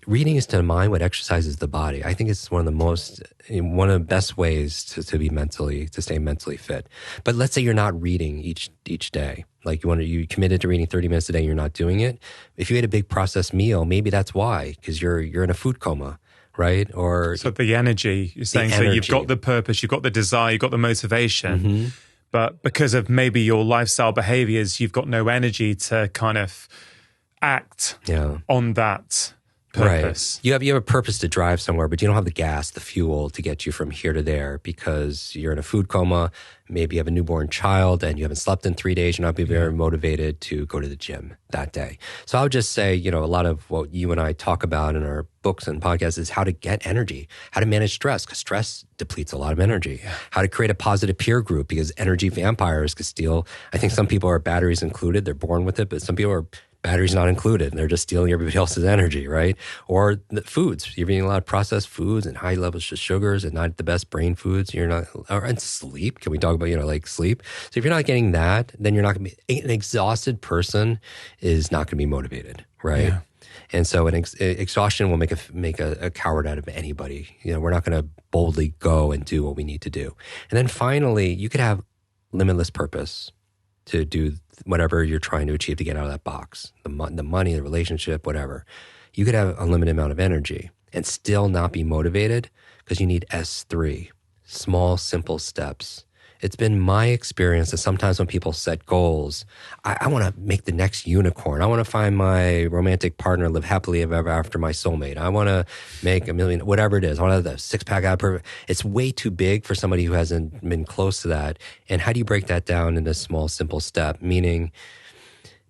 reading is to the mind what exercises the body. I think it's one of the best ways to stay mentally fit. But let's say you're not reading each day. Like you committed to reading 30 minutes a day and you're not doing it. If you ate a big processed meal, maybe that's why, because you're in a food coma. Right? Or so the energy, you're saying, so you've got the purpose, you've got the desire, you've got the motivation, but because of maybe your lifestyle behaviors, you've got no energy to kind of act on that purpose. Right. You have a purpose to drive somewhere, but you don't have the gas, the fuel to get you from here to there because you're in a food coma. Maybe you have a newborn child and you haven't slept in 3 days. You're not being very motivated to go to the gym that day. So I would just say, a lot of what you and I talk about in our books and podcasts is how to get energy, how to manage stress, because stress depletes a lot of energy, how to create a positive peer group, because energy vampires could steal. I think some people are batteries included. They're born with it, but some people are batteries not included, and they're just stealing everybody else's energy, right? Or the foods. You're eating a lot of processed foods and high levels of sugars and not the best brain foods. And sleep. Can we talk about, like sleep? So if you're not getting that, then you're not going to be, an exhausted person is not going to be motivated, right? Yeah. And so exhaustion will make a coward out of anybody. We're not going to boldly go and do what we need to do. And then finally, you could have limitless purpose to do whatever you're trying to achieve to get out of that box, the money, the relationship, whatever. You could have an unlimited amount of energy and still not be motivated because you need S3, small, simple steps. It's been my experience that sometimes when people set goals, I want to make the next unicorn. I want to find my romantic partner, live happily ever after, my soulmate. I want to make $1 million, whatever it is. I want to have the six-pack out. It's way too big for somebody who hasn't been close to that. And how do you break that down into a small, simple step? Meaning,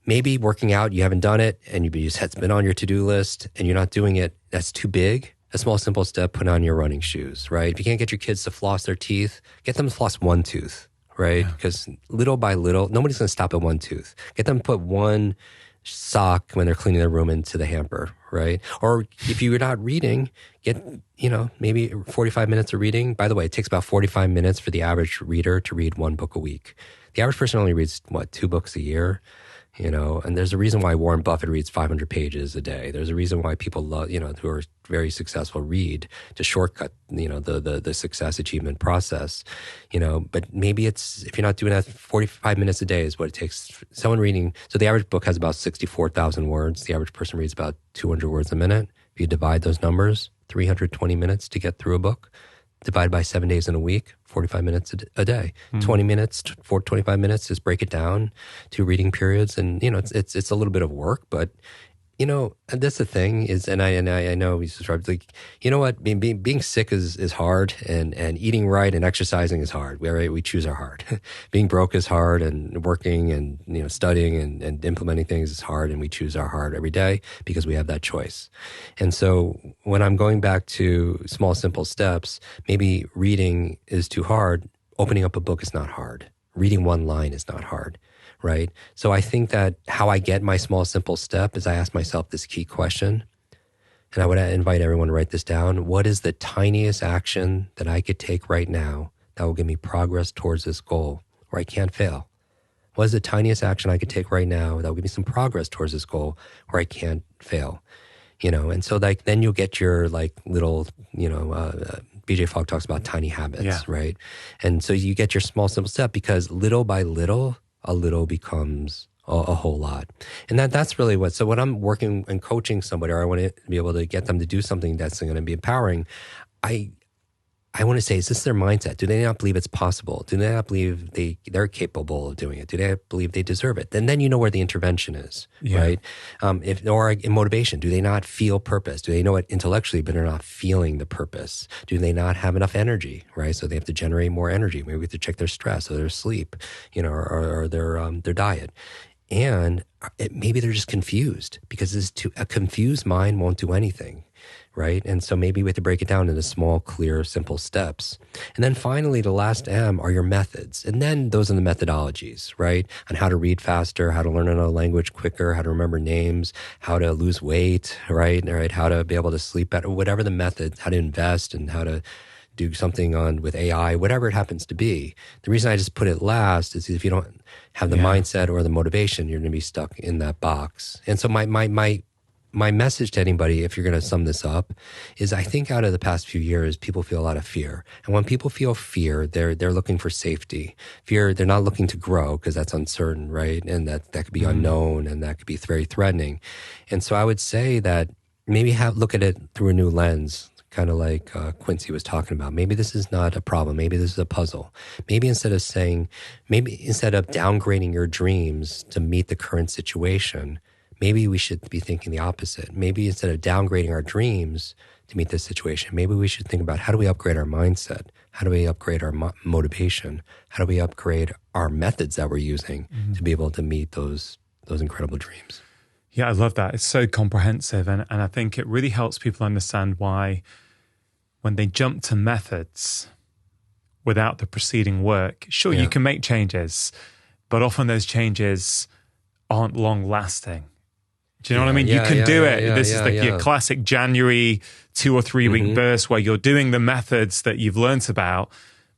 maybe working out, you haven't done it, and it's been on your to-do list, and you're not doing it. That's too big. A small, simple step, put on your running shoes, right? If you can't get your kids to floss their teeth, get them to floss one tooth, right? Because little by little, nobody's going to stop at one tooth. Get them to put one sock when they're cleaning their room into the hamper, right? Or if you're not reading, get, maybe 45 minutes of reading. By the way, it takes about 45 minutes for the average reader to read one book a week. The average person only reads, 2 books a year? And there's a reason why Warren Buffett reads 500 pages a day. There's a reason why people love, who are very successful read to shortcut, the success achievement process, but maybe if you're not doing that, 45 minutes a day is what it takes. Someone reading, so the average book has about 64,000 words. The average person reads about 200 words a minute. If you divide those numbers, 320 minutes to get through a book, divided by 7 days in a week, 45 minutes a day, 20 minutes, 25 minutes, just break it down to reading periods. And, it's a little bit of work, but That's the thing is, and I know we subscribe. Like, you know what, being sick is hard, and eating right and exercising is hard. We choose our hard. Being broke is hard, and working and studying and implementing things is hard, and we choose our hard every day because we have that choice. And so when I'm going back to small, simple steps, maybe reading is too hard. Opening up a book is not hard. Reading one line is not hard. Right. So I think that how I get my small, simple step is I ask myself this key question. And I would invite everyone to write this down. What is the tiniest action that I could take right now that will give me progress towards this goal where I can't fail? What is the tiniest action I could take right now that will give me some progress towards this goal where I can't fail? And so then you'll get your little, BJ Fogg talks about tiny habits, right? And so you get your small, simple step because little by little, a little becomes a whole lot. And that's really so when I'm working and coaching somebody, or I want to be able to get them to do something that's going to be empowering, I want to say, is this their mindset? Do they not believe it's possible? Do they not believe they're capable of doing it? Do they believe they deserve it? Then you know where the intervention is, right? Or in motivation, do they not feel purpose? Do they know it intellectually, but they're not feeling the purpose? Do they not have enough energy, right? So they have to generate more energy. Maybe we have to check their stress or their sleep, or their diet. And maybe they're just confused because a confused mind won't do anything. Right. And so maybe we have to break it down into small, clear, simple steps. And then finally, the last M are your methods. And then those are the methodologies, right? On how to read faster, how to learn another language quicker, how to remember names, how to lose weight, right? All right. How to be able to sleep better, whatever the method, how to invest and how to do something with AI, whatever it happens to be. The reason I just put it last is if you don't have the mindset or the motivation, you're going to be stuck in that box. And so my message to anybody, if you're going to sum this up, is I think out of the past few years, people feel a lot of fear. And when people feel fear, they're looking for safety. Fear, they're not looking to grow because that's uncertain, right? And that could be unknown and that could be very threatening. And so I would say that maybe look at it through a new lens, kind of like Quincy was talking about. Maybe this is not a problem. Maybe this is a puzzle. Maybe instead of downgrading your dreams to meet the current situation, maybe we should be thinking the opposite. Maybe instead of downgrading our dreams to meet this situation, maybe we should think about how do we upgrade our mindset? How do we upgrade our motivation? How do we upgrade our methods that we're using to be able to meet those incredible dreams? Yeah, I love that. It's so comprehensive. And I think it really helps people understand why when they jump to methods without the preceding work, sure, you can make changes, but often those changes aren't long lasting. Do you know what I mean? You can do it. This is your classic January 2 or 3 week burst where you're doing the methods that you've learned about,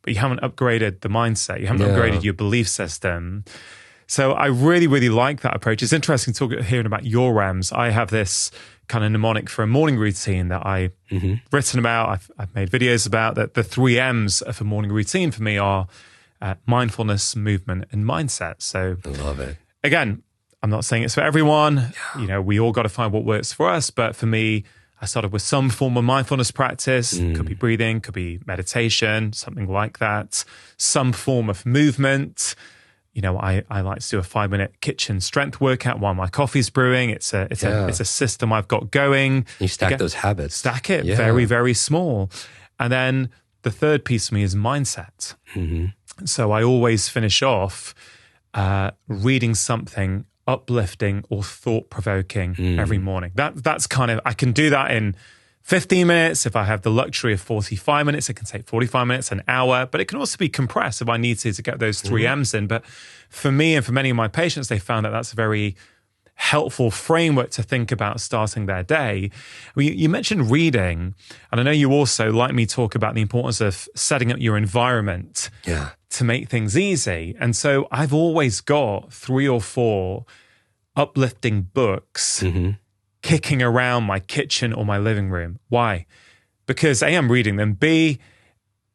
but you haven't upgraded the mindset. You haven't upgraded your belief system. So I really, really like that approach. It's interesting hearing about your REMs. I have this kind of mnemonic for a morning routine that I've written about. I've made videos about that. The 3 M's of a morning routine for me are mindfulness, movement, and mindset. So I love it. Again, I'm not saying it's for everyone. We all got to find what works for us. But for me, I started with some form of mindfulness practice. Could be breathing, could be meditation, something like that. Some form of movement. I like to do a 5-minute kitchen strength workout while my coffee's brewing. It's a system I've got going. You stack those habits. Stack it very, very small. And then the third piece for me is mindset. So I always finish off reading something uplifting or thought-provoking every morning. That's kind of, I can do that in 15 minutes. If I have the luxury of 45 minutes, it can take 45 minutes, an hour, but it can also be compressed if I need to get those 3 M's in. But for me and for many of my patients, they found that that's a very helpful framework to think about starting their day. You mentioned reading, and I know you also, like me, talk about the importance of setting up your environment to make things easy. And so I've always got 3 or 4 uplifting books kicking around my kitchen or my living room. Why? Because A, I'm reading them. B,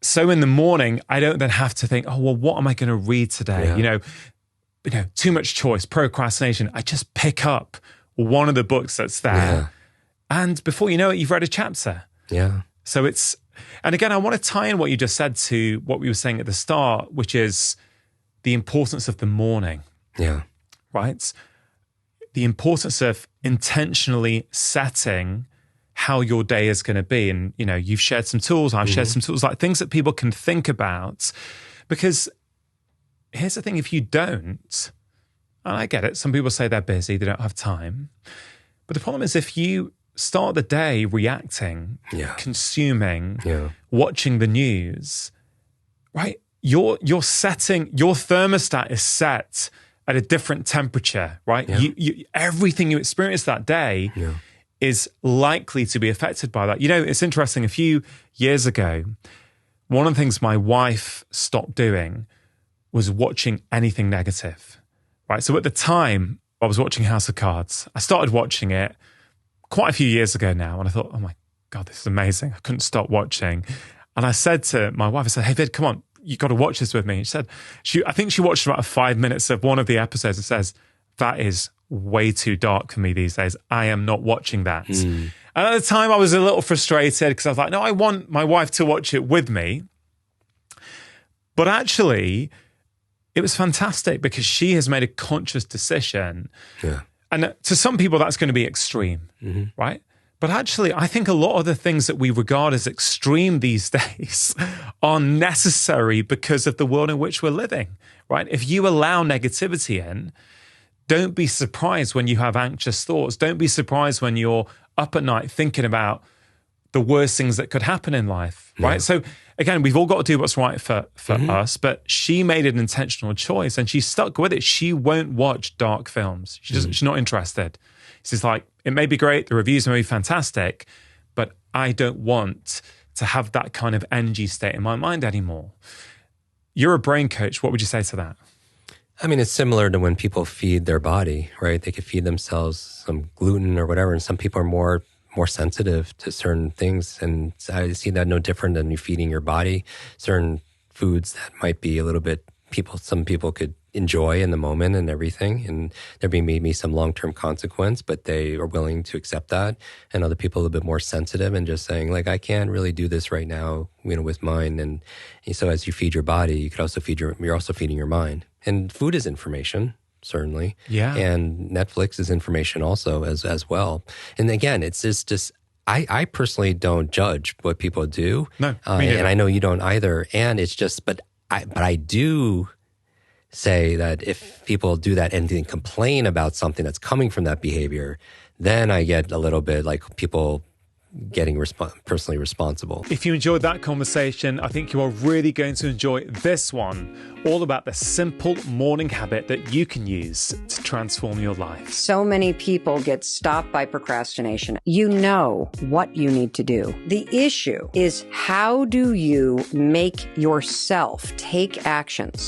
so in the morning, I don't then have to think, oh, well, what am I going to read today? Too much choice, procrastination. I just pick up one of the books that's there. And before you know it, you've read a chapter. So and again, I want to tie in what you just said to what we were saying at the start, which is the importance of the morning. Right? the importance of intentionally setting how your day is going to be. And, you know, you've shared some tools, I've shared some tools, like things that people can think about. Because here's the thing, if you don't, and I get it, some people say they're busy, they don't have time. But the problem is if you start the day reacting, consuming, watching the news, right? You're setting, your thermostat is set at a different temperature, right? You everything you experience that day is likely to be affected by that. You know, it's interesting. A few years ago, one of the things my wife stopped doing was watching anything negative, right? So at the time, I was watching House of Cards. I started watching it quite a few years ago now, and I thought, oh my God, this is amazing. I couldn't stop watching. And I said to my wife, I said, hey, Vid, come on, you got to watch this with me. And she said, I think she watched about 5 minutes of one of the episodes and says, that is way too dark for me these days. I am not watching that. And at the time I was a little frustrated because I was like, no, I want my wife to watch it with me. But actually, it was fantastic because she has made a conscious decision. And to some people, that's going to be extreme, right? But actually, I think a lot of the things that we regard as extreme these days are necessary because of the world in which we're living, right? If you allow negativity in, don't be surprised when you have anxious thoughts. Don't be surprised when you're up at night thinking about the worst things that could happen in life, right? So again, we've all got to do what's right for us, but she made an intentional choice and she stuck with it. She won't watch dark films. She's not interested. She's like, it may be great, the reviews may be fantastic, but I don't want to have that kind of energy state in my mind anymore. You're a brain coach. What would you say to that? I mean, it's similar to when people feed their body, right? They could feed themselves some gluten or whatever, and some people are more sensitive to certain things. And I see that no different than you feeding your body certain foods that might be a little bit, some people could enjoy in the moment and everything. And there be maybe some long-term consequence, but they are willing to accept that. And other people a little bit more sensitive and just saying like, I can't really do this right now, you know, with mine. And so as you feed your body, you could also you're also feeding your mind. And food is information, certainly. Yeah. And Netflix is information also as well. And again, it's just I personally don't judge what people do. No, and I know you don't either. And it's just, but I do say that if people do that and then complain about something that's coming from that behavior, then I get a little bit like people getting personally responsible. If you enjoyed that conversation, I think you are really going to enjoy this one, all about the simple morning habit that you can use to transform your life. So many people get stopped by procrastination. You know what you need to do. The issue is, how do you make yourself take actions